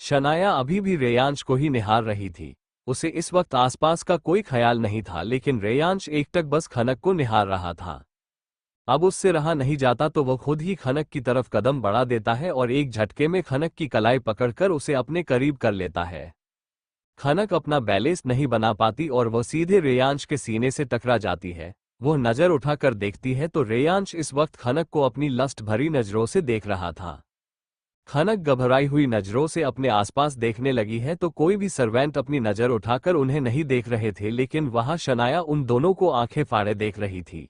शनाया अभी भी रेयांश को ही निहार रही थी। उसे इस वक्त आसपास का कोई ख्याल नहीं था, लेकिन रेयांश एकटक बस खनक को निहार रहा था। अब उससे रहा नहीं जाता तो वह खुद ही खनक की तरफ कदम बढ़ा देता है और एक झटके में खनक की कलाई पकड़कर उसे अपने करीब कर लेता है। खनक अपना बैलेंस नहीं बना पाती और वह सीधे रेयांश के सीने से टकरा जाती है। वह नजर उठाकर देखती है तो रेयांश इस वक्त खनक को अपनी लस्ट भरी नजरों से देख रहा था। खनक घबराई हुई नजरों से अपने आसपास देखने लगी है तो कोई भी सर्वेंट अपनी नजर उठाकर उन्हें नहीं देख रहे थे, लेकिन वहां शनाया उन दोनों को आंखें फाड़े देख रही थी।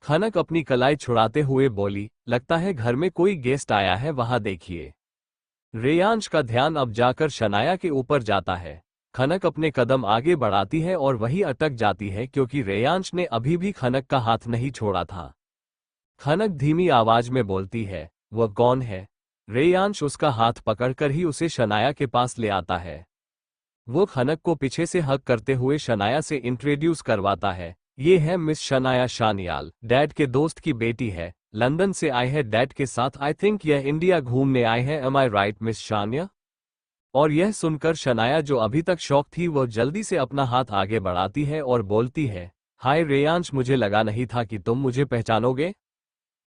खनक अपनी कलाई छुड़ाते हुए बोली, लगता है घर में कोई गेस्ट आया है, वहां देखिए। रेयांश का ध्यान अब जाकर शनाया के ऊपर जाता है। खनक अपने कदम आगे बढ़ाती है और वही अटक जाती है क्योंकि रेयांश ने अभी भी खनक का हाथ नहीं छोड़ा था। खनक धीमी आवाज में बोलती है, वह कौन है? रेयांश उसका हाथ पकड़कर ही उसे शनाया के पास ले आता है। वो खनक को पीछे से हग करते हुए शनाया से इंट्रोड्यूस करवाता है। ये है मिस शनाया शानियाल, डैड के दोस्त की बेटी है, लंदन से आई है डैड के साथ। आई थिंक यह इंडिया घूमने आए हैं। एम आई राइट मिस शानिया? और यह सुनकर शनाया जो अभी तक शौक थी वो जल्दी से अपना हाथ आगे बढ़ाती है और बोलती है, हाय रेयांश, मुझे लगा नहीं था कि तुम मुझे पहचानोगे।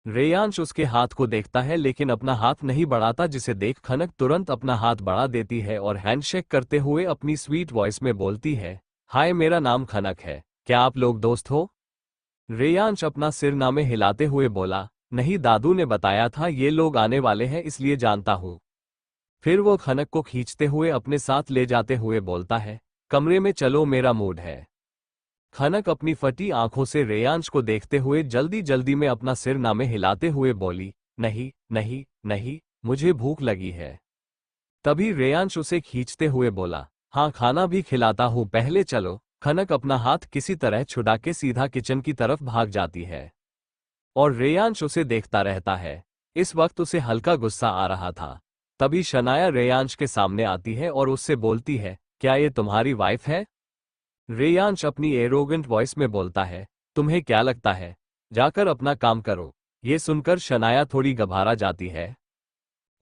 रेयांश उसके हाथ को देखता है लेकिन अपना हाथ नहीं बढ़ाता, जिसे देख खनक तुरंत अपना हाथ बढ़ा देती है और हैंडशेक करते हुए अपनी स्वीट वॉइस में बोलती है, हाय मेरा नाम खनक है, क्या आप लोग दोस्त हो? रेयांश अपना सिर नामे हिलाते हुए बोला, नहीं, दादू ने बताया था ये लोग आने वाले हैं इसलिए जानता हूँ। फिर वो खनक को खींचते हुए अपने साथ ले जाते हुए बोलता है, कमरे में चलो, मेरा मूड है। खनक अपनी फटी आंखों से रेयांश को देखते हुए जल्दी जल्दी में अपना सिर नामे हिलाते हुए बोली, नहीं नहीं नहीं, मुझे भूख लगी है। तभी रेयांश उसे खींचते हुए बोला, हाँ खाना भी खिलाता हूँ, पहले चलो। खनक अपना हाथ किसी तरह छुड़ा के सीधा किचन की तरफ भाग जाती है और रेयांश उसे देखता रहता है। इस वक्त उसे हल्का गुस्सा आ रहा था। तभी शनाया रेयांश के सामने आती है और उससे बोलती है, क्या ये तुम्हारी वाइफ है? रेयांश अपनी एरोगेंट वॉइस में बोलता है, तुम्हें क्या लगता है, जाकर अपना काम करो। ये सुनकर शनाया थोड़ी घबरा जाती है।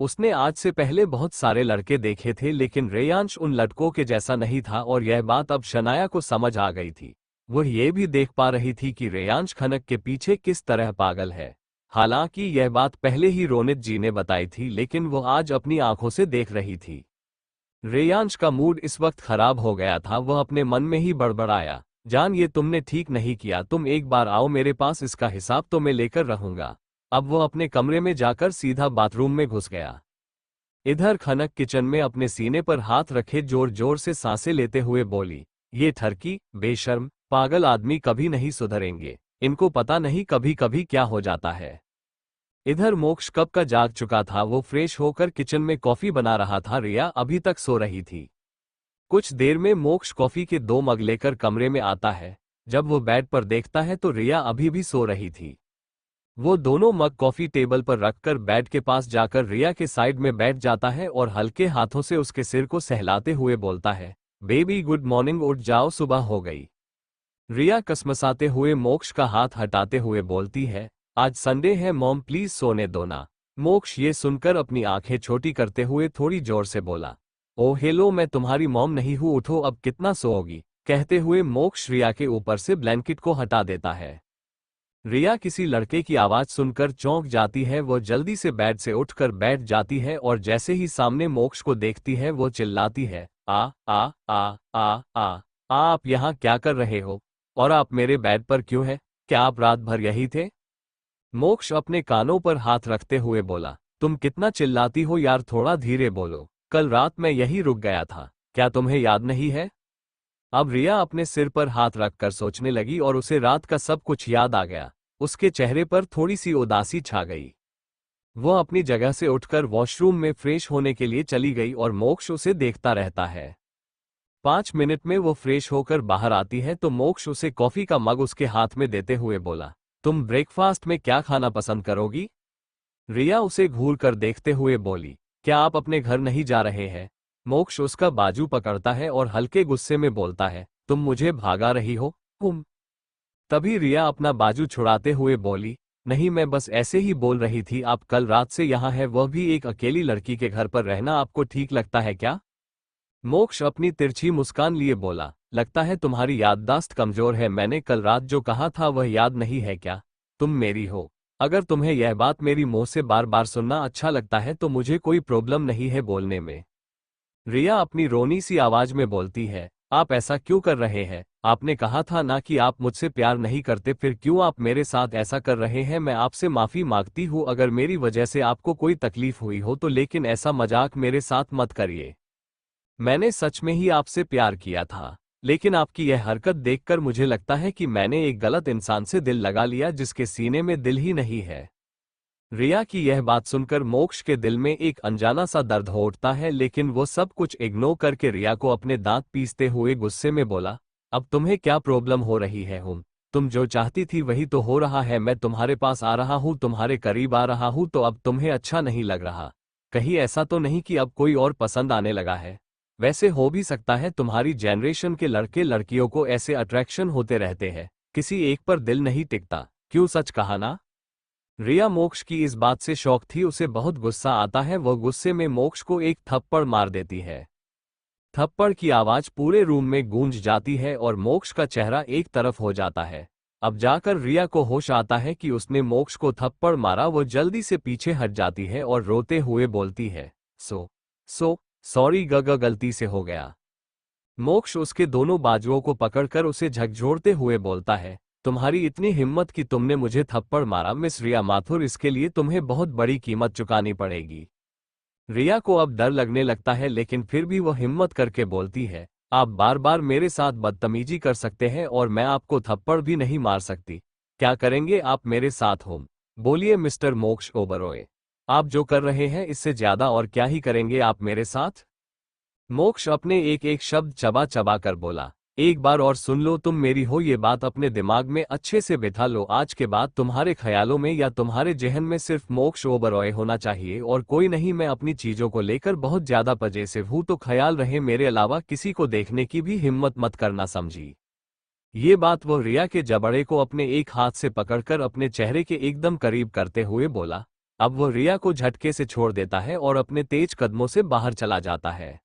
उसने आज से पहले बहुत सारे लड़के देखे थे लेकिन रेयांश उन लड़कों के जैसा नहीं था और यह बात अब शनाया को समझ आ गई थी। वह ये भी देख पा रही थी कि रेयांश खनक के पीछे किस तरह पागल है। हालांकि यह बात पहले ही रोनित जी ने बताई थी लेकिन वह आज अपनी आंखों से देख रही थी। रेयांश का मूड इस वक्त खराब हो गया था। वह अपने मन में ही बड़बड़ाया, जान ये तुमने ठीक नहीं किया, तुम एक बार आओ मेरे पास, इसका हिसाब तो मैं लेकर रहूंगा। अब वह अपने कमरे में जाकर सीधा बाथरूम में घुस गया। इधर खनक किचन में अपने सीने पर हाथ रखे जोर जोर से सांसें लेते हुए बोली, ये ठरकी, बेशर्म, पागल आदमी कभी नहीं सुधरेंगे, इनको पता नहीं कभी कभी क्या हो जाता है। इधर मोक्ष कब का जाग चुका था। वो फ्रेश होकर किचन में कॉफी बना रहा था। रिया अभी तक सो रही थी। कुछ देर में मोक्ष कॉफी के 2 मग लेकर कमरे में आता है। जब वो बेड पर देखता है तो रिया अभी भी सो रही थी। वो दोनों मग कॉफी टेबल पर रखकर बेड के पास जाकर रिया के साइड में बैठ जाता है और हल्के हाथों से उसके सिर को सहलाते हुए बोलता है, बेबी गुड मॉर्निंग, उठ जाओ, सुबह हो गई। रिया कसमसाते हुए मोक्ष का हाथ हटाते हुए बोलती है, आज संडे है मॉम, प्लीज सोने दो ना। मोक्ष ये सुनकर अपनी आंखें छोटी करते हुए थोड़ी जोर से बोला, ओ हेलो, मैं तुम्हारी मॉम नहीं हूं, उठो, अब कितना सोओगी। कहते हुए मोक्ष रिया के ऊपर से ब्लैंकेट को हटा देता है। रिया किसी लड़के की आवाज सुनकर चौंक जाती है। वो जल्दी से बेड से उठकर बैठ जाती है और जैसे ही सामने मोक्ष को देखती है वो चिल्लाती है, आ आ आ आ आ आप यहाँ क्या कर रहे हो? और आप मेरे बेड पर क्यों हैं? क्या आप रात भर यही थे? मोक्ष अपने कानों पर हाथ रखते हुए बोला, तुम कितना चिल्लाती हो यार, थोड़ा धीरे बोलो। कल रात मैं यही रुक गया था, क्या तुम्हें याद नहीं है? अब रिया अपने सिर पर हाथ रखकर सोचने लगी और उसे रात का सब कुछ याद आ गया। उसके चेहरे पर थोड़ी सी उदासी छा गई। वह अपनी जगह से उठकर वॉशरूम में फ्रेश होने के लिए चली गई और मोक्ष उसे देखता रहता है। 5 मिनट में वो फ्रेश होकर बाहर आती है तो मोक्ष उसे कॉफी का मग उसके हाथ में देते हुए बोला, तुम ब्रेकफास्ट में क्या खाना पसंद करोगी? रिया उसे घूर कर देखते हुए बोली, क्या आप अपने घर नहीं जा रहे हैं? मोक्ष उसका बाजू पकड़ता है और हल्के गुस्से में बोलता है, तुम मुझे भागा रही हो? तभी रिया अपना बाजू छुड़ाते हुए बोली, नहीं, मैं बस ऐसे ही बोल रही थी। आप कल रात से यहाँ है, वह भी एक अकेली लड़की के घर पर रहना आपको ठीक लगता है क्या? मोक्ष अपनी तिरछी मुस्कान लिए बोला, लगता है तुम्हारी याददाश्त कमजोर है। मैंने कल रात जो कहा था वह याद नहीं है क्या? तुम मेरी हो। अगर तुम्हें यह बात मेरी मुंह से बार बार सुनना अच्छा लगता है तो मुझे कोई प्रॉब्लम नहीं है बोलने में। रिया अपनी रोनी सी आवाज में बोलती है, आप ऐसा क्यों कर रहे हैं? आपने कहा था ना कि आप मुझसे प्यार नहीं करते, फिर क्यों आप मेरे साथ ऐसा कर रहे हैं? मैं आपसे माफी मांगती हूँ अगर मेरी वजह से आपको कोई तकलीफ हुई हो तो, लेकिन ऐसा मजाक मेरे साथ मत करिए। मैंने सच में ही आपसे प्यार किया था, लेकिन आपकी यह हरकत देखकर मुझे लगता है कि मैंने एक गलत इंसान से दिल लगा लिया जिसके सीने में दिल ही नहीं है। रिया की यह बात सुनकर मोक्ष के दिल में एक अनजाना सा दर्द हो उठता है, लेकिन वो सब कुछ इग्नोर करके रिया को अपने दांत पीसते हुए गुस्से में बोला, अब तुम्हें क्या प्रॉब्लम हो रही है? तुम जो चाहती थी वही तो हो रहा है। मैं तुम्हारे पास आ रहा हूँ, तुम्हारे करीब आ रहा हूँ, तो अब तुम्हें अच्छा नहीं लग रहा? कहीं ऐसा तो नहीं कि अब कोई और पसंद आने लगा है? वैसे हो भी सकता है, तुम्हारी जनरेशन के लड़के लड़कियों को ऐसे अट्रैक्शन होते रहते हैं, किसी एक पर दिल नहीं टिकता। क्यों, सच कहा ना? रिया मोक्ष की इस बात से शौक थी, उसे बहुत गुस्सा आता है। वह गुस्से में मोक्ष को एक थप्पड़ मार देती है। थप्पड़ की आवाज पूरे रूम में गूंज जाती है और मोक्ष का चेहरा एक तरफ हो जाता है। अब जाकर रिया को होश आता है कि उसने मोक्ष को थप्पड़ मारा। वो जल्दी से पीछे हट जाती है और रोते हुए बोलती है, सॉरी गलती से हो गया। मोक्ष उसके दोनों बाजुओं को पकड़कर उसे झकझोरते हुए बोलता है, तुम्हारी इतनी हिम्मत कि तुमने मुझे थप्पड़ मारा मिस रिया माथुर, इसके लिए तुम्हें बहुत बड़ी कीमत चुकानी पड़ेगी। रिया को अब डर लगने लगता है, लेकिन फिर भी वह हिम्मत करके बोलती है, आप बार बार मेरे साथ बदतमीजी कर सकते हैं और मैं आपको थप्पड़ भी नहीं मार सकती। क्या करेंगे आप मेरे साथ? बोलिए मिस्टर मोक्ष ओबरॉय, आप जो कर रहे हैं इससे ज्यादा और क्या ही करेंगे आप मेरे साथ? मोक्ष अपने एक एक शब्द चबा चबा कर बोला, एक बार और सुन लो, तुम मेरी हो, ये बात अपने दिमाग में अच्छे से बिठा लो। आज के बाद तुम्हारे ख्यालों में या तुम्हारे जहन में सिर्फ मोक्ष ओबरॉय होना चाहिए और कोई नहीं। मैं अपनी चीजों को लेकर बहुत ज्यादा पजेसिव हूं, तो ख्याल रहे मेरे अलावा किसी को देखने की भी हिम्मत मत करना, समझी? ये बात वो रिया के जबड़े को अपने एक हाथ से पकड़कर अपने चेहरे के एकदम करीब करते हुए बोला। अब वो रिया को झटके से छोड़ देता है और अपने तेज कदमों से बाहर चला जाता है।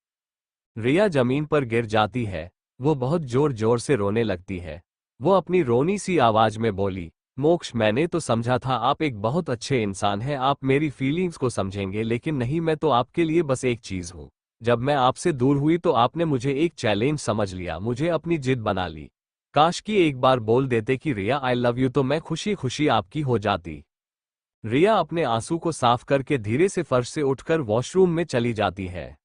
रिया जमीन पर गिर जाती है। वो बहुत जोर जोर से रोने लगती है। वो अपनी रोनी सी आवाज में बोली, मोक्ष, मैंने तो समझा था आप एक बहुत अच्छे इंसान हैं, आप मेरी फीलिंग्स को समझेंगे, लेकिन नहीं, मैं तो आपके लिए बस एक चीज हूँ। जब मैं आपसे दूर हुई तो आपने मुझे एक चैलेंज समझ लिया, मुझे अपनी जिद बना ली। काश कि एक बार बोल देते कि रिया आई लव यू, तो मैं खुशी खुशी आपकी हो जाती। रिया अपने आंसू को साफ करके धीरे से फर्श से उठकर वॉशरूम में चली जाती है।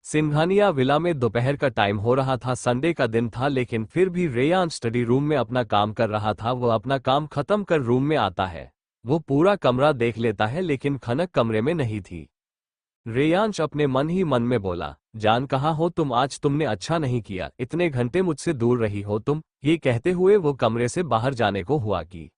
सिंघानिया विला में दोपहर का टाइम हो रहा था, संडे का दिन था, लेकिन फिर भी रेयान स्टडी रूम में अपना काम कर रहा था। वह अपना काम खत्म कर रूम में आता है। वो पूरा कमरा देख लेता है, लेकिन खनक कमरे में नहीं थी। रेयांश अपने मन ही मन में बोला, जान कहाँ हो तुम? आज तुमने अच्छा नहीं किया, इतने घंटे मुझसे दूर रही हो तुम। ये कहते हुए वो कमरे से बाहर जाने को हुआ कि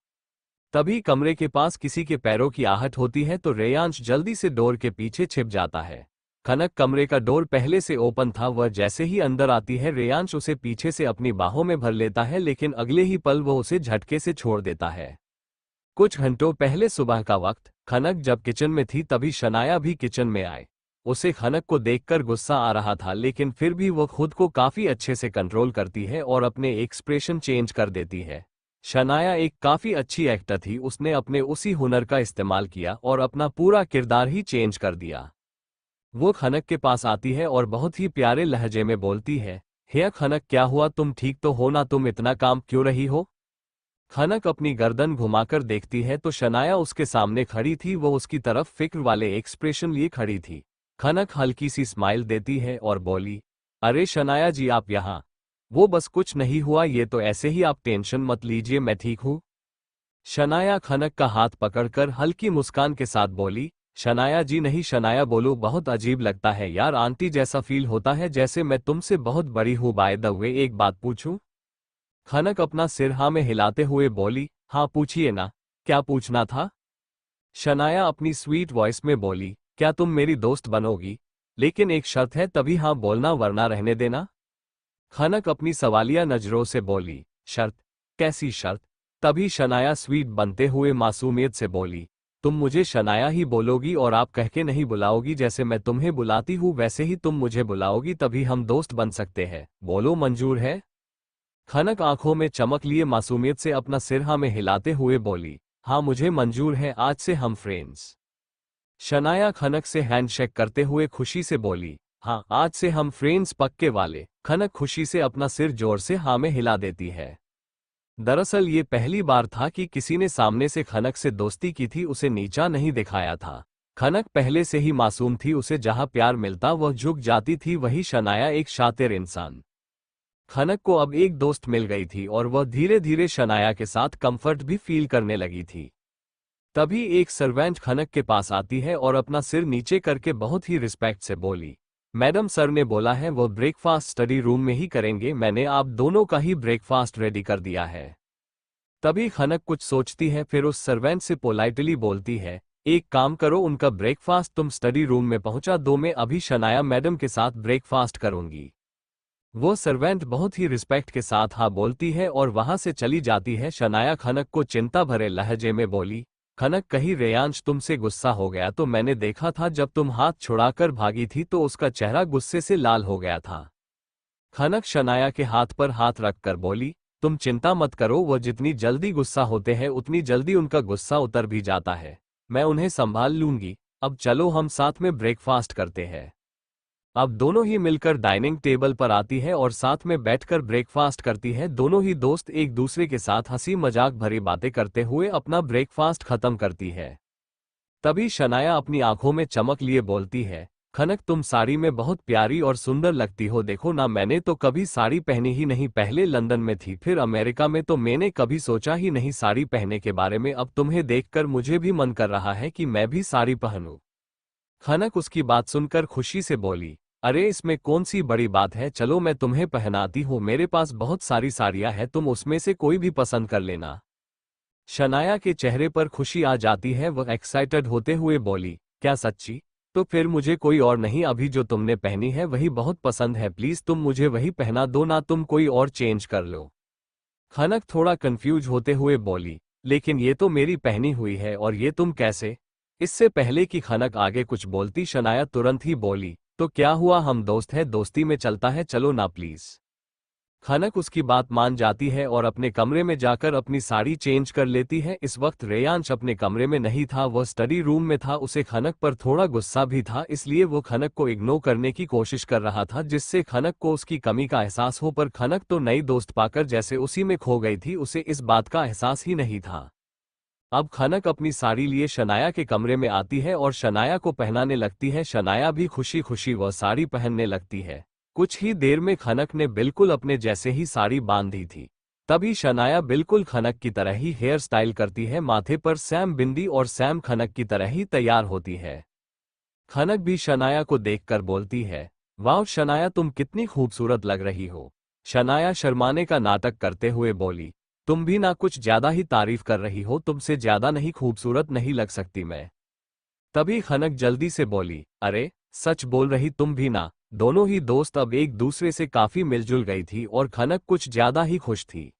तभी कमरे के पास किसी के पैरों की आहट होती है, तो रेयांश जल्दी से डोर के पीछे छिप जाता है। खनक कमरे का डोर पहले से ओपन था। वह जैसे ही अंदर आती है, रेयांश उसे पीछे से अपनी बाहों में भर लेता है, लेकिन अगले ही पल वो उसे झटके से छोड़ देता है। कुछ घंटों पहले सुबह का वक्त, खनक जब किचन में थी तभी शनाया भी किचन में आए। उसे खनक को देखकर गुस्सा आ रहा था, लेकिन फिर भी वो खुद को काफी अच्छे से कंट्रोल करती है और अपने एक्सप्रेशन चेंज कर देती है। शनाया एक काफी अच्छी एक्टर थी, उसने अपने उसी हुनर का इस्तेमाल किया और अपना पूरा किरदार ही चेंज कर दिया। वो खनक के पास आती है और बहुत ही प्यारे लहजे में बोलती है, हे खनक, क्या हुआ? तुम ठीक तो हो ना? तुम इतना काम क्यों रही हो? खनक अपनी गर्दन घुमाकर देखती है तो शनाया उसके सामने खड़ी थी। वो उसकी तरफ फिक्र वाले एक्सप्रेशन लिए खड़ी थी। खनक हल्की सी स्माइल देती है और बोली, अरे शनाया जी, आप यहाँ? वो बस कुछ नहीं हुआ, ये तो ऐसे ही, आप टेंशन मत लीजिए, मैं ठीक हूँ। शनाया खनक का हाथ पकड़कर हल्की मुस्कान के साथ बोली, शनाया जी नहीं शनाया बोलो, बहुत अजीब लगता है यार, आंटी जैसा फील होता है जैसे मैं तुमसे बहुत बड़ी हूँ। बाय द वे, एक बात पूछूं? खनक अपना सिर हाँ में हिलाते हुए बोली, हाँ पूछिए ना, क्या पूछना था? शनाया अपनी स्वीट वॉइस में बोली, क्या तुम मेरी दोस्त बनोगी? लेकिन एक शर्त है, तभी हाँ बोलना वरना रहने देना। खनक अपनी सवालिया नजरों से बोली, शर्त? कैसी शर्त? तभी शनाया स्वीट बनते हुए मासूमियत से बोली, तुम मुझे शनाया ही बोलोगी और आप कह के नहीं बुलाओगी, जैसे मैं तुम्हें बुलाती हूँ वैसे ही तुम मुझे बुलाओगी, तभी हम दोस्त बन सकते हैं। बोलो मंजूर है? खनक आंखों में चमक लिए मासूमियत से अपना सिर हाँ में हिलाते हुए बोली, हाँ मुझे मंजूर है, आज से हम फ्रेंड्स। शनाया खनक से हैंडशेक करते हुए खुशी से बोली, हाँ आज से हम फ्रेंड्स पक्के वाले। खनक खुशी से अपना सिर जोर से हाँ में हिला देती है। दरअसल ये पहली बार था कि किसी ने सामने से खनक से दोस्ती की थी, उसे नीचा नहीं दिखाया था। खनक पहले से ही मासूम थी, उसे जहां प्यार मिलता वह झुक जाती थी। वही शनाया एक शातिर इंसान। खनक को अब एक दोस्त मिल गई थी और वह धीरे धीरे शनाया के साथ कंफर्ट भी फील करने लगी थी। तभी एक सर्वेंट खनक के पास आती है और अपना सिर नीचे करके बहुत ही रिस्पेक्ट से बोली, मैडम सर ने बोला है वो ब्रेकफास्ट स्टडी रूम में ही करेंगे, मैंने आप दोनों का ही ब्रेकफास्ट रेडी कर दिया है। तभी खनक कुछ सोचती है, फिर उस सर्वेंट से पोलाइटली बोलती है, एक काम करो, उनका ब्रेकफास्ट तुम स्टडी रूम में पहुंचा दो, मैं अभी शनाया मैडम के साथ ब्रेकफास्ट करूंगी। वो सर्वेंट बहुत ही रिस्पेक्ट के साथ हाँ बोलती है और वहां से चली जाती है। शनाया खनक को चिंता भरे लहजे में बोली, खनक कहीं रेयांश तुमसे गुस्सा हो गया तो? मैंने देखा था जब तुम हाथ छुड़ाकर भागी थी तो उसका चेहरा गुस्से से लाल हो गया था। खनक शनाया के हाथ पर हाथ रखकर बोली, तुम चिंता मत करो, वह जितनी जल्दी गुस्सा होते हैं उतनी जल्दी उनका गुस्सा उतर भी जाता है, मैं उन्हें संभाल लूंगी। अब चलो हम साथ में ब्रेकफास्ट करते हैं। अब दोनों ही मिलकर डाइनिंग टेबल पर आती है और साथ में बैठकर ब्रेकफास्ट करती है। दोनों ही दोस्त एक दूसरे के साथ हंसी मजाक भरी बातें करते हुए अपना ब्रेकफास्ट खत्म करती है। तभी शनाया अपनी आंखों में चमक लिए बोलती है, खनक तुम साड़ी में बहुत प्यारी और सुंदर लगती हो, देखो ना मैंने तो कभी साड़ी पहनी ही नहीं, पहले लंदन में थी फिर अमेरिका में, तो मैंने कभी सोचा ही नहीं साड़ी पहनने के बारे में, अब तुम्हें देखकर मुझे भी मन कर रहा है कि मैं भी साड़ी पहनूं। खनक उसकी बात सुनकर खुशी से बोली, अरे इसमें कौन सी बड़ी बात है, चलो मैं तुम्हें पहनाती हूँ, मेरे पास बहुत सारी साड़ियाँ हैं, तुम उसमें से कोई भी पसंद कर लेना। शनाया के चेहरे पर खुशी आ जाती है, वह एक्साइटेड होते हुए बोली, क्या सच्ची? तो फिर मुझे कोई और नहीं, अभी जो तुमने पहनी है वही बहुत पसंद है, प्लीज तुम मुझे वही पहना दो ना, तुम कोई और चेंज कर लो। खनक थोड़ा कंफ्यूज होते हुए बोली, लेकिन ये तो मेरी पहनी हुई है और ये तुम कैसे? इससे पहले कि खनक आगे कुछ बोलती शनाया तुरंत ही बोली, तो क्या हुआ, हम दोस्त हैं, दोस्ती में चलता है, चलो ना प्लीज। खनक उसकी बात मान जाती है और अपने कमरे में जाकर अपनी साड़ी चेंज कर लेती है। इस वक्त रेयांश अपने कमरे में नहीं था, वह स्टडी रूम में था। उसे खनक पर थोड़ा गुस्सा भी था, इसलिए वो खनक को इग्नोर करने की कोशिश कर रहा था, जिससे खनक को उसकी कमी का एहसास हो। पर खनक तो नई दोस्त पाकर जैसे उसी में खो गई थी, उसे इस बात का एहसास ही नहीं था। अब खनक अपनी साड़ी लिए शनाया के कमरे में आती है और शनाया को पहनाने लगती है। शनाया भी खुशी खुशी वह साड़ी पहनने लगती है। कुछ ही देर में खनक ने बिल्कुल अपने जैसे ही साड़ी बांध दी थी। तभी शनाया बिल्कुल खनक की तरह ही हेयर स्टाइल करती है, माथे पर सैम बिंदी और सैम खनक की तरह ही तैयार होती है। खनक भी शनाया को देखकर बोलती है, वाह शनाया तुम कितनी खूबसूरत लग रही हो। शनाया शर्माने का नाटक करते हुए बोली, तुम भी ना कुछ ज्यादा ही तारीफ कर रही हो, तुमसे ज्यादा नहीं खूबसूरत नहीं लग सकती मैं। तभी खनक जल्दी से बोली, अरे सच बोल रही तुम भी ना। दोनों ही दोस्त अब एक दूसरे से काफी मिलजुल गई थी और खनक कुछ ज्यादा ही खुश थी।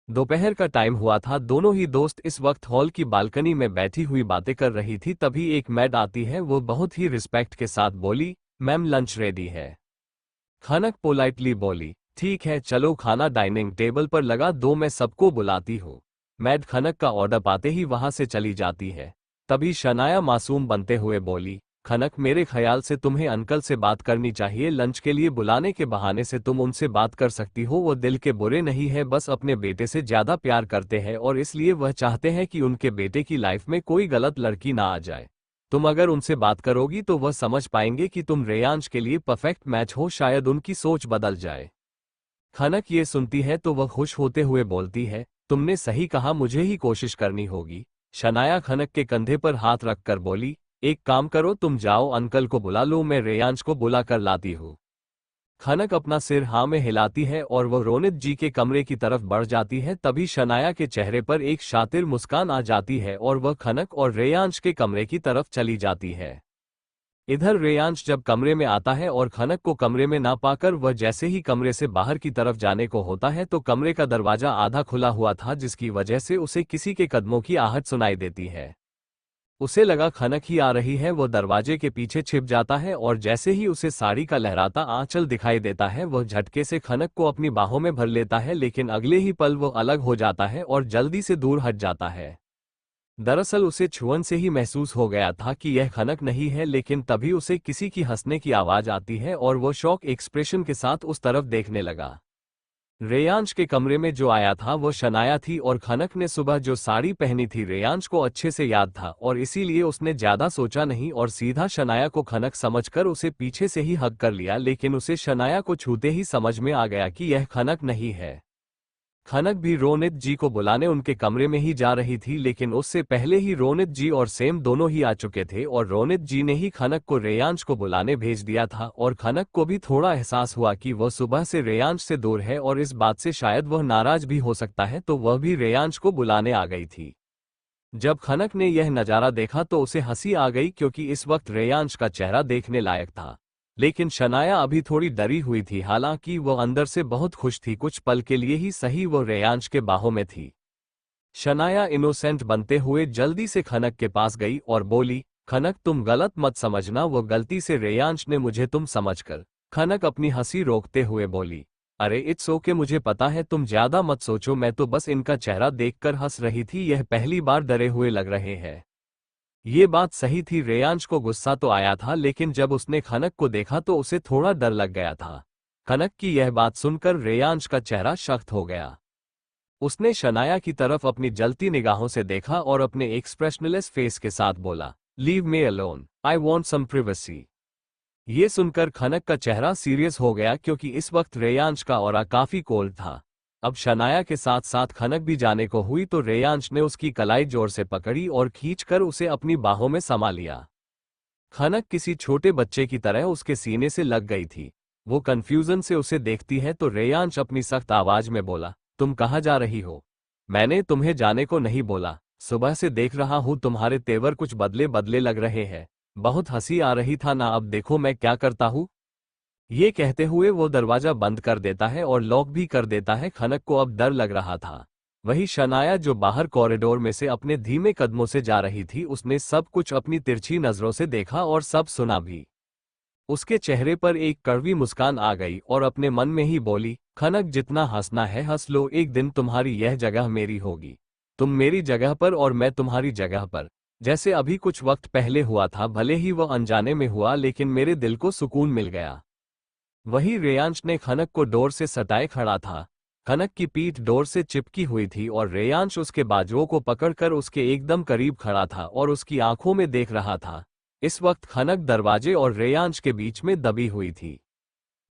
दोपहर का टाइम हुआ था, दोनों ही दोस्त इस वक्त हॉल की बालकनी में बैठी हुई बातें कर रही थी। तभी एक मैड आती है, वो बहुत ही रिस्पेक्ट के साथ बोली, मैम लंच रेडी है। खनक पोलाइटली बोली, ठीक है चलो खाना डाइनिंग टेबल पर लगा दो, मैं सबको बुलाती हूँ। मैड खनक का ऑर्डर पाते ही वहां से चली जाती है। तभी शनाया मासूम बनते हुए बोली, खनक मेरे ख्याल से तुम्हें अंकल से बात करनी चाहिए, लंच के लिए बुलाने के बहाने से तुम उनसे बात कर सकती हो, वो दिल के बुरे नहीं है, बस अपने बेटे से ज्यादा प्यार करते हैं और इसलिए वह चाहते हैं कि उनके बेटे की लाइफ में कोई गलत लड़की ना आ जाए। तुम अगर उनसे बात करोगी तो वह समझ पाएंगे कि तुम रेयांश के लिए परफेक्ट मैच हो, शायद उनकी सोच बदल जाए। खनक ये सुनती है तो वह खुश होते हुए बोलती है, तुमने सही कहा, मुझे ही कोशिश करनी होगी। शनाया खनक के कंधे पर हाथ रखकर बोली, एक काम करो तुम जाओ अंकल को बुला लो, मैं रेयांश को बुला कर लाती हूँ। खनक अपना सिर हाँ में हिलाती है और वह रोनित जी के कमरे की तरफ बढ़ जाती है। तभी शनाया के चेहरे पर एक शातिर मुस्कान आ जाती है और वह खनक और रेयांश के कमरे की तरफ चली जाती है। इधर रेयांश जब कमरे में आता है और खनक को कमरे में ना पाकर वह जैसे ही कमरे से बाहर की तरफ जाने को होता है तो कमरे का दरवाजा आधा खुला हुआ था, जिसकी वजह से उसे किसी के कदमों की आहट सुनाई देती है। उसे लगा खनक ही आ रही है, वो दरवाजे के पीछे छिप जाता है और जैसे ही उसे साड़ी का लहराता आंचल दिखाई देता है वह झटके से खनक को अपनी बाहों में भर लेता है, लेकिन अगले ही पल वो अलग हो जाता है और जल्दी से दूर हट जाता है। दरअसल उसे छुअन से ही महसूस हो गया था कि यह खनक नहीं है, लेकिन तभी उसे किसी की हंसने की आवाज आती है और वो शॉक एक्सप्रेशन के साथ उस तरफ देखने लगा। रेयांश के कमरे में जो आया था वो शनाया थी और खनक ने सुबह जो साड़ी पहनी थी रेयांश को अच्छे से याद था और इसीलिए उसने ज्यादा सोचा नहीं और सीधा शनाया को खनक समझकर उसे पीछे से ही हग कर लिया, लेकिन उसे शनाया को छूते ही समझ में आ गया कि यह खनक नहीं है। खनक भी रोनित जी को बुलाने उनके कमरे में ही जा रही थी, लेकिन उससे पहले ही रोनित जी और सेम दोनों ही आ चुके थे और रोनित जी ने ही खनक को रेयांश को बुलाने भेज दिया था और खनक को भी थोड़ा एहसास हुआ कि वह सुबह से रेयांश से दूर है और इस बात से शायद वह नाराज भी हो सकता है, तो वह भी रेयांश को बुलाने आ गई थी। जब खनक ने यह नजारा देखा तो उसे हंसी आ गई, क्योंकि इस वक्त रेयांश का चेहरा देखने लायक था। लेकिन शनाया अभी थोड़ी डरी हुई थी, हालांकि वो अंदर से बहुत खुश थी। कुछ पल के लिए ही सही वो रेयांश के बाहों में थी। शनाया इनोसेंट बनते हुए जल्दी से खनक के पास गई और बोली, खनक तुम गलत मत समझना, वो गलती से रेयांश ने मुझे तुम समझकर। खनक अपनी हंसी रोकते हुए बोली, अरे इट्स ओके, मुझे पता है, तुम ज्यादा मत सोचो, मैं तो बस इनका चेहरा देखकर हंस रही थी, यह पहली बार डरे हुए लग रहे हैं। ये बात सही थी, रेयांश को गुस्सा तो आया था, लेकिन जब उसने खनक को देखा तो उसे थोड़ा डर लग गया था। खनक की यह बात सुनकर रेयांश का चेहरा सख्त हो गया। उसने शनाया की तरफ अपनी जलती निगाहों से देखा और अपने एक्सप्रेशनलेस फेस के साथ बोला, leave me alone, I want some privacy. ये सुनकर खनक का चेहरा सीरियस हो गया, क्योंकि इस वक्त रेयांश का ऑरा काफी कोल्ड था। अब शनाया के साथ साथ खनक भी जाने को हुई तो रेयांश ने उसकी कलाई जोर से पकड़ी और खींचकर उसे अपनी बाहों में समा लिया। खनक किसी छोटे बच्चे की तरह उसके सीने से लग गई थी। वो कंफ्यूजन से उसे देखती है तो रेयांश अपनी सख्त आवाज में बोला, तुम कहाँ जा रही हो? मैंने तुम्हें जाने को नहीं बोला। सुबह से देख रहा हूं तुम्हारे तेवर कुछ बदले बदले लग रहे हैं। बहुत हंसी आ रही था ना, अब देखो मैं क्या करता हूं। ये कहते हुए वो दरवाजा बंद कर देता है और लॉक भी कर देता है। खनक को अब डर लग रहा था। वही शनाया जो बाहर कॉरिडोर में से अपने धीमे कदमों से जा रही थी, उसने सब कुछ अपनी तिरछी नजरों से देखा और सब सुना भी। उसके चेहरे पर एक कड़वी मुस्कान आ गई और अपने मन में ही बोली, खनक जितना हंसना है हंस लो, एक दिन तुम्हारी यह जगह मेरी होगी। तुम मेरी जगह पर और मैं तुम्हारी जगह पर। जैसे अभी कुछ वक्त पहले हुआ था, भले ही वह अनजाने में हुआ, लेकिन मेरे दिल को सुकून मिल गया। वही रेयांश ने खनक को डोर से सटाए खड़ा था। खनक की पीठ डोर से चिपकी हुई थी और रेयांश उसके बाजुओं को पकड़कर उसके एकदम करीब खड़ा था और उसकी आंखों में देख रहा था। इस वक्त खनक दरवाजे और रेयांश के बीच में दबी हुई थी।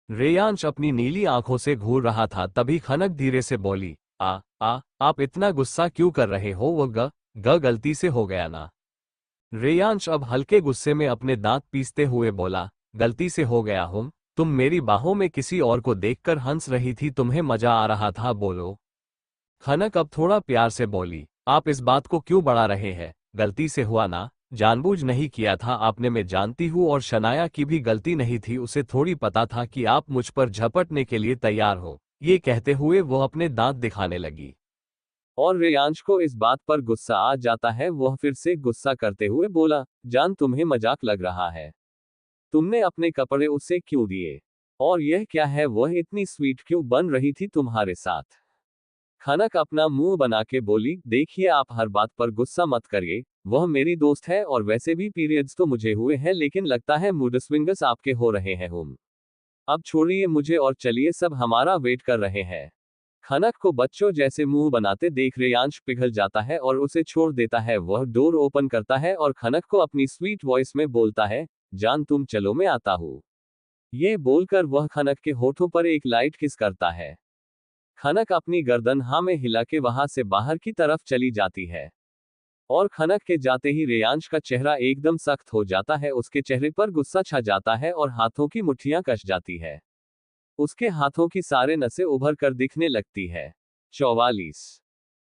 रेयांश अपनी नीली आंखों से घूर रहा था, तभी खनक धीरे से बोली, आप इतना गुस्सा क्यों कर रहे हो? वो गलती से हो गया ना। रेयांश अब हल्के गुस्से में अपने दांत पीसते हुए बोला, गलती से हो गया हूं? तुम मेरी बाहों में किसी और को देखकर हंस रही थी, तुम्हें मजा आ रहा था, बोलो। खनक अब थोड़ा प्यार से बोली, आप इस बात को क्यों बढ़ा रहे हैं? गलती से हुआ ना, जानबूझ नहीं किया था आपने, मैं जानती हूँ, और शनाया की भी गलती नहीं थी, उसे थोड़ी पता था कि आप मुझ पर झपटने के लिए तैयार हो। ये कहते हुए वो अपने दांत दिखाने लगी और रेयांश को इस बात पर गुस्सा आ जाता है। वह फिर से गुस्सा करते हुए बोला, जान तुम्हें मजाक लग रहा है? तुमने अपने कपड़े उससे क्यों दिए? और यह क्या है, वह इतनी स्वीट क्यों बन रही थी तुम्हारे साथ? खनक अपना मुंह बना के बोली, देखिए आप हर बात पर गुस्सा मत करिए, वह मेरी दोस्त है और वैसे भी पीरियड्स तो मुझे हुए हैं, लेकिन लगता है मूड स्विंग्स आपके हो रहे हैं। अब छोड़िए मुझे और चलिए, सब हमारा वेट कर रहे हैं। खनक को बच्चों जैसे मुंह बनाते देख रेयांश पिघल जाता है और उसे छोड़ देता है। वह डोर ओपन करता है और खनक को अपनी स्वीट वॉइस में बोलता है, जान तुम चलो मैं आता हूँ। ये बोलकर वह खनक के होठों पर एक लाइट किस करता है। खनक अपनी गर्दन हाँ में हिला के वहां से बाहर की तरफ चली जाती है और खनक के जाते ही रेयांश का चेहरा एकदम सख्त हो जाता है। उसके चेहरे पर गुस्सा छा जाता है और हाथों की मुट्ठियां कस जाती है। उसके हाथों की सारे नसें उभर कर दिखने लगती है। 44